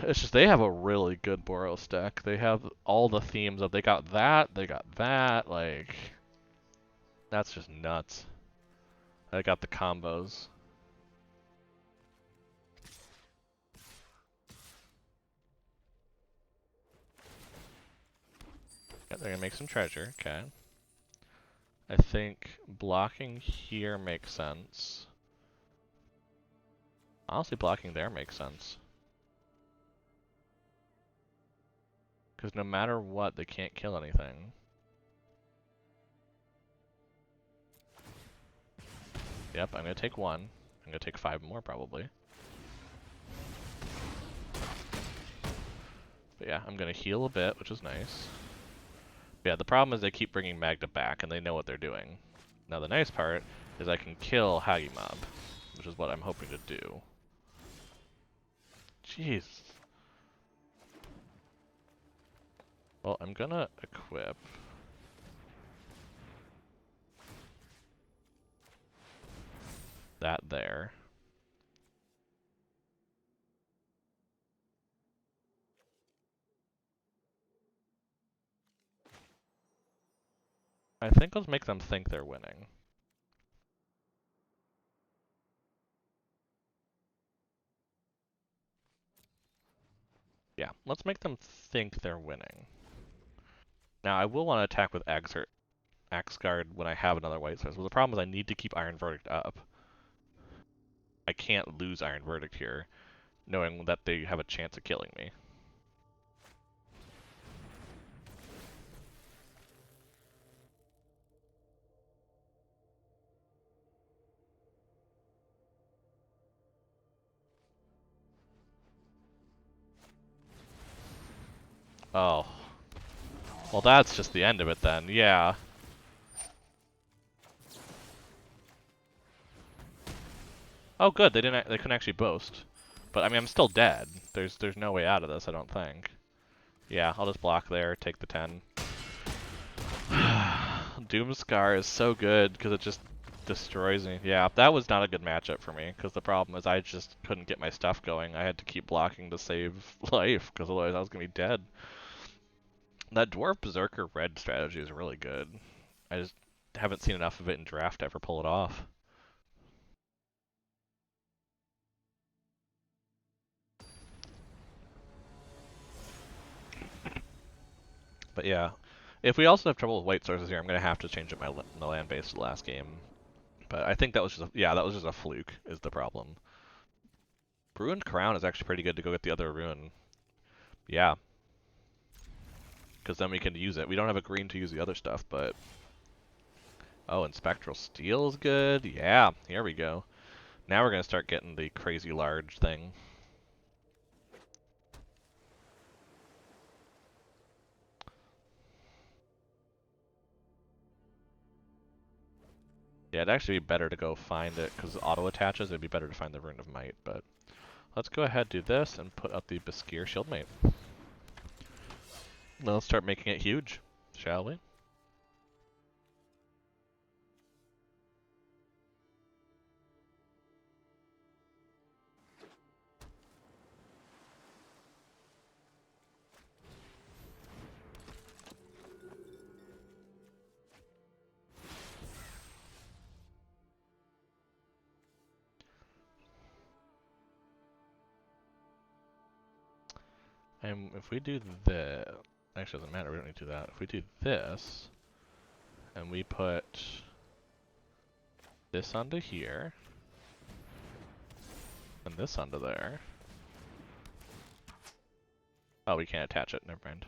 It's just they have a really good Boros deck. They have all the themes of they got that, like that's just nuts. They got the combos. Yeah, they're gonna make some treasure, okay. I think blocking here makes sense. Honestly, blocking there makes sense. Because no matter what, they can't kill anything. Yep, I'm gonna take 1. I'm gonna take 5 more, probably. But yeah, I'm gonna heal a bit, which is nice. But yeah, the problem is they keep bringing Magda back, and they know what they're doing. Now the nice part is I can kill Hagimob, which is what I'm hoping to do. Jeez. Well, I'm gonna equip that there. I think let's make them think they're winning. Yeah, let's make them think they're winning. Now, I will want to attack with Axe Guard when I have another White Source. But the problem is I need to keep Iron Verdict up. I can't lose Iron Verdict here, knowing that they have a chance of killing me. Oh. Well, that's just the end of it then. Yeah. Oh, good. They couldn't actually boast. But I mean, I'm still dead. There's no way out of this, I don't think. Yeah, I'll just block there, take the 10. Doomscar is so good because it just destroys me. Yeah, that was not a good matchup for me because the problem is I just couldn't get my stuff going. I had to keep blocking to save life because otherwise I was going to be dead. That Dwarf Berserker red strategy is really good. I just haven't seen enough of it in draft to ever pull it off. But yeah, if we also have trouble with white sources here, I'm going to have to change up my land base to the last game. But I think that was just that was just a fluke is the problem. Ruined Crown is actually pretty good to go get the other rune. Yeah, because then we can use it. We don't have a green to use the other stuff, but... Oh, and Spectral Steel is good. Yeah, here we go. Now we're going to start getting the crazy large thing. Yeah, it'd actually be better to go find it, because auto attaches, it'd be better to find the Rune of Might, but... Let's go ahead, do this, and put out the Baskir Shieldmate. Now let's start making it huge, shall we? And if we do this... Actually, it doesn't matter, we don't need to do that. If we do this, and we put this onto here, and this onto there... Oh, we can't attach it, never mind.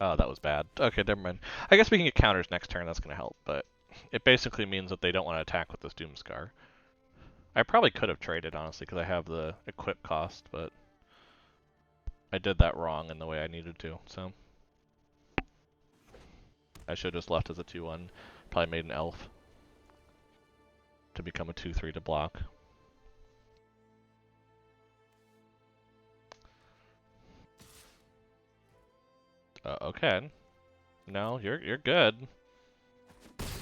Oh, that was bad. Okay, never mind. I guess we can get counters next turn, that's going to help, but it basically means that they don't want to attack with this Doomscar. I probably could have traded, honestly, because I have the equip cost, but I did that wrong in the way I needed to, so... I should have just left as a 2-1. Probably made an elf to become a 2-3 to block. Okay. No, you're good.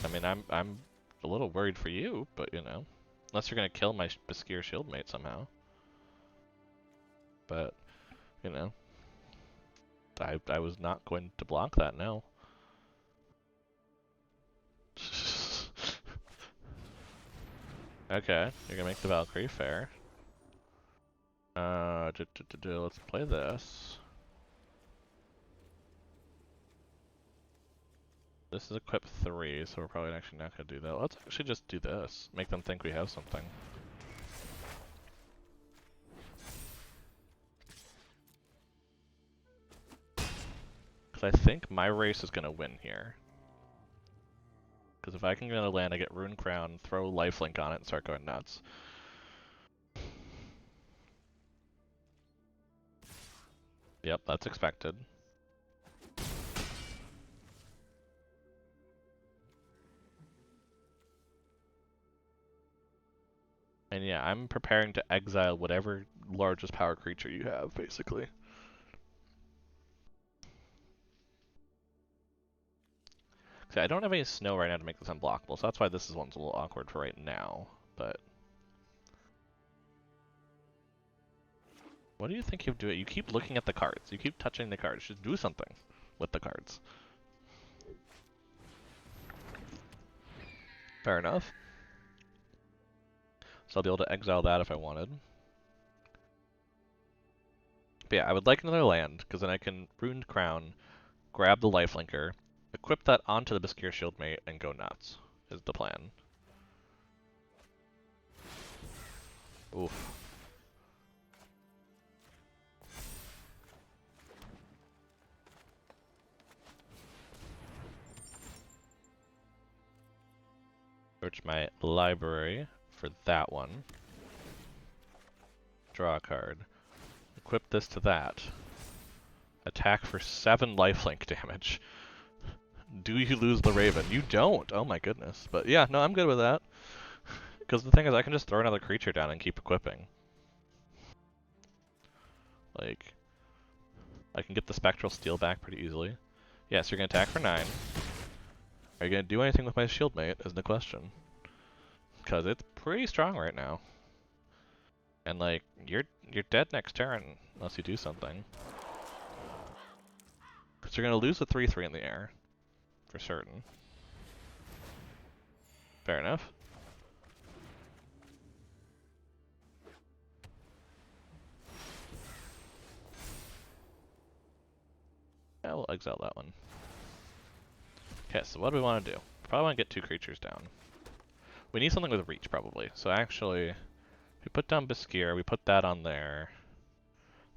I mean, I'm a little worried for you, but you know, unless you're gonna kill my Baskir Shieldmate somehow. But you know, I was not going to block that. No. Okay, you're gonna make the Valkyrie fair. Let's play this. This is equip 3, so we're probably actually not gonna do that. Let's actually just do this. Make them think we have something. Because I think my race is gonna win here. Because if I can get a land, I get Rune Crown, throw Lifelink on it, and start going nuts. Yep, that's expected. And yeah, I'm preparing to exile whatever largest power creature you have, basically. See, I don't have any snow right now to make this unblockable, so that's why this one's a little awkward for right now. But what do you think you do? You keep looking at the cards. You keep touching the cards. Just do something with the cards. Fair enough. So I'll be able to exile that if I wanted. But yeah, I would like another land, because then I can Ruined Crown, grab the Lifelinker, equip that onto the Bascure Shieldmate, and go nuts, is the plan. Oof. Search my library for that one. Draw a card. Equip this to that. Attack for 7 lifelink damage. Do you lose the Raven? You don't! Oh my goodness. But yeah, no, I'm good with that. Because the thing is, I can just throw another creature down and keep equipping. Like, I can get the Spectral Steel back pretty easily. Yeah, so you're going to attack for 9. Are you going to do anything with my Shieldmate, is the question. Because it's pretty strong right now. And like, you're dead next turn, unless you do something. Because you're going to lose the 3-3 in the air. For certain. Fair enough. Yeah, we'll exile that one. Okay, so what do we want to do? Probably want to get 2 creatures down. We need something with reach, probably. So actually, if we put down Bascure, we put that on there.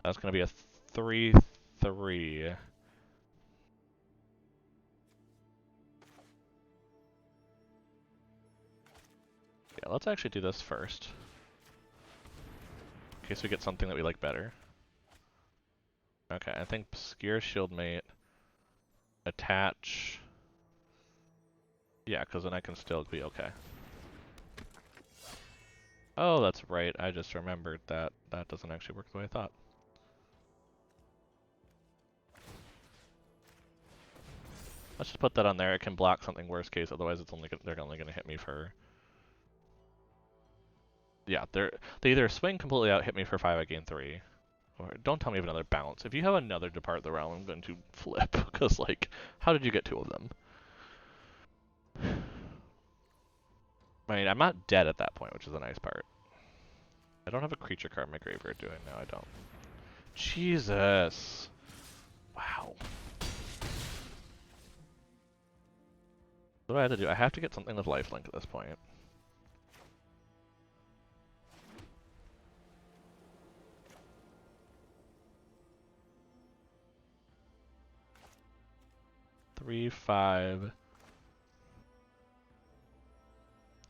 That's going to be a 3-3. Yeah, let's actually do this first. In case we get something that we like better. Okay, I think Bascure Shieldmate, attach. Yeah, because then I can still be okay. Oh, that's right. I just remembered that that doesn't actually work the way I thought. Let's just put that on there. It can block something worst case. Otherwise, it's only they're only going to hit me for. Yeah, they either swing completely out, hit me for 5, I gain 3, or don't tell me of another bounce. If you have another Depart the Realm, I'm going to flip because like, how did you get 2 of them? I mean, I'm not dead at that point, which is the nice part. I don't have a creature card in my graveyard, do I? No, I don't. Jesus. Wow. What do I have to do? I have to get something with lifelink at this point. Three, 5.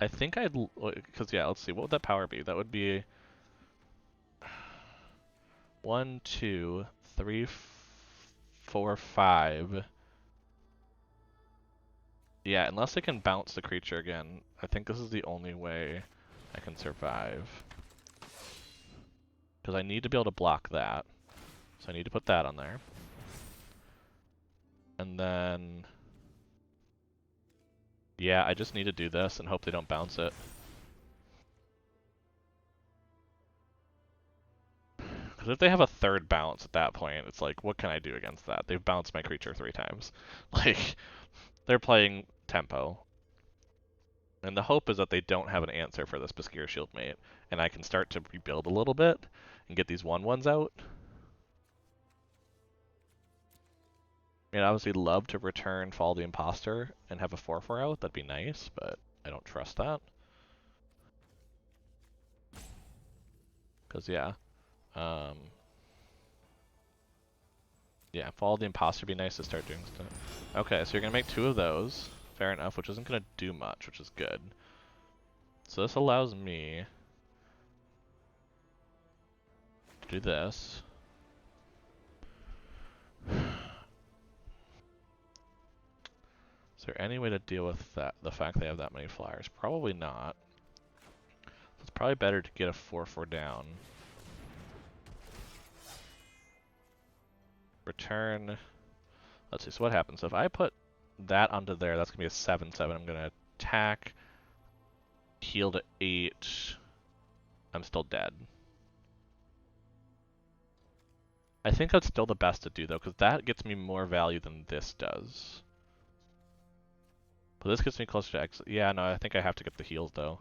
I think I'd, because yeah, let's see, what would that power be? That would be 1, 2, 3, 4, 5. Yeah, unless I can bounce the creature again, I think this is the only way I can survive. Because I need to be able to block that. So I need to put that on there. And then... yeah, I just need to do this and hope they don't bounce it. Because if they have a third bounce at that point, it's like, what can I do against that? They've bounced my creature 3 times. Like, they're playing tempo. And the hope is that they don't have an answer for this Bascure Shieldmate, and I can start to rebuild a little bit and get these 1/1s out. I mean, I obviously love to return Fall the Imposter and have a 4/4 out. That'd be nice, but I don't trust that. Because, yeah. Yeah, Fall the Imposter would be nice to start doing stuff. Okay, so you're going to make 2 of those. Fair enough, which isn't going to do much, which is good. So this allows me to do this. Is there any way to deal with that? The fact they have that many flyers? Probably not. It's probably better to get a 4/4 down. Return. Let's see, so what happens? So if I put that onto there, that's going to be a 7/7. I'm going to attack, heal to 8. I'm still dead. I think that's still the best to do, though, because that gets me more value than this does. But this gets me closer to exit. Yeah, no, I think I have to get the heals, though.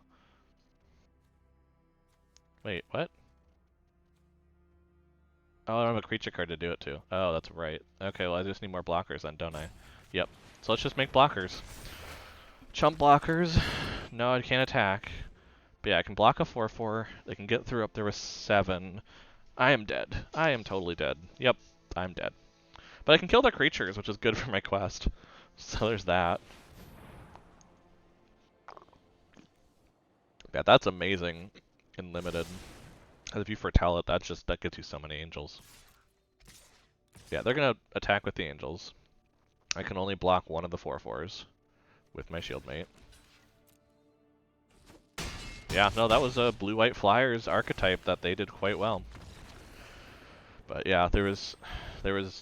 Wait, what? Oh, I don't have a creature card to do it too. Oh, that's right. Okay, well I just need more blockers then, don't I? Yep. So let's just make blockers. Chump blockers. No, I can't attack. But yeah, I can block a 4/4. They can get through up there with 7. I am dead. I am totally dead. Yep, I'm dead. But I can kill their creatures, which is good for my quest. So there's that. Yeah, that's amazing in limited. If you foretell it, that gets you so many angels. Yeah, they're gonna attack with the angels. I can only block one of the 4/4s with my shield mate. Yeah, no, that was a blue-white flyers archetype that they did quite well. But yeah, there was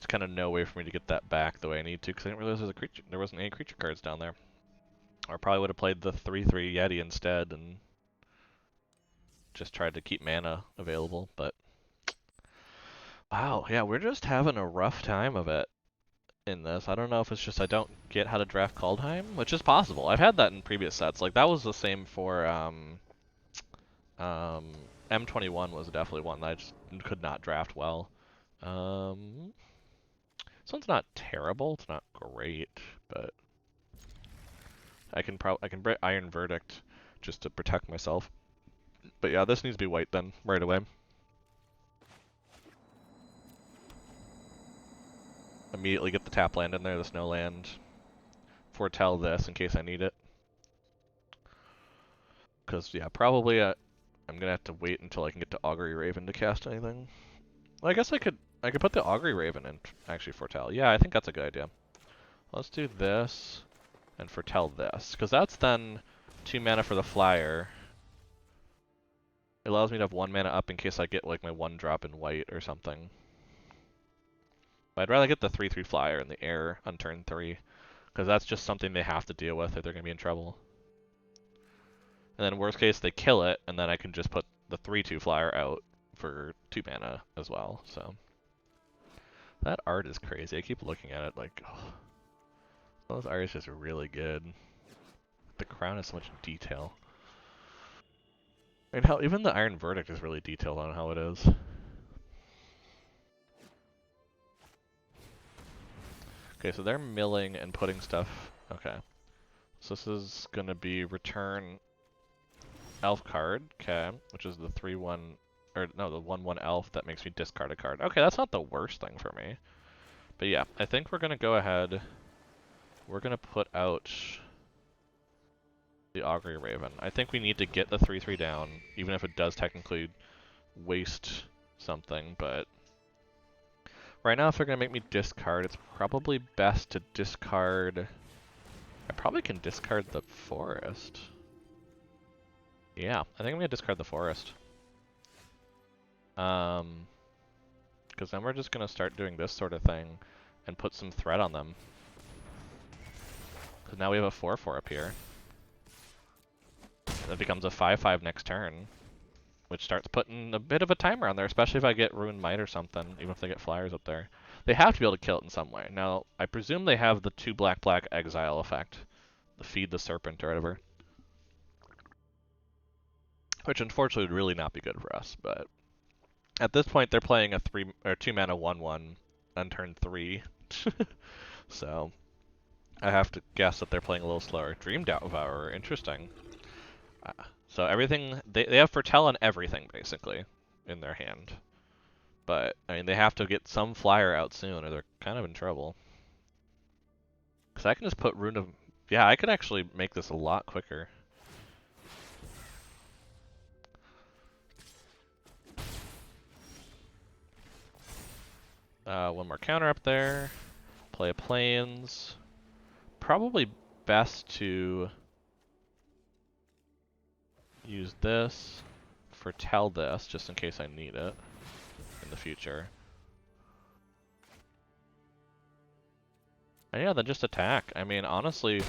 kind of no way for me to get that back the way I need to because I didn't realize there wasn't any creature cards down there. Or I probably would have played the 3/3 Yeti instead and just tried to keep mana available. But wow, yeah, we're just having a rough time of it in this. I don't know if it's just I don't get how to draft Kaldheim, which is possible. I've had that in previous sets. Like that was the same for um, M21 was definitely one that I just could not draft well. This one's not terrible. It's not great, but I can break Iron Verdict just to protect myself. But yeah, this needs to be white then right away. Immediately get the tap land in there, the snow land. Foretell this in case I need it. Because yeah, probably I'm gonna have to wait until I can get to Augury Raven to cast anything. Well, I guess I could put the Augury Raven in actually foretell. Yeah, I think that's a good idea. Let's do this and foretell this, because that's then 2 mana for the flyer. It allows me to have 1 mana up in case I get like my 1 drop in white or something. But I'd rather get the 3/3 flyer in the air on turn 3, because that's just something they have to deal with if they're gonna be in trouble. And then worst case they kill it, and then I can just put the 3/2 flyer out for 2 mana as well. So that art is crazy. I keep looking at it like, oh, those art is just really good. The crown has so much detail. And hell, even the Iron Verdict is really detailed on how it is. Okay, so they're milling and putting stuff. Okay. So this is gonna be return elf card, okay, which is the 3/1, or no, the 1/1 elf that makes me discard a card. Okay, that's not the worst thing for me. But yeah, I think we're gonna go ahead. We're gonna put out the Augury Raven. I think we need to get the 3/3 down, even if it does technically waste something, but right now if they're gonna make me discard, it's probably best to discard. I probably can discard the forest. Yeah, I think I'm gonna discard the forest. Because then we're just gonna start doing this sort of thing and put some threat on them. Because now we have a 4/4 up here. That becomes a 5/5 next turn, which starts putting a bit of a timer on there, especially if I get Ruined Might or something, even if they get flyers up there. They have to be able to kill it in some way. Now, I presume they have the 2 black exile effect, the Feed the Serpent or whatever. Which unfortunately would really not be good for us, but at this point they're playing a 2 mana 1/1 on turn 3. So I have to guess that they're playing a little slower. Dream Devourer, interesting. So everything, they have foretell on everything basically in their hand. But I mean they have to get some flyer out soon or they're kind of in trouble. Cause I can just put Rune of, yeah, I could actually make this a lot quicker. One more counter up there. Play a plains. Probably best to use this, foretell this, just in case I need it in the future. And yeah, then just attack. I mean, honestly,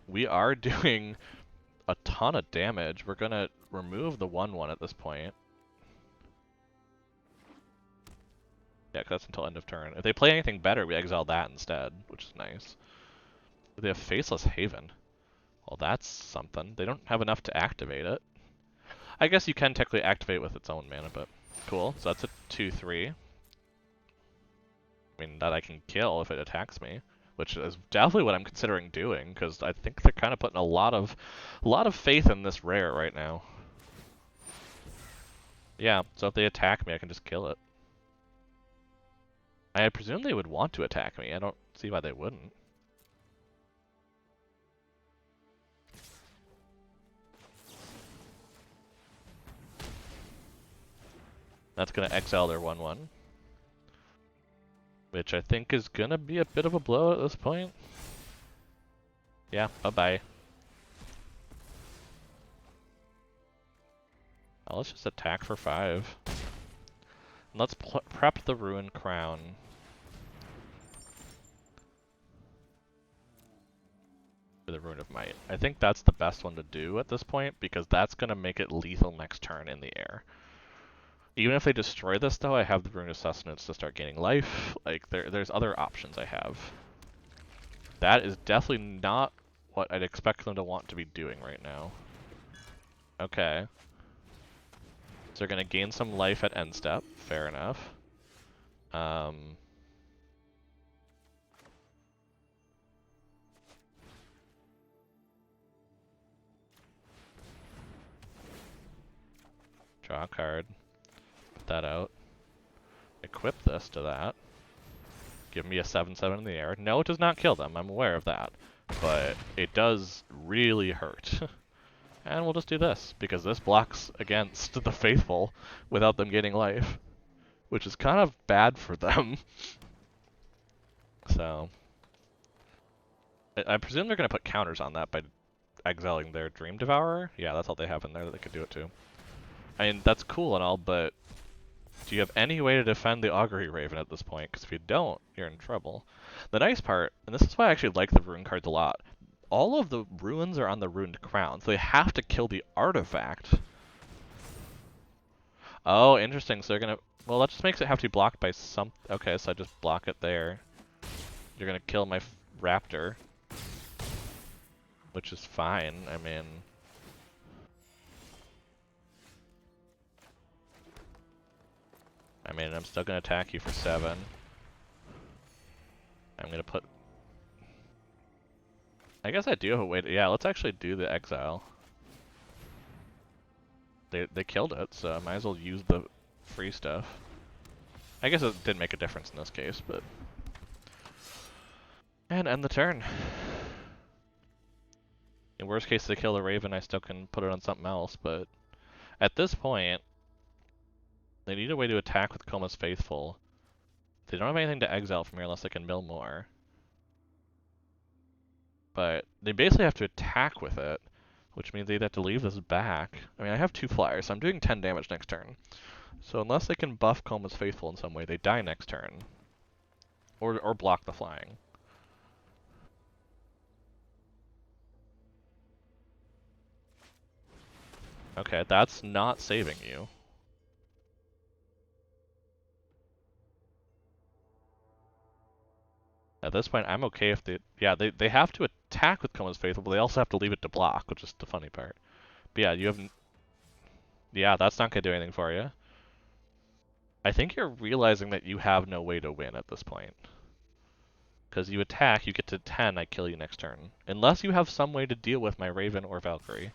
we are doing a ton of damage. We're gonna remove the 1/1 at this point. Yeah, 'cause that's until end of turn. If they play anything better, we exile that instead, which is nice. They have Faceless Haven. Well, that's something. They don't have enough to activate it. I guess you can technically activate with its own mana, but cool. So that's a 2/3. I mean, that I can kill if it attacks me, which is definitely what I'm considering doing, because I think they're kind of putting a lot of faith in this rare right now. Yeah, so if they attack me, I can just kill it. I presume they would want to attack me. I don't see why they wouldn't. That's gonna exile their 1/1, which I think is gonna be a bit of a blow at this point. Yeah, bye-bye. Let's just attack for 5. And let's prep the Ruined Crown. For the Rune of Might. I think that's the best one to do at this point, because that's gonna make it lethal next turn in the air. Even if they destroy this though, I have the Rune of Sustenance to start gaining life. Like, there's other options I have. That is definitely not what I'd expect them to want to be doing right now. Okay. So they're gonna gain some life at end step. Fair enough. Draw a card. Put that out. Equip this to that. Give me a 7/7 in the air. No, it does not kill them. I'm aware of that. But it does really hurt. And we'll just do this, because this blocks against the Faithful without them getting life, which is kind of bad for them. So, I presume they're going to put counters on that by exiling their Dream Devourer. Yeah, that's all they have in there that they could do it to. I mean, that's cool and all, but do you have any way to defend the Augury Raven at this point? Because if you don't, you're in trouble. The nice part, and this is why I actually like the rune cards a lot, all of the runes are on the Ruined Crown, so they have to kill the artifact. Oh, interesting. So they're gonna... Well, that just makes it have to be blocked by some... Okay, so I just block it there. You're gonna kill my raptor. Which is fine. I mean... I'm still gonna attack you for 7. I'm gonna put... I guess I do have a way to... Yeah, let's actually do the exile. They killed it, so I might as well use the free stuff. I guess it didn't make a difference in this case, but... And end the turn. In worst case, they kill the Raven, I still can put it on something else, but... At this point, they need a way to attack with Koma's Faithful. They don't have anything to exile from here unless they can mill more. But they basically have to attack with it, which means they'd have to leave this back. I mean, I have 2 flyers, so I'm doing 10 damage next turn. So unless they can buff Koma's Faithful in some way, they die next turn. Or block the flying. Okay, that's not saving you. At this point, I'm okay if they... Yeah, they have to attack with Koma's Faithful, but they also have to leave it to block, which is the funny part. But yeah, you have... Yeah, that's not going to do anything for you. I think you're realizing that you have no way to win at this point. Because you attack, you get to 10, I kill you next turn. Unless you have some way to deal with my Raven or Valkyrie.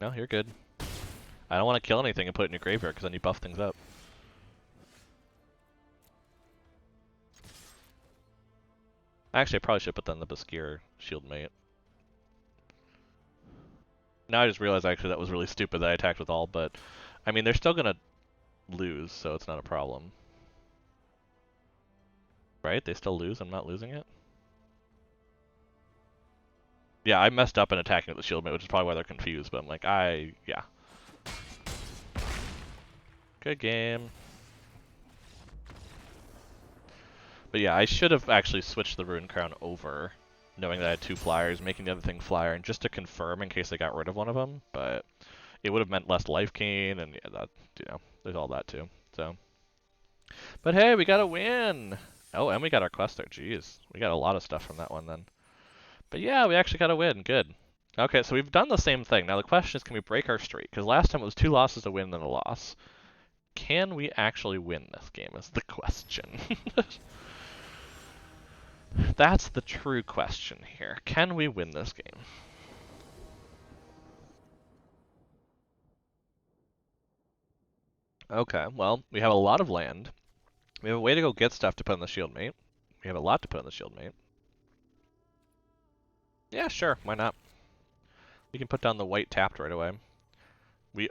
No, you're good. I don't want to kill anything and put it in your graveyard, because then you buff things up. Actually, I probably should put that in the Baskir Shieldmate. Now I just realized actually that was really stupid that I attacked with all, but... I mean, they're still gonna lose, so it's not a problem. Right? They still lose, I'm not losing it? Yeah, I messed up in attacking with the Shieldmate, which is probably why they're confused, but I'm like, yeah. Good game. But yeah, I should have actually switched the Ruined Crown over, knowing that I had 2 flyers, making the other thing flyer, and just to confirm in case I got rid of one of them, but it would have meant less life gain, and yeah, that, there's all that too, so. But hey, we got a win! Oh, and we got our quest there, jeez. We got a lot of stuff from that one then. But yeah, we actually got a win, good. Okay, so we've done the same thing. Now the question is, can we break our streak? Because last time it was 2 losses a win and a loss. Can we actually win this game is the question. That's the true question here. Can we win this game? Okay, well, we have a lot of land. We have a way to go get stuff to put on the shield mate. We have a lot to put on the shield mate. Yeah, sure, why not? We can put down the white tapped right away. We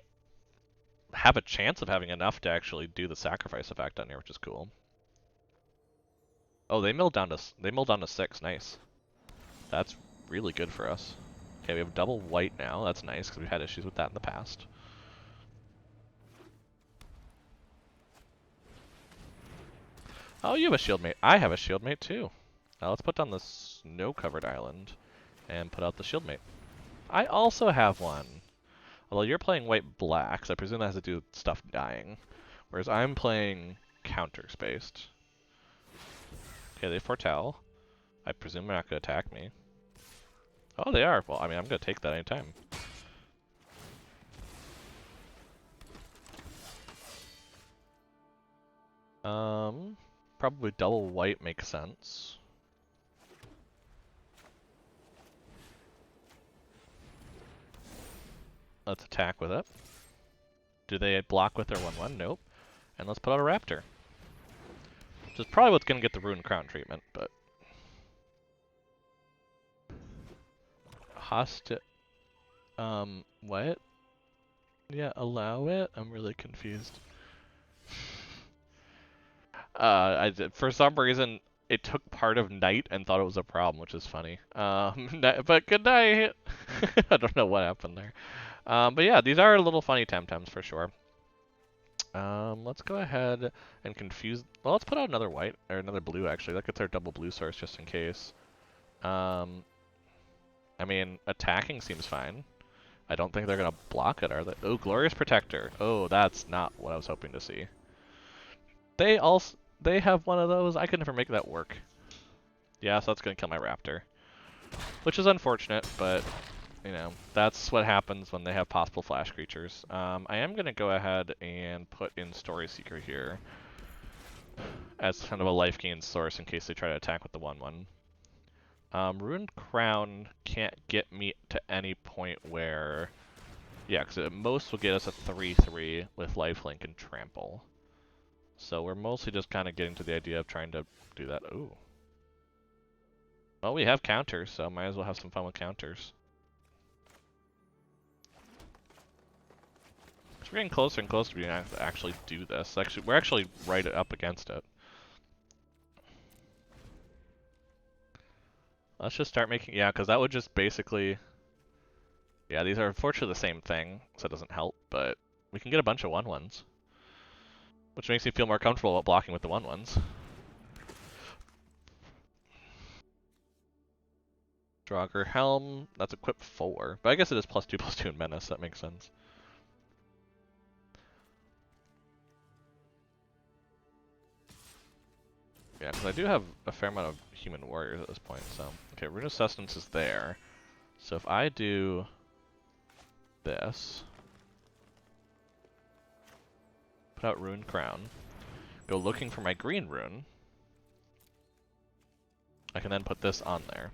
have a chance of having enough to actually do the sacrifice effect on here, which is cool. Oh, they milled down to 6. Nice. That's really good for us. Okay, we have double white now. That's nice because we've had issues with that in the past. Oh, you have a shield mate. I have a shield mate too. Now let's put down the snow-covered island and put out the shield mate. I also have one. Although you're playing white-black, so I presume that has to do with stuff dying. Whereas I'm playing counter-spaced. Okay, they foretell. I presume they're not going to attack me. Oh, they are. Well, I mean, I'm going to take that anytime. Probably double white makes sense. Let's attack with it. Do they block with their 1/1? Nope. And let's put out a raptor. Which is probably what's going to get the Rune Crown treatment, but... What? Yeah, allow it? I'm really confused. For some reason, it took part of night and thought it was a problem, which is funny. But good night! I don't know what happened there. But yeah, these are little funny Temtems for sure. Let's go ahead and confuse... Well, let's put out another white, or another blue actually. That gets our double blue source just in case. I mean, attacking seems fine. I don't think they're gonna block it, are they? Oh, Glorious Protector. Oh, that's not what I was hoping to see. They have one of those. I could never make that work. Yeah, so that's gonna kill my raptor. Which is unfortunate, but you know, that's what happens when they have possible flash creatures. I am gonna go ahead and put in Story Seeker here as kind of a life gain source in case they try to attack with the 1/1. Ruined Crown can't get me to any point where... Yeah, because at most will get us a 3/3 with Lifelink and Trample. So we're mostly just kind of getting to the idea of trying to do that. Ooh. Well, we have counters, so might as well have some fun with counters. We're getting closer and closer to being able to actually do this. Actually, we're actually right up against it. Let's just start making... Yeah, because that would just basically... Yeah, these are unfortunately the same thing, so it doesn't help, but we can get a bunch of 1/1s. Which makes me feel more comfortable about blocking with the 1/1s. Draugr Helm, that's equipped 4. But I guess it is +2/+2 in Menace, that makes sense. Yeah, because I do have a fair amount of human warriors at this point, so... Okay, Rune of Sustenance is there. So if I do... this... Put out Rune Crown. Go looking for my green rune. I can then put this on there.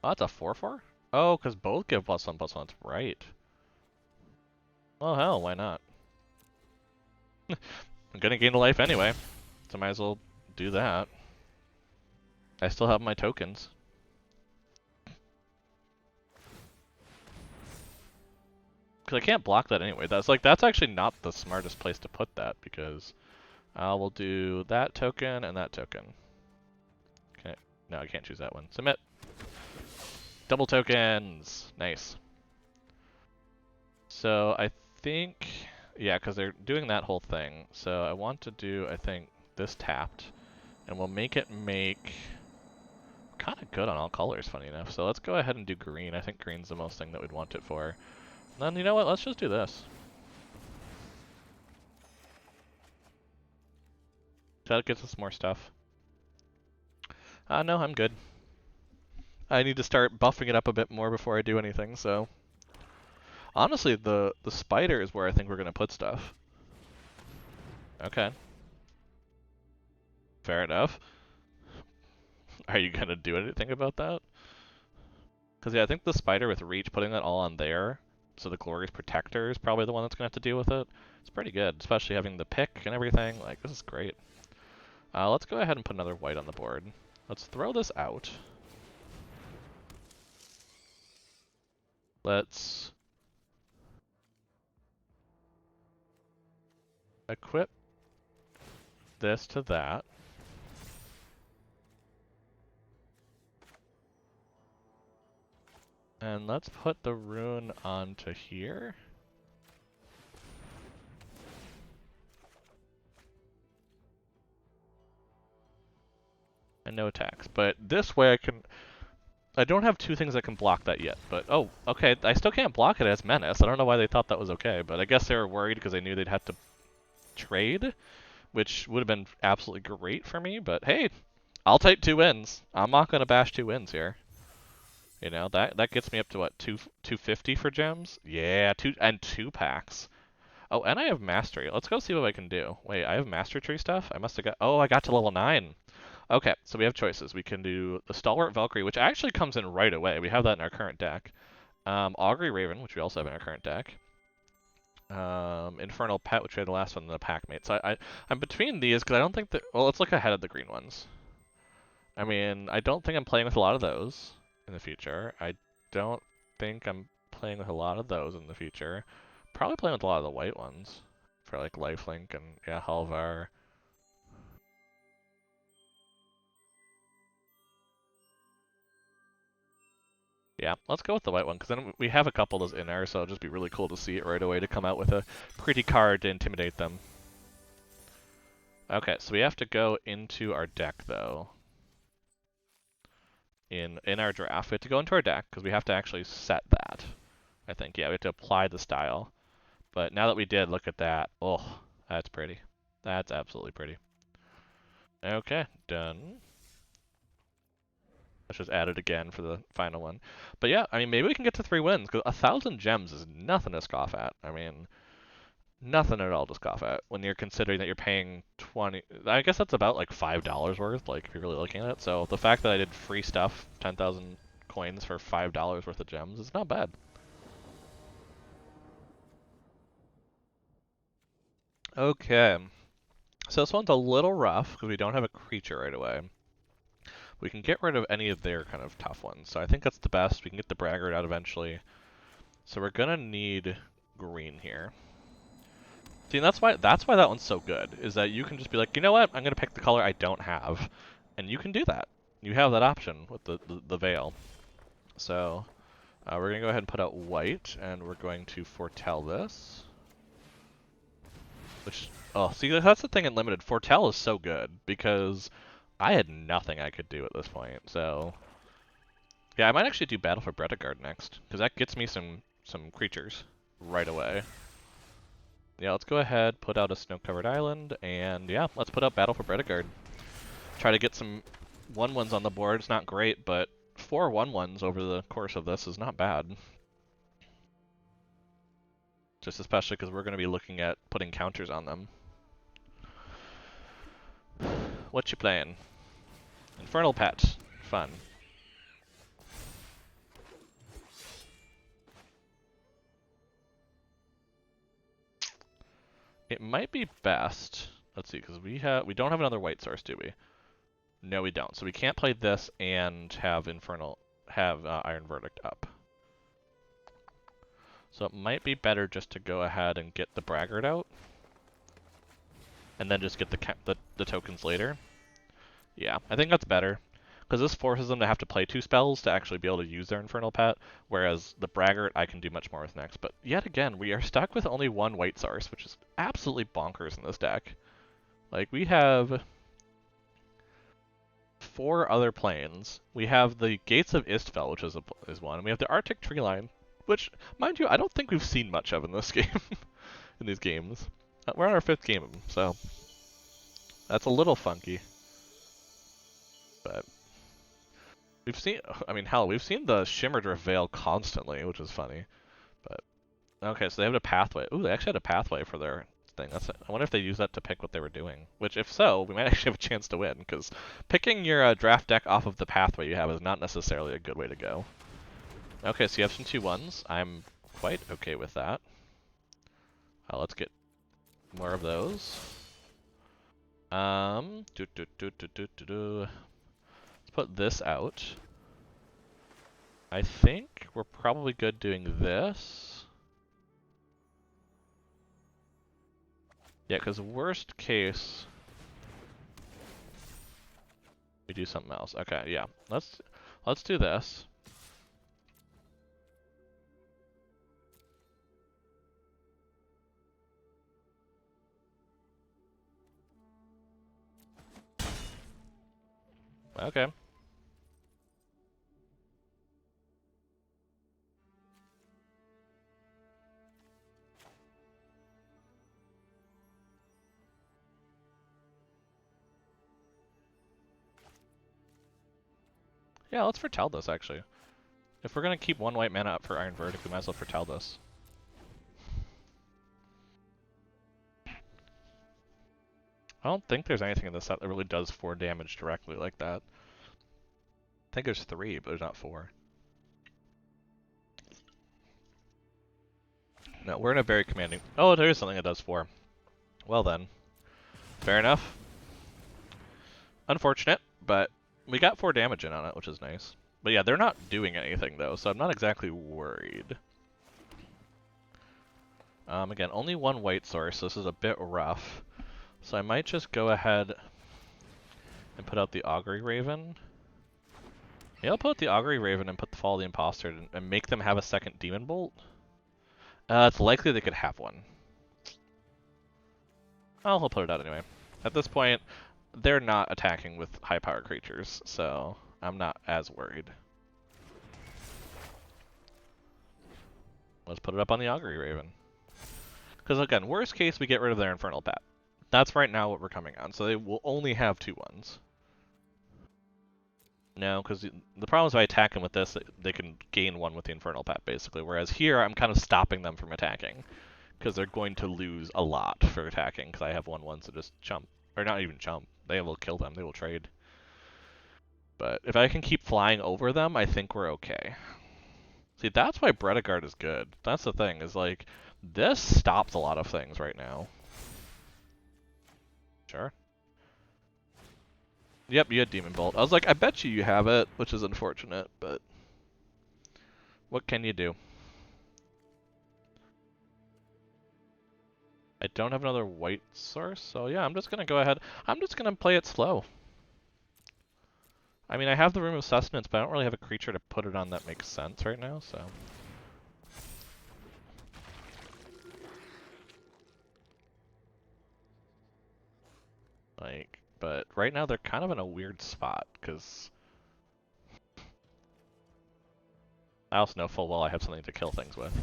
Oh, that's a 4/4? Oh, because both give +1/+1, that's right. Oh hell, why not? I'm gonna gain a life anyway, so might as well do that. I still have my tokens. Because I can't block that anyway. That's actually not the smartest place to put that, because we'll do that token and that token. Okay, no, I can't choose that one. Submit. Double tokens! Nice. So I think, yeah, because they're doing that whole thing. So I want to do, I think, this tapped. And we'll make it make kind of good on all colors, funny enough. So let's go ahead and do green. I think green's the most thing that we'd want it for. And then, you know what, let's just do this. That gets us more stuff. No, I'm good. I need to start buffing it up a bit more before I do anything, so... Honestly, the spider is where I think we're going to put stuff. Okay. Fair enough. Are you going to do anything about that? Because, yeah, I think the spider with reach, putting that all on there, so the glorious protector is probably the one that's going to have to deal with it. It's pretty good, especially having the pick and everything. Like, this is great. Let's go ahead and put another white on the board. Let's throw this out. Let's equip this to that. And let's put the rune onto here. And no attacks. But this way I don't have two things that can block that yet. But, oh, okay, I still can't block it as Menace. I don't know why they thought that was okay. But I guess they were worried because they knew they'd have to trade, which would have been absolutely great for me. But hey, I'll take 2 wins. I'm not going to bash 2 wins here. You know, that gets me up to what, 250 for gems? Yeah, 2 packs. Oh, and I have mastery. Let's go see what I can do. Wait, I have master tree stuff? I must have got... Oh, I got to level 9. Okay, so we have choices. We can do the Stalwart Valkyrie, which actually comes in right away. We have that in our current deck. Augury Raven, which we also have in our current deck. Infernal Pet, which we had the last one in the pack mate. So I'm between these because I don't think that... Well, let's look ahead at the green ones. I mean, I don't think I'm playing with a lot of those in the future. I don't think I'm playing with a lot of those in the future. Probably playing with a lot of the white ones for like Lifelink and yeah, Halvar. Yeah, let's go with the white one because then we have a couple of those in there, so it'll just be really cool to see it right away to come out with a pretty card to intimidate them. Okay, so we have to go into our deck though. In our draft, we have to go into our deck because we have to actually set that. I think yeah, we have to apply the style. But now that we did, look at that. Oh, that's pretty. That's absolutely pretty. Okay, done. Let's just add it again for the final one. But yeah, I mean, maybe we can get to 3 wins, because 1,000 gems is nothing to scoff at. I mean, nothing at all to scoff at when you're considering that you're paying 20... I guess that's about like $5 worth, like, if you're really looking at it. So the fact that I did free stuff, 10,000 coins for $5 worth of gems, is not bad. Okay. So this one's a little rough, because we don't have a creature right away. We can get rid of any of their kind of tough ones. So I think that's the best. We can get the Braggart out eventually. So we're gonna need green here. See, and that's why that one's so good, is that you can just be like, you know what, I'm gonna pick the color I don't have. And you can do that. You have that option with the veil. So we're gonna go ahead and put out white, and we're going to foretell this. Which, oh, see, that's the thing in limited. Foretell is so good, because I had nothing I could do at this point, so... Yeah, I might actually do Battle for Bredegard next, because that gets me some creatures right away. Yeah, let's go ahead, put out a snow-covered island, and yeah, let's put out Battle for Bredegard. Try to get some 1/1s on the board. It's not great, but 4 1/1s over the course of this is not bad. Just especially because we're going to be looking at putting counters on them. What you playing? Infernal Pet. Fun. It might be best. Let's see, because we don't have another white source, do we? No, we don't. So we can't play this and have Iron Verdict up. So it might be better just to go ahead and get the Braggart out, and then just get the tokens later. Yeah, I think that's better, because this forces them to have to play 2 spells to actually be able to use their Infernal Pet, whereas the Braggart I can do much more with next. But yet again, we are stuck with only 1 white source, which is absolutely bonkers in this deck. Like, we have 4 other planes. We have the Gates of Istfell, which is one. And we have the Arctic Tree Line, which, mind you, I don't think we've seen much of in this game, in these games. We're on our 5th game of them, so That's a little funky, but we've seen. I mean, hell, we've seen the Shimmer Drift Veil constantly, which is funny. But okay, so they have a pathway. Ooh, they actually had a pathway for their thing. I wonder if they used that to pick what they were doing. Which, if so, we might actually have a chance to win, because picking your draft deck off of the pathway you have is not necessarily a good way to go. Okay, so you have some 2/1s. I'm quite okay with that. Let's get more of those. Let's put this out. I think we're probably good doing this. Yeah, because worst case, we do something else. Okay, yeah. Let's do this. Okay. Yeah, let's foretell this actually. If we're gonna keep one white mana up for Iron Verdict, we might as well foretell this. I don't think there's anything in this set that really does 4 damage directly like that. I think there's 3, but there's not 4. No, we're in a very commanding... Oh, there is something that does 4. Well then. Fair enough. Unfortunate, but we got 4 damage in on it, which is nice. But yeah, they're not doing anything though, so I'm not exactly worried. Again, only 1 white source, so this is a bit rough. So I might just go ahead and put out the Augury Raven. Yeah, I'll put out the Augury Raven and put the Fall of the Imposter and make them have a second Demon Bolt. It's likely they could have one. I'll put it out anyway. At this point, they're not attacking with high power creatures, so I'm not as worried. Let's put it up on the Augury Raven. Because again, worst case, we get rid of their Infernal Pat. That's right now what we're coming on, so they will only have 2/1s. No, because the problem is if I attack them with this, they can gain 1 with the Infernal Pat, basically. Whereas here, I'm kind of stopping them from attacking. Because they're going to lose a lot for attacking, because I have 1/1, so just chump. Or not even chump. They will kill them, they will trade. But if I can keep flying over them, I think we're okay. See, that's why Bredegard is good. That's the thing, is like, this stops a lot of things right now. Sure. Yep, you had Demon Bolt. I was like, I bet you have it, which is unfortunate, but what can you do? I don't have another white source, so yeah, I'm just gonna go ahead. I'm just gonna play it slow. I mean, I have the Room of Sustenance, but I don't really have a creature to put it on that makes sense right now, so. Like, but right now they're kind of in a weird spot, because I also know full well I have something to kill things with.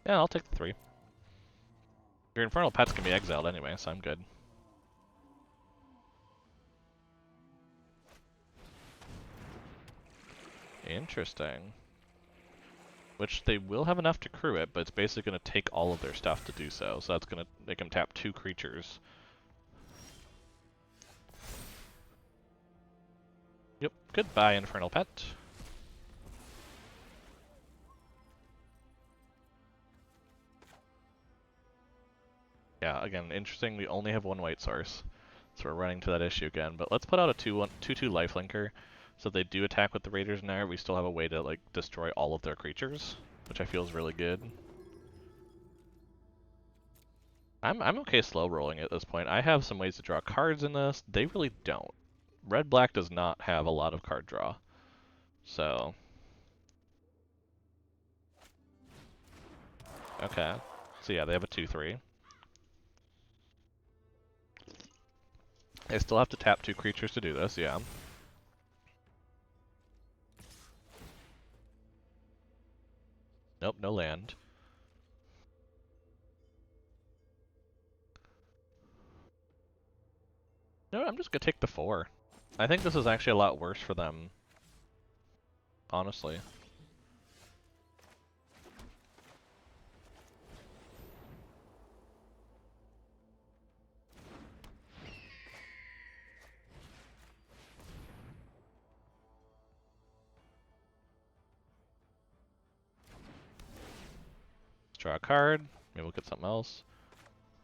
Yeah, I'll take the 3. Your Infernal Pets can be exiled anyway, so I'm good. Interesting. Which they will have enough to crew it, but it's basically going to take all of their stuff to do so. So that's going to make them tap 2 creatures. Yep, goodbye Infernal Pet. Yeah, again, interesting, we only have 1 white source. So we're running to that issue again. But let's put out a 2/2 lifelinker. So if they do attack with the Raiders now, we still have a way to like destroy all of their creatures, which I feel is really good. I'm okay slow rolling at this point. I have some ways to draw cards in this. They really don't. Red-black does not have a lot of card draw. So okay. So yeah, they have a 2/3. They still have to tap 2 creatures to do this, yeah. no land. No, I'm just gonna take the 4. I think this is actually a lot worse for them, honestly. Let's draw a card. Maybe we'll get something else.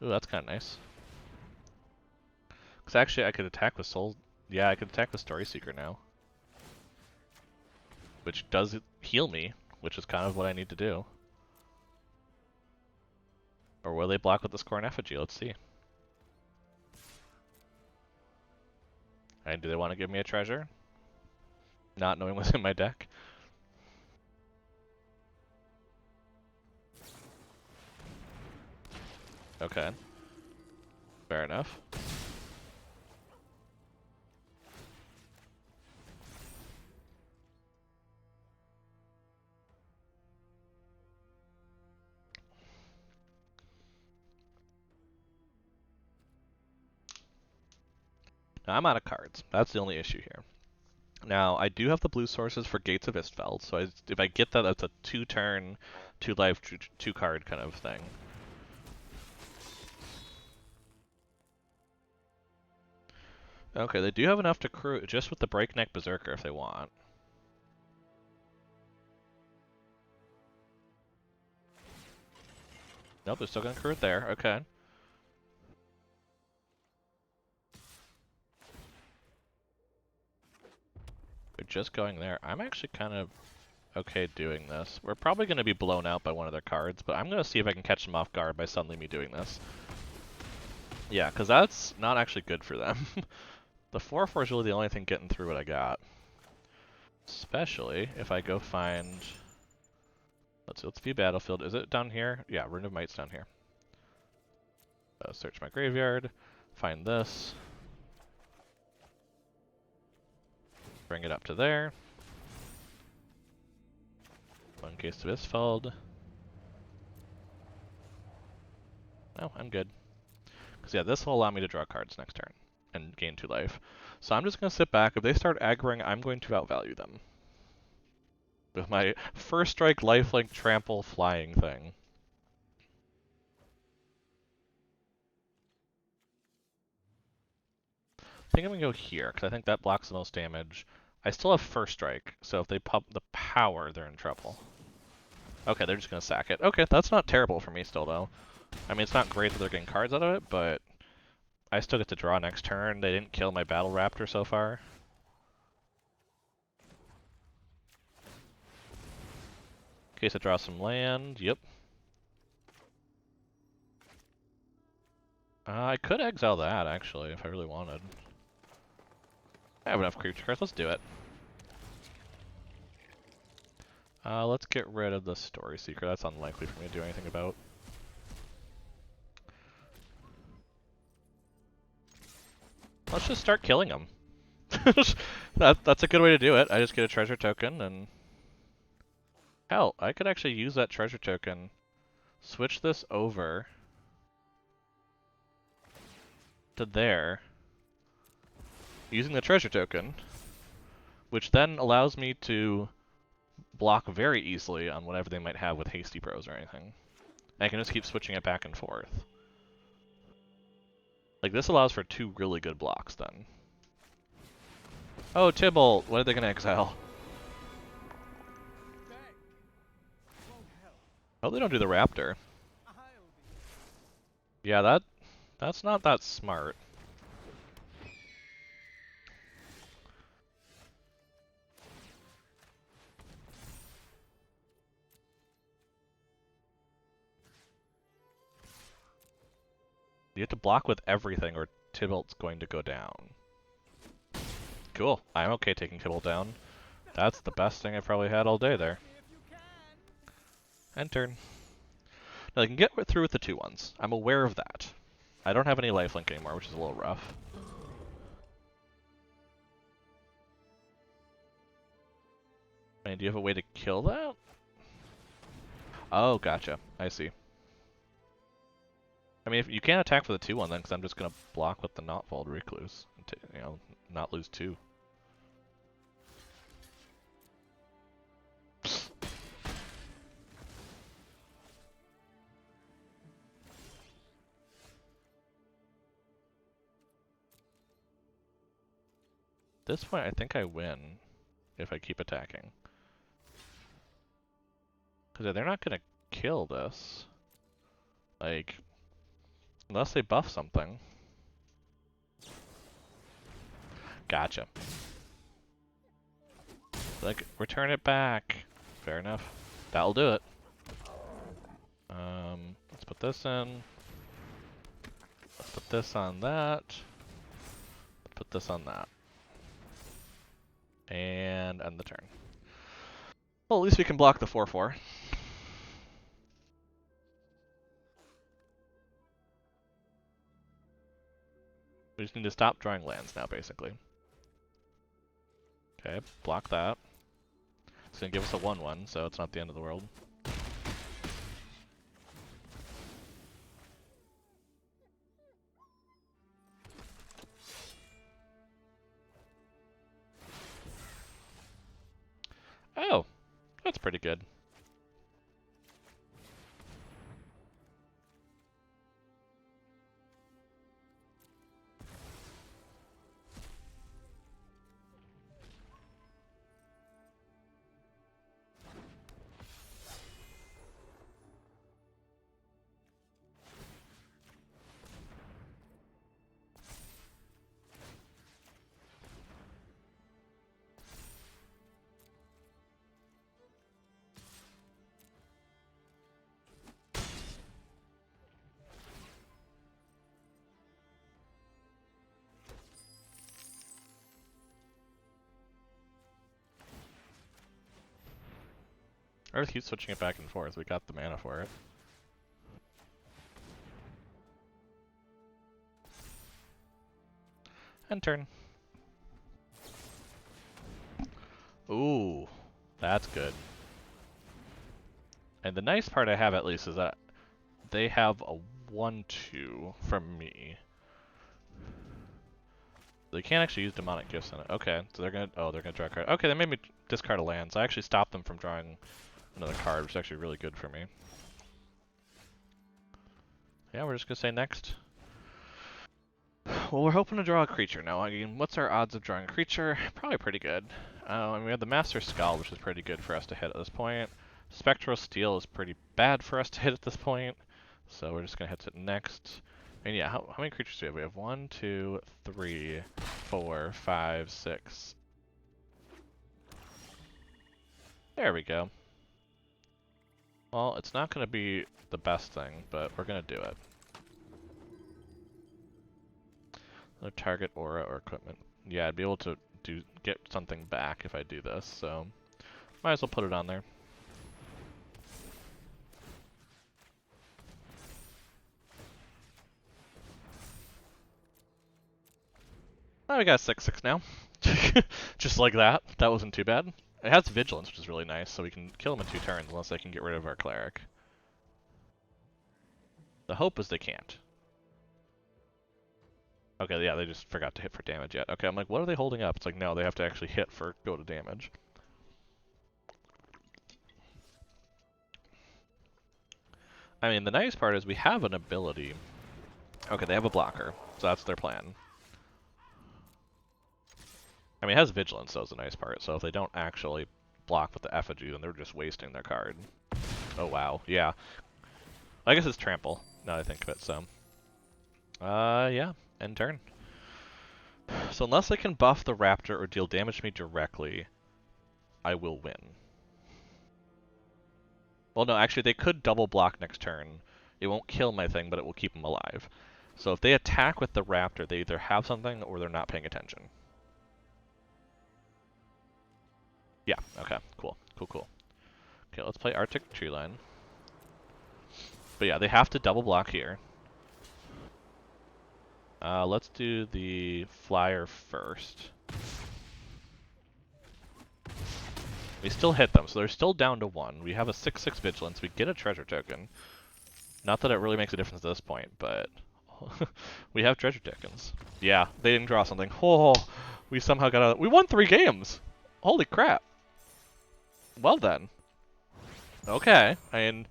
Ooh, that's kind of nice. Because actually I could attack with Soul... Yeah, I could attack with Story Seeker now. Which does heal me, which is kind of what I need to do. Or will they block with the Scorn Effigy? Let's see. And do they want to give me a treasure? Not knowing what's in my deck. Okay. Fair enough. Now, I'm out of cards. That's the only issue here. Now, I do have the blue sources for Gates of Istfeld, so if I get that, that's a 2-turn, 2-life, 2-card kind of thing. Okay, they do have enough to crew just with the Breakneck Berserker if they want. Nope, they're still gonna crew it there. Okay. They're just going there. I'm actually kind of okay doing this. We're probably going to be blown out by one of their cards, but I'm going to see if I can catch them off guard by suddenly me doing this. Yeah, because that's not actually good for them. The 4/4 is really the only thing getting through what I got. Especially if I go find... Let's view battlefield. Is it down here? Yeah, Rune of Might's down here. Search my graveyard. Find this. Bring it up to there. One case to Isfeld. Oh, I'm good. Because yeah, this will allow me to draw cards next turn and gain 2 life. So I'm just going to sit back. If they start aggroing, I'm going to outvalue them. With my first strike lifelink trample flying thing. I think I'm going to go here, because I think that blocks the most damage. I still have first strike, so if they pump the power, they're in trouble. Okay, they're just going to sack it. Okay, that's not terrible for me still, though. I mean, it's not great that they're getting cards out of it, but I still get to draw next turn. They didn't kill my Battle Raptor so far. In case I draw some land, yep. I could exile that, actually, if I really wanted. I have enough creature cards, let's do it. Let's get rid of the Story Seeker, that's unlikely for me to do anything about. Let's just start killing them. That's a good way to do it. I just get a treasure token and... Hell, I could actually use that treasure token, switch this over to there, using the treasure token, which then allows me to block very easily on whatever they might have with Hasty Bros or anything. And I can just keep switching it back and forth. Like, this allows for 2 really good blocks then. Oh, Tybalt! What are they gonna exile? Oh, they don't do the Raptor. Yeah, that's not that smart. You have to block with everything or Tybalt's going to go down. Cool. I'm okay taking Tybalt down. That's the best thing I've probably had all day there. End turn. Now I can get through with the 2/1s. I'm aware of that. I don't have any lifelink anymore, which is a little rough. I mean, do you have a way to kill that? Oh, gotcha. I see. I mean, if you can't attack for the 2-1 then, because I'm just gonna block with the Knotfold Recluse, and not lose 2. At this point, I think I win if I keep attacking. Because they're not gonna kill this. Like, unless they buff something. Gotcha. Like, return it back. Fair enough. That'll do it. Let's put this in. Let's put this on that. Let's put this on that. And end the turn. Well, at least we can block the 4/4. We just need to stop drawing lands now, basically. Okay, block that. It's gonna give us a 1/1, so it's not the end of the world. Oh, that's pretty good. Earth keeps switching it back and forth. We got the mana for it. End turn. Ooh, that's good. And the nice part I have at least is that they have a 1/2 from me. They can't actually use demonic gifts on it. Okay, so they're gonna draw a card. Okay, they made me discard a land, so I actually stopped them from drawing another card, which is actually really good for me. Yeah, we're just gonna say next. Well, we're hoping to draw a creature now. I mean, what's our odds of drawing a creature? Probably pretty good. I mean, we have the Master Skull, which is pretty good for us to hit at this point. Spectral Steel is pretty bad for us to hit at this point, so we're just gonna hit it next. And yeah, how many creatures do we have? We have 1, 2, 3, 4, 5, 6. There we go. Well, it's not gonna be the best thing, but we're gonna do it. No target aura or equipment. Yeah, I'd be able to get something back if I do this, so might as well put it on there. Oh, we got 6/6 now. Just like that. That wasn't too bad. It has vigilance, which is really nice, so we can kill them in 2 turns unless they can get rid of our cleric. The hope is they can't. Okay, yeah, they just forgot to hit for damage yet. Okay, I'm like, what are they holding up? It's like, no, they have to actually hit for go to damage. I mean, the nice part is we have an ability. Okay, they have a blocker, so that's their plan. I mean, it has vigilance, so it's a nice part. So if they don't actually block with the effigy, then they're just wasting their card. Oh, wow. Yeah. I guess it's trample, now that I think of it, so. Yeah. End turn. So unless I can buff the raptor or deal damage to me directly, I will win. Well, no, actually, they could double block next turn. It won't kill my thing, but it will keep them alive. So if they attack with the raptor, they either have something or they're not paying attention. Yeah, okay, cool, cool, cool. Okay, let's play Arctic Treeline. But yeah, they have to double block here. Let's do the flyer first. We still hit them, so they're still down to 1. We have a 6/6 vigilance. We get a treasure token. Not that it really makes a difference at this point, but we have treasure tokens. Yeah, they didn't draw something. Oh, we somehow got out. We won 3 games. Holy crap. Well then. Okay, and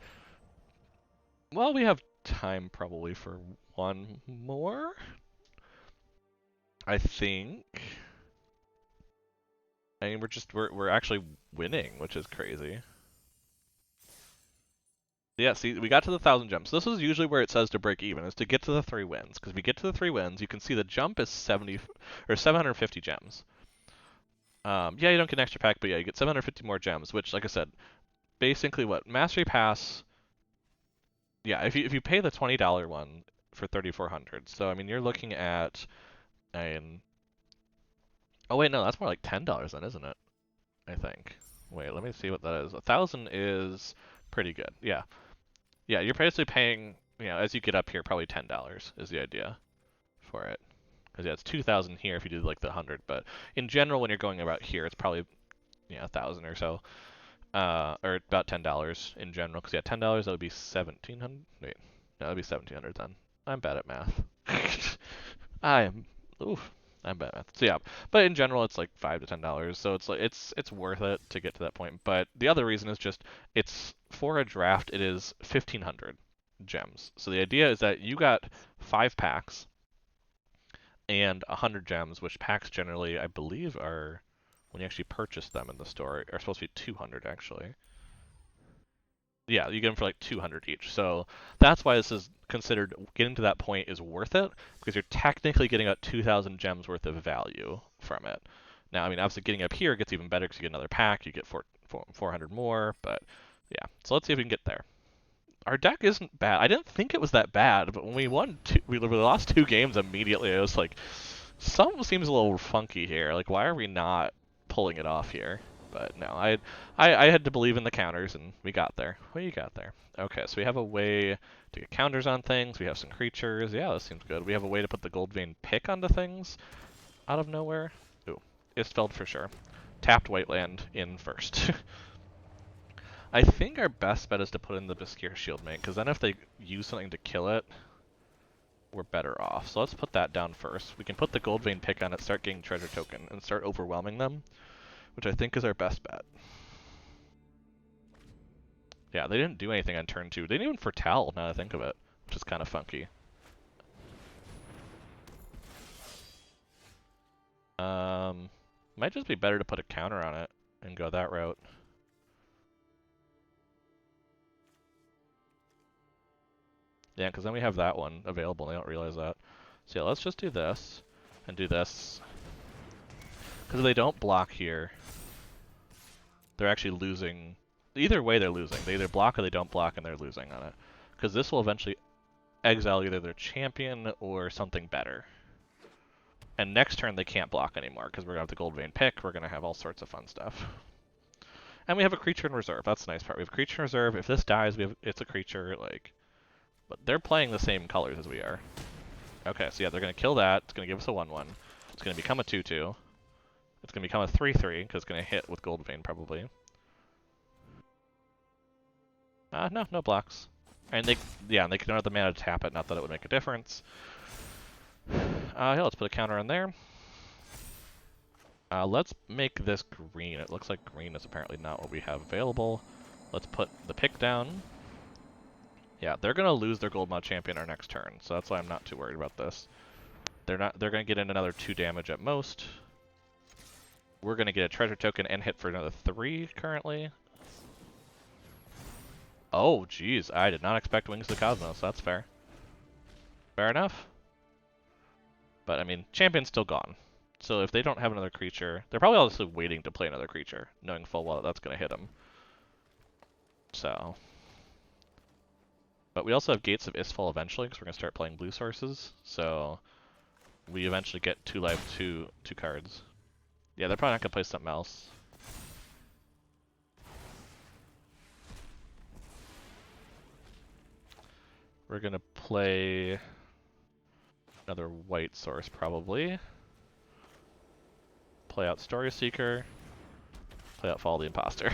well, we have time probably for one more. I think. I mean, we're actually winning, which is crazy. Yeah, see, we got to the 1,000 gems. This is usually where it says to break even, is to get to the 3 wins. Because if we get to the 3 wins, you can see the jump is 70 or 750 gems. Yeah, you don't get an extra pack, but yeah, you get 750 more gems, which, like I said, basically what Mastery Pass. Yeah, if you pay the $20 one for 3,400, so I mean you're looking at, and oh wait, no, that's more like $10 then, isn't it? I think. Wait, let me see what that is. 1,000 is pretty good. Yeah, yeah, you're basically paying, as you get up here, probably $10 is the idea for it. Because yeah, it's 2,000 here if you do like the 100, but in general, when you're going about here, it's probably 1,000 or so, or about $10 in general. Because yeah, $10 that would be 1,700. Wait, no, that'd be 1,700 then. I'm bad at math. I am. Oof. I'm bad at math. So yeah, but in general, it's like $5 to $10. So it's like it's worth it to get to that point. But the other reason is just it's for a draft. It is 1,500 gems. So the idea is that you got 5 packs and 100 gems, which packs generally, I believe, are when you actually purchase them in the store are supposed to be 200 actually. Yeah, you get them for like 200 each. So that's why this is considered getting to that point is worth it because you're technically getting about 2,000 gems worth of value from it. Now, I mean, obviously getting up here gets even better because you get another pack, you get 400 more, but yeah. So let's see if we can get there. Our deck isn't bad. I didn't think it was that bad, but when we lost 2 games immediately. I was like, something seems a little funky here. Like, why are we not pulling it off here? But no, I had to believe in the counters, and we got there. We got there. Okay, so we have a way to get counters on things. We have some creatures. Yeah, this seems good. We have a way to put the gold vein pick onto things out of nowhere. Ooh, Istfeld for sure. Tapped white land in first. I think our best bet is to put in the Basir Shieldmate, because then if they use something to kill it, we're better off. So let's put that down first. We can put the gold vein pick on it, start getting treasure token, and start overwhelming them, which I think is our best bet. Yeah, they didn't do anything on turn 2. They didn't even foretell, now that I think of it, which is kind of funky. Might just be better to put a counter on it and go that route. Yeah, because then we have that one available, and they don't realize that. So yeah, let's just do this, and do this. Because if they don't block here, they're actually losing. Either way, they're losing. They either block or they don't block, and they're losing on it. Because this will eventually exile either their champion or something better. And next turn, they can't block anymore, because we're going to have the gold vein pick. We're going to have all sorts of fun stuff. And we have a creature in reserve. That's the nice part. We have a creature in reserve. If this dies, it's a creature, like... But they're playing the same colors as we are. Okay, so yeah, they're going to kill that. It's going to give us a 1/1. It's going to become a 2/2. It's going to become a 3/3, because it's going to hit with gold vein, probably. No, no blocks. And they don't have the mana to tap it, not that it would make a difference. Yeah, let's put a counter on there. Let's make this green. It looks like green is apparently not what we have available. Let's put the pick down. Yeah, they're gonna lose their gold mod champion our next turn, so that's why I'm not too worried about this. They're gonna get in another 2 damage at most. We're gonna get a treasure token and hit for another 3 currently. Oh, geez, I did not expect Wings of the Cosmos. That's fair. Fair enough. But, I mean, champion's still gone. So if they don't have another creature, they're probably also waiting to play another creature, knowing full well that that's going to hit them. So. But we also have Gates of Istfall eventually, because we're going to start playing blue sources. So we eventually get 2 life, 2 cards. Yeah, they're probably not going to play something else. We're going to play another white source, probably. Play out Story Seeker. Play out Fall the Imposter.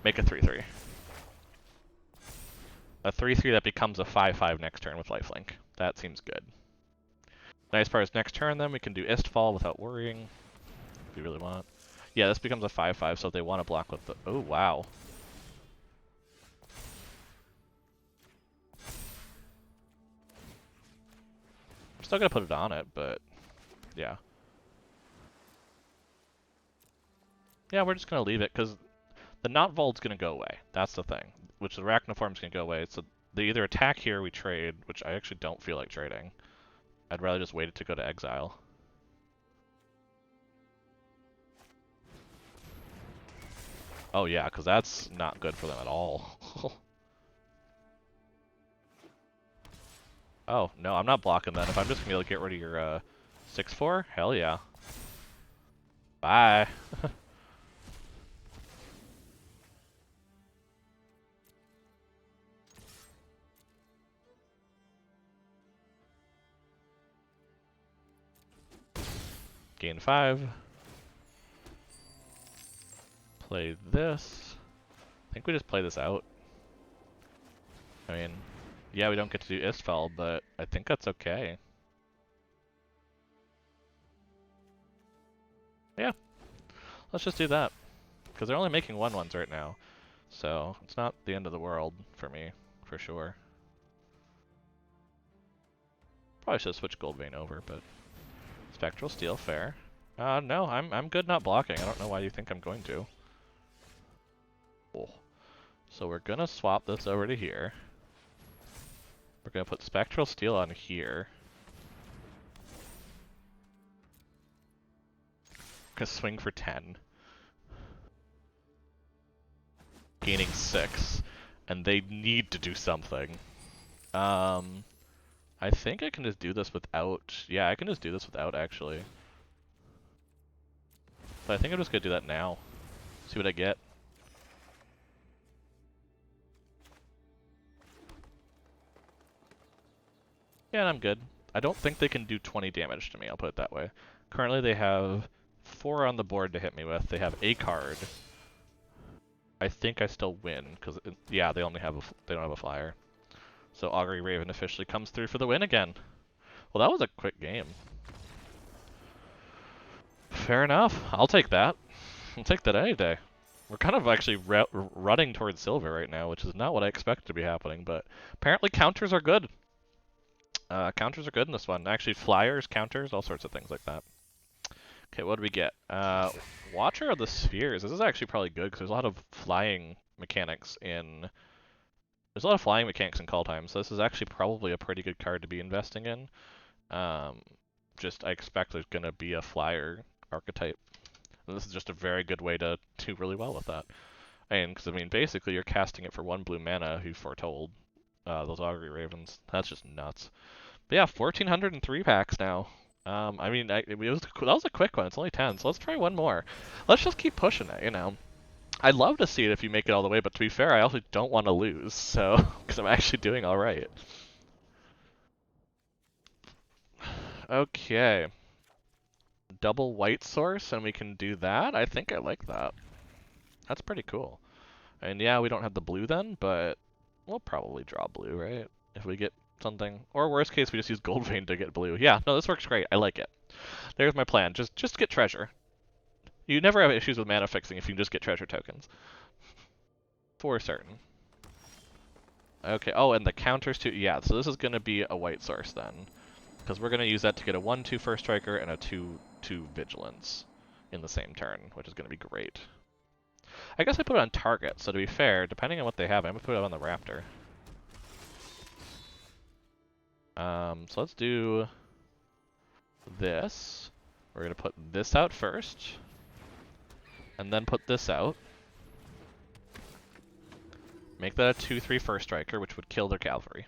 Make a 3/3. A 3/3 that becomes a 5/5 next turn with lifelink. That seems good. Nice part is next turn then we can do Istfall without worrying. If we really want. Yeah, this becomes a 5/5, so if they want to block with the... Oh, wow. I'm still gonna put it on it, but... Yeah. Yeah, we're just gonna leave it, because the Not Vault's gonna go away. That's the thing. Which the Arachnoform's gonna go away, so they either attack here, we trade, which I actually don't feel like trading. I'd rather just wait it to go to exile. Oh yeah, because that's not good for them at all. Oh, no, I'm not blocking that. If I'm just gonna be able to get rid of your 6/4, hell yeah. Bye. Gain 5. Play this. I think we just play this out. I mean, yeah, we don't get to do Istfell, but I think that's okay. Yeah, let's just do that. Because they're only making 1/1s right now. So, it's not the end of the world for me, for sure. Probably should have switched Goldvein over, but... Spectral Steel, fair. No, I'm good not blocking. I don't know why you think I'm going to. Cool. So we're gonna swap this over to here. We're gonna put Spectral Steel on here. Gonna swing for 10. Gaining 6. And they need to do something. I think I can just do this without... Yeah, I can just do this without, actually. But I think I'm just gonna do that now. See what I get. Yeah, and I'm good. I don't think they can do 20 damage to me, I'll put it that way. Currently they have 4 on the board to hit me with. They have a card. I think I still win, because, yeah, they only have they don't have a flyer. So Augury Raven officially comes through for the win again. Well, that was a quick game. Fair enough. I'll take that. I'll take that any day. We're kind of actually running towards silver right now, which is not what I expected to be happening, but apparently counters are good. Counters are good in this one. Actually, flyers, counters, all sorts of things like that. Okay, what do we get? Watcher of the Spheres. This is actually probably good, because there's a lot of flying mechanics in... There's a lot of flying mechanics in Kaldheim, so this is actually probably a pretty good card to be investing in. I expect there's going to be a flyer archetype. And this is just a very good way to do really well with that. And, because, I mean, basically you're casting it for 1 blue mana who foretold those Augury Ravens. That's just nuts. But yeah, 1,403 packs now. I mean, that was a quick one. It's only 10, so let's try one more. Let's just keep pushing it, you know. I'd love to see it if you make it all the way, but to be fair, I also don't want to lose, so, because I'm actually doing all right. Okay. Double white source, and we can do that? I think I like that. That's pretty cool. And yeah, we don't have the blue then, but we'll probably draw blue, right? If we get something. Or worst case, we just use Goldvein to get blue. Yeah, no, this works great. I like it. There's my plan. Just get treasure. You never have issues with mana fixing if you can just get treasure tokens. For certain. Okay, oh, and the counters too. Yeah, so this is going to be a white source then. Because we're going to use that to get a 1/2 first striker and a 2/2 vigilance in the same turn, which is going to be great. I guess I put it on target, so to be fair, depending on what they have, I'm going to put it on the Raptor. So let's do this. We're going to put this out first, and then put this out. Make that a 2/3 first striker, which would kill their cavalry.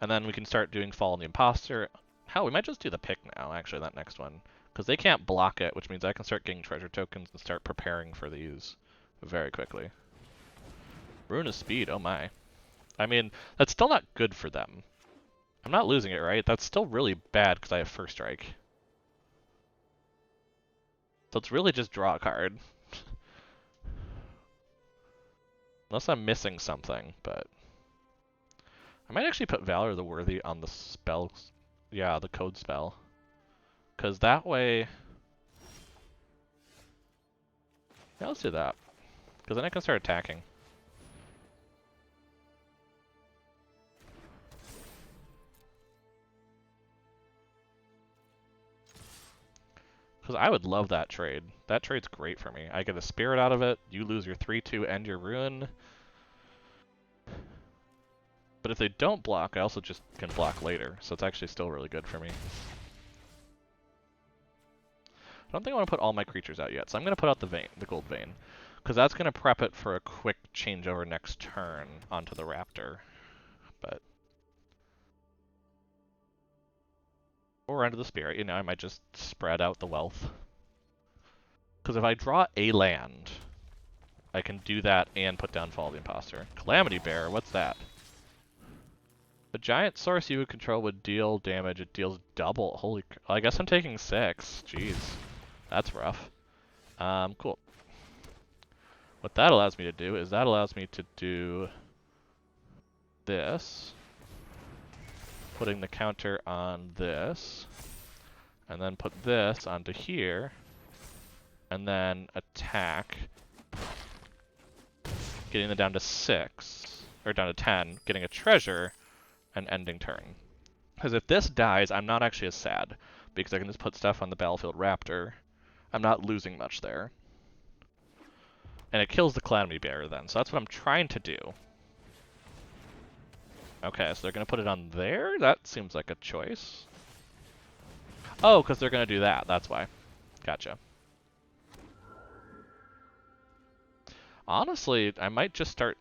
And then we can start doing Fall on the Imposter. Hell, we might just do the pick now, actually, that next one. Because they can't block it, which means I can start getting treasure tokens and start preparing for these very quickly. Ruin of Speed, oh my. I mean, that's still not good for them. I'm not losing it, right? That's still really bad because I have first strike. So it's really just draw a card. Unless I'm missing something, but... I might actually put Valor the Worthy on the spell. Yeah, the code spell. Because that way... Yeah, let's do that. Because then I can start attacking. Because I would love that trade. That trade's great for me. I get a Spirit out of it, you lose your 3/2 and your Ruin. But if they don't block, I also just can block later, so it's actually still really good for me. I don't think I want to put all my creatures out yet, so I'm going to put out the Gold Vein. Because that's going to prep it for a quick changeover next turn onto the Raptor. But... Or onto the Spirit, you know, I might just spread out the wealth. Because if I draw a land, I can do that and put down Fall of the Imposter. Calamity Bear, what's that? The giant source you would control would deal damage. It deals double. Holy... I guess I'm taking 6. Jeez. That's rough. Cool. What that allows me to do is that allows me to do this. Putting the counter on this. And then put this onto here. And then attack. Getting it down to 6. Or down to 10. Getting a treasure. And ending turn. Because if this dies, I'm not actually as sad. Because I can just put stuff on the Battlefield Raptor. I'm not losing much there. And it kills the Calamity Bearer then. So that's what I'm trying to do. Okay, so they're going to put it on there? That seems like a choice. Oh, because they're going to do that. That's why. Gotcha. Honestly, I might just start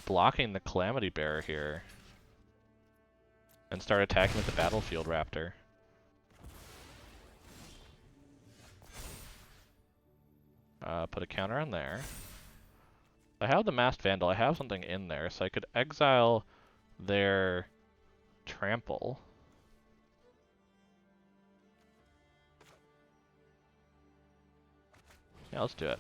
blocking the Calamity Bearer here. And start attacking with the Battlefield Raptor. Put a counter on there. I have the Masked Vandal. I have something in there, so I could exile their Trample. Yeah, let's do it.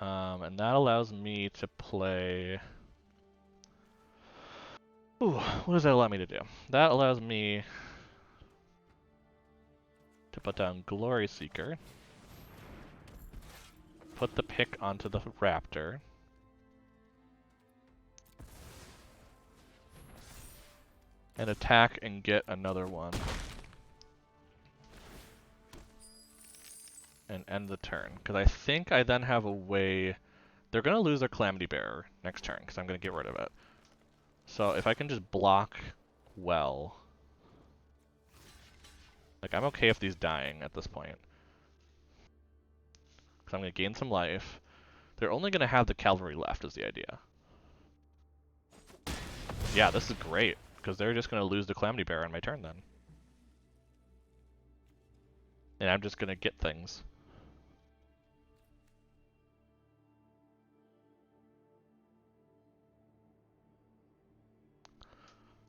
And that allows me to play... Ooh, what does that allow me to do? That allows me to put down Glory Seeker. Put the pick onto the Raptor. And attack and get another one. And end the turn. Because I think I then have a way... They're going to lose their Calamity Bearer next turn, because I'm going to get rid of it. So if I can just block well... Like, I'm okay if these dying at this point. Because I'm going to gain some life. They're only going to have the Cavalry left, is the idea. Yeah, this is great, because they're just going to lose the Calamity Bearer on my turn then. And I'm just going to get things.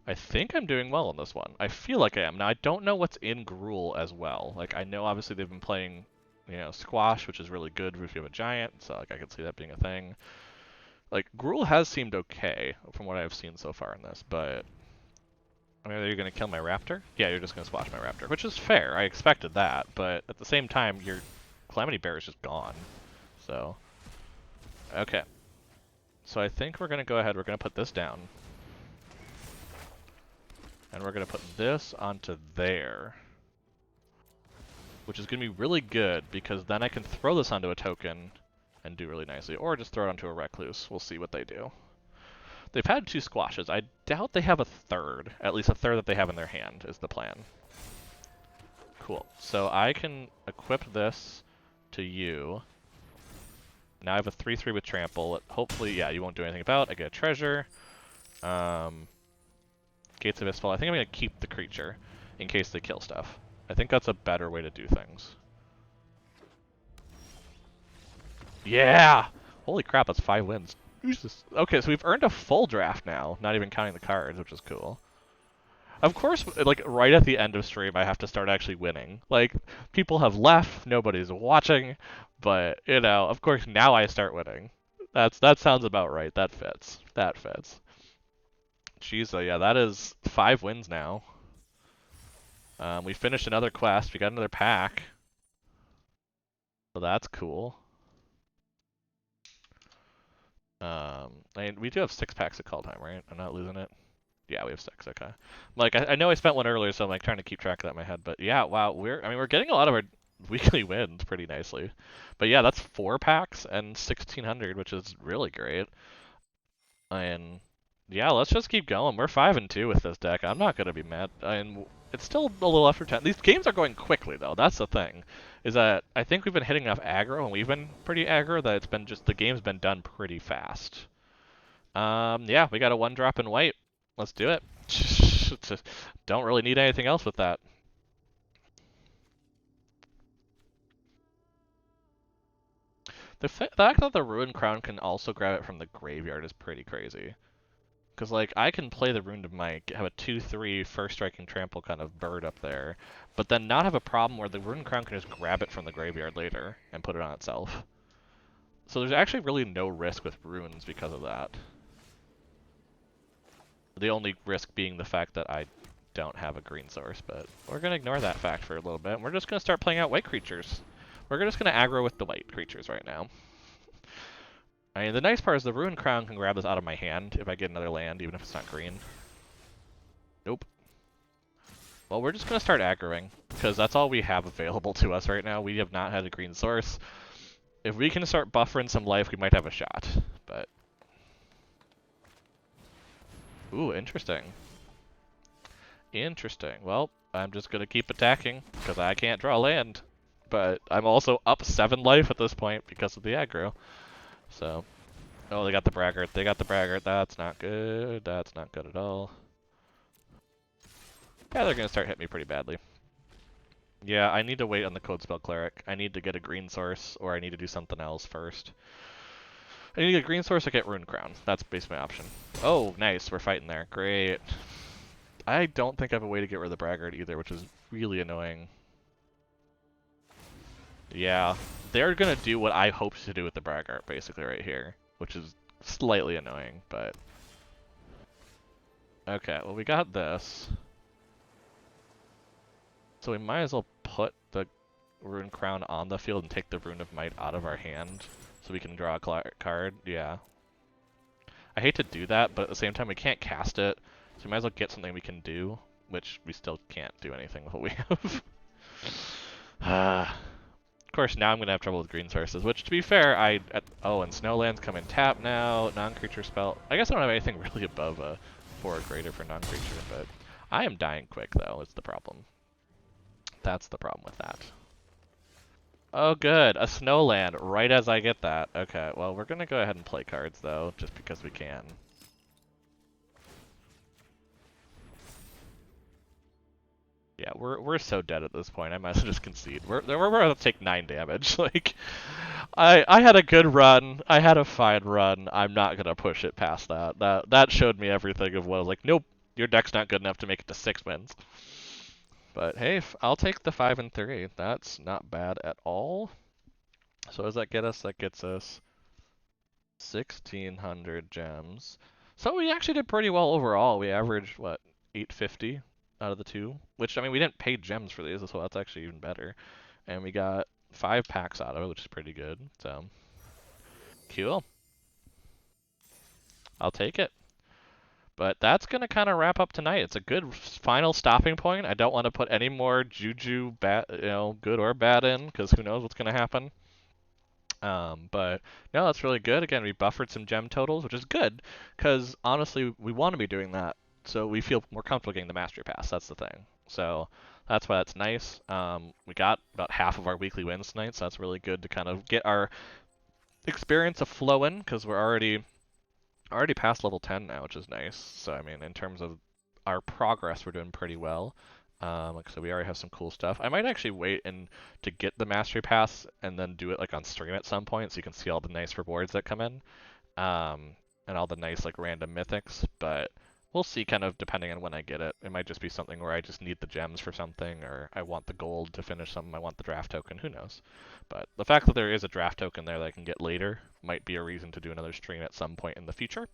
I think I'm doing well on this one. I feel like I am. Now, I don't know what's in Gruul as well. Like, I know obviously they've been playing, you know, Squash, which is really good if you have a giant, so like I could see that being a thing. Like, Gruul has seemed okay from what I've seen so far in this, but... I mean, are you going to kill my Raptor? Yeah, you're just going to squash my Raptor, which is fair. I expected that, but at the same time, your Calamity Bear is just gone. So... Okay. So I think we're going to go ahead, we're going to put this down. And we're going to put this onto there. Which is going to be really good, because then I can throw this onto a token and do really nicely. Or just throw it onto a Recluse. We'll see what they do. They've had 2 squashes. I doubt they have a third. At least a third that they have in their hand is the plan. Cool. So I can equip this to you. Now I have a 3/3 with Trample. Hopefully, yeah, you won't do anything about. I get a treasure. Gates of Istfall. I think I'm going to keep the creature in case they kill stuff. I think that's a better way to do things. Yeah! Holy crap, that's 5 wins. Jesus. Okay, so we've earned a full draft now, not even counting the cards, which is cool. Of course, like right at the end of stream, I have to start actually winning. Like people have left, nobody's watching, but of course now I start winning. That sounds about right. That fits. That fits. Jeez, so yeah, that is 5 wins now. We finished another quest. We got another pack, so that's cool. We do have 6 packs of Kaldheim, right? I'm not losing it. Yeah, we have 6. Okay. Like I know I spent one earlier, so I'm like trying to keep track of that in my head. But yeah, wow, we're getting a lot of our weekly wins pretty nicely. But yeah, that's 4 packs and 1600, which is really great. And yeah, let's just keep going. We're 5-2 with this deck. I'm not gonna be mad. And it's still a little after 10. These games are going quickly though. That's the thing, is that I think we've been hitting enough aggro, and we've been pretty aggro that it's been just the game's been done pretty fast. Yeah, we got a 1 drop in white. Let's do it. Don't really need anything else with that. The fact that the Ruined Crown can also grab it from the graveyard is pretty crazy. Because, like, I can play the Rune of Might, have a 2/3 first striking trample kind of bird up there, but then not have a problem where the Ruined Crown can just grab it from the graveyard later and put it on itself. So there's actually really no risk with runes because of that. The only risk being the fact that I don't have a green source, but we're going to ignore that fact for a little bit. We're just going to start playing out white creatures. We're just going to aggro with the white creatures right now. I mean, the nice part is the Ruined Crown can grab this out of my hand if I get another land, even if it's not green. Nope. Well, we're just going to start aggroing, because that's all we have available to us right now. We have not had a green source. If we can start buffering some life, we might have a shot, but... Ooh, interesting. Interesting. Well, I'm just going to keep attacking, because I can't draw land. But I'm also up 7 life at this point because of the aggro. So... Oh, they got the braggart. They got the braggart. That's not good. That's not good at all. Yeah, they're going to start hitting me pretty badly. Yeah, I need to wait on the Code Spell Cleric. I need to get a green source, or I need to do something else first. I need to get a green source or get Rune Crown. That's basically my option. Oh, nice. We're fighting there. Great. I don't think I have a way to get rid of the braggart either, which is really annoying. Yeah, they're going to do what I hoped to do with the braggart, basically, right here, which is slightly annoying, but... Okay, well, we got this. So we might as well put the Rune Crown on the field and take the Rune of Might out of our hand so we can draw a card. Yeah. I hate to do that, but at the same time we can't cast it, so we might as well get something we can do, which we still can't do anything with what we have. Of course, now I'm going to have trouble with green sources, which, to be fair, oh, and Snowlands come in tap now, non-creature spell. I guess I don't have anything really above a 4 or greater for non-creature, but I am dying quick, though, is the problem. That's the problem with that. Oh, good. A Snowland, right as I get that. Okay, well, we're going to go ahead and play cards, though, just because we can. Yeah, we're so dead at this point. I might as well just concede. We're about to take 9 damage. Like, I had a good run. I had a fine run. I'm not gonna push it past that. That showed me everything of what I was like. Nope, your deck's not good enough to make it to 6 wins. But hey, I'll take the 5 and 3. That's not bad at all. So what does that get us? That gets us 1,600 gems. So we actually did pretty well overall. We averaged, what, 850 out of the 2? Which, I mean, we didn't pay gems for these, so that's actually even better. And we got 5 packs out of it, which is pretty good. So, cool. I'll take it. But that's going to kind of wrap up tonight. It's a good final stopping point. I don't want to put any more juju, good or bad in, because who knows what's going to happen. But no, that's really good. Again, we buffered some gem totals, which is good, because honestly, we want to be doing that, so we feel more comfortable getting the Mastery Pass. That's the thing. So that's why that's nice. We got about half of our weekly wins tonight, so that's really good to kind of get our experience of flowing, because we're already past level 10 now, which is nice. So I mean, in terms of our progress, we're doing pretty well. So we already have some cool stuff. I might actually wait to get the Mastery Pass and then do it like on stream at some point, so you can see all the nice rewards that come in. um, and all the nice like random mythics, but we'll see kind of depending on when I get it. It might just be something where I just need the gems for something, or I want the gold to finish something, I want the draft token, who knows. But the fact that there is a draft token there that I can get later might be a reason to do another stream at some point in the future.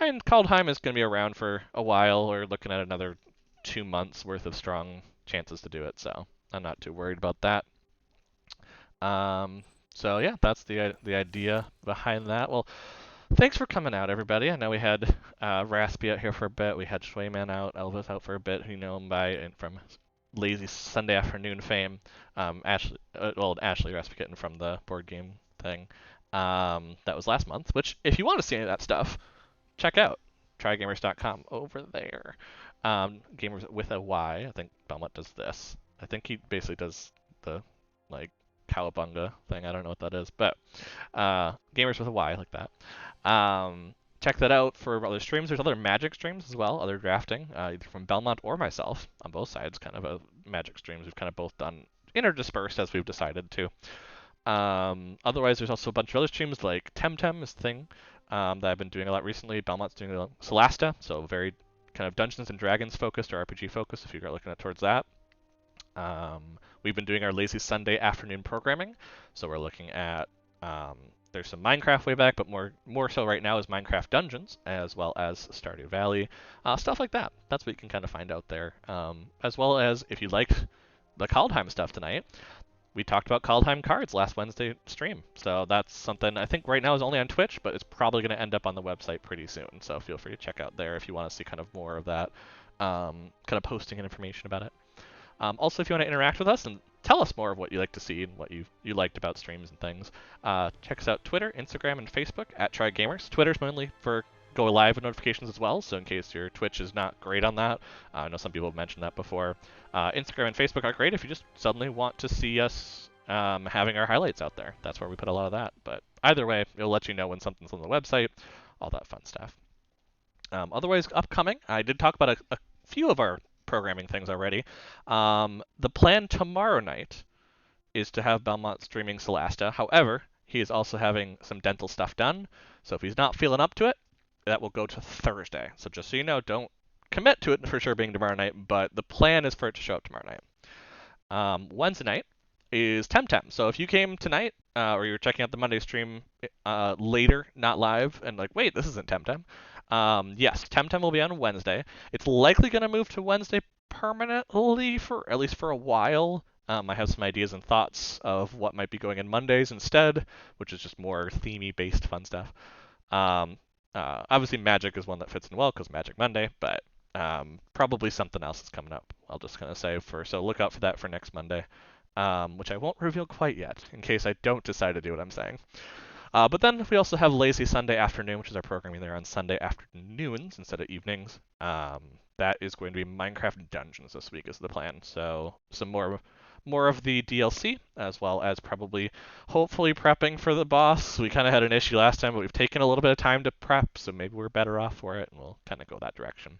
And Kaldheim is going to be around for a while. We're looking at another 2 months worth of strong chances to do it, so I'm not too worried about that. Um, so yeah, that's the idea behind that. Well, thanks for coming out, everybody. I know we had Raspy out here for a bit. We had Schwayman out, Elvis out for a bit, who you know him by and from Lazy Sunday Afternoon fame. Ashley Raspy Kitten from the board game thing. That was last month. Which, if you want to see any of that stuff, check out trygamers.com over there. Gamers with a Y. I think Belmont does this. I think he basically does the like cowabunga thing. I don't know what that is, but gamers with a Y like that. Check that out for other streams. There's other Magic streams as well, other drafting, either from Belmont or myself on both sides. Kind of a Magic streams we've kind of both done interdispersed as we've decided to. Otherwise, there's also a bunch of other streams like Temtem is the thing that I've been doing a lot recently. Belmont's doing a Solasta, so very kind of Dungeons and Dragons focused or RPG focused if you're looking at towards that. We've been doing our lazy Sunday afternoon programming, so we're looking at there's some Minecraft way back, but more so right now is Minecraft Dungeons as well as Stardew Valley, stuff like that. That's what you can kind of find out there. As well as if you liked the Kaldheim stuff tonight, we talked about Kaldheim cards last Wednesday stream. So that's something I think right now is only on Twitch, but it's probably going to end up on the website pretty soon. So feel free to check out there if you want to see kind of more of that, kind of posting and information about it. Also, if you want to interact with us and tell us more of what you like to see and what you liked about streams and things, check us out Twitter, Instagram, and Facebook at TryGamers. Twitter's mainly for go live notifications as well, so in case your Twitch is not great on that, I know some people have mentioned that before. Instagram and Facebook are great if you just suddenly want to see us having our highlights out there. That's where we put a lot of that. But either way, it'll let you know when something's on the website, all that fun stuff. Otherwise, upcoming, I did talk about a few of our programming things already. The plan tomorrow night is to have Belmont streaming Solasta. However, he is also having some dental stuff done, so if he's not feeling up to it, that will go to Thursday. So just so you know, don't commit to it for sure being tomorrow night, but the plan is for it to show up tomorrow night. Wednesday night is Temtem. So if you came tonight or you were checking out the Monday stream later, not live, and like, wait, this isn't Temtem. Yes, Temtem will be on Wednesday. It's likely going to move to Wednesday permanently for at least for a while. I have some ideas and thoughts of what might be going in Mondays instead, which is just more themey based fun stuff. Obviously, Magic is one that fits in well because Magic Monday, but probably something else is coming up. I'll just kind of say so look out for that for next Monday, which I won't reveal quite yet in case I don't decide to do what I'm saying. But then we also have Lazy Sunday Afternoon, which is our programming there on Sunday afternoons instead of evenings. That is going to be Minecraft Dungeons this week is the plan. So some more of the DLC, as well as probably hopefully prepping for the boss. We kind of had an issue last time, but we've taken a little bit of time to prep, so maybe we're better off for it, and we'll kind of go that direction.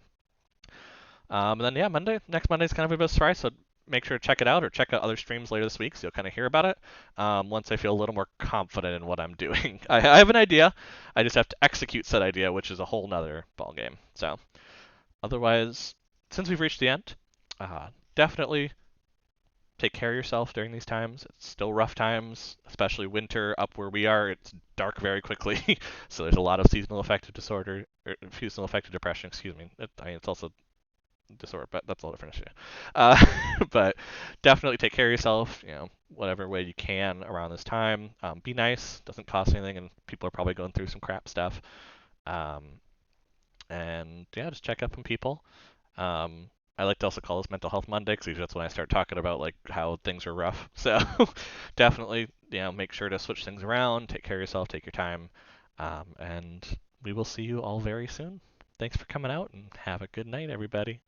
And then yeah, next Monday is kind of a bit of a surprise, so make sure to check it out or check out other streams later this week so you'll kind of hear about it once I feel a little more confident in what I'm doing. I have an idea, I just have to execute said idea, which is a whole nother ballgame. So otherwise, since we've reached the end, definitely take care of yourself during these times. It's still rough times, especially winter up where we are. It's dark very quickly, so there's a lot of seasonal affective disorder, or seasonal affective depression. Excuse me. It's also disorder, but that's a little different issue. But definitely take care of yourself. Whatever way you can around this time. Be nice. Doesn't cost anything, and people are probably going through some crap stuff. Um, and yeah, just check up on people. I like to also call this Mental Health Monday because that's when I start talking about like how things are rough. So definitely, make sure to switch things around, take care of yourself, take your time, and we will see you all very soon. Thanks for coming out and have a good night, everybody.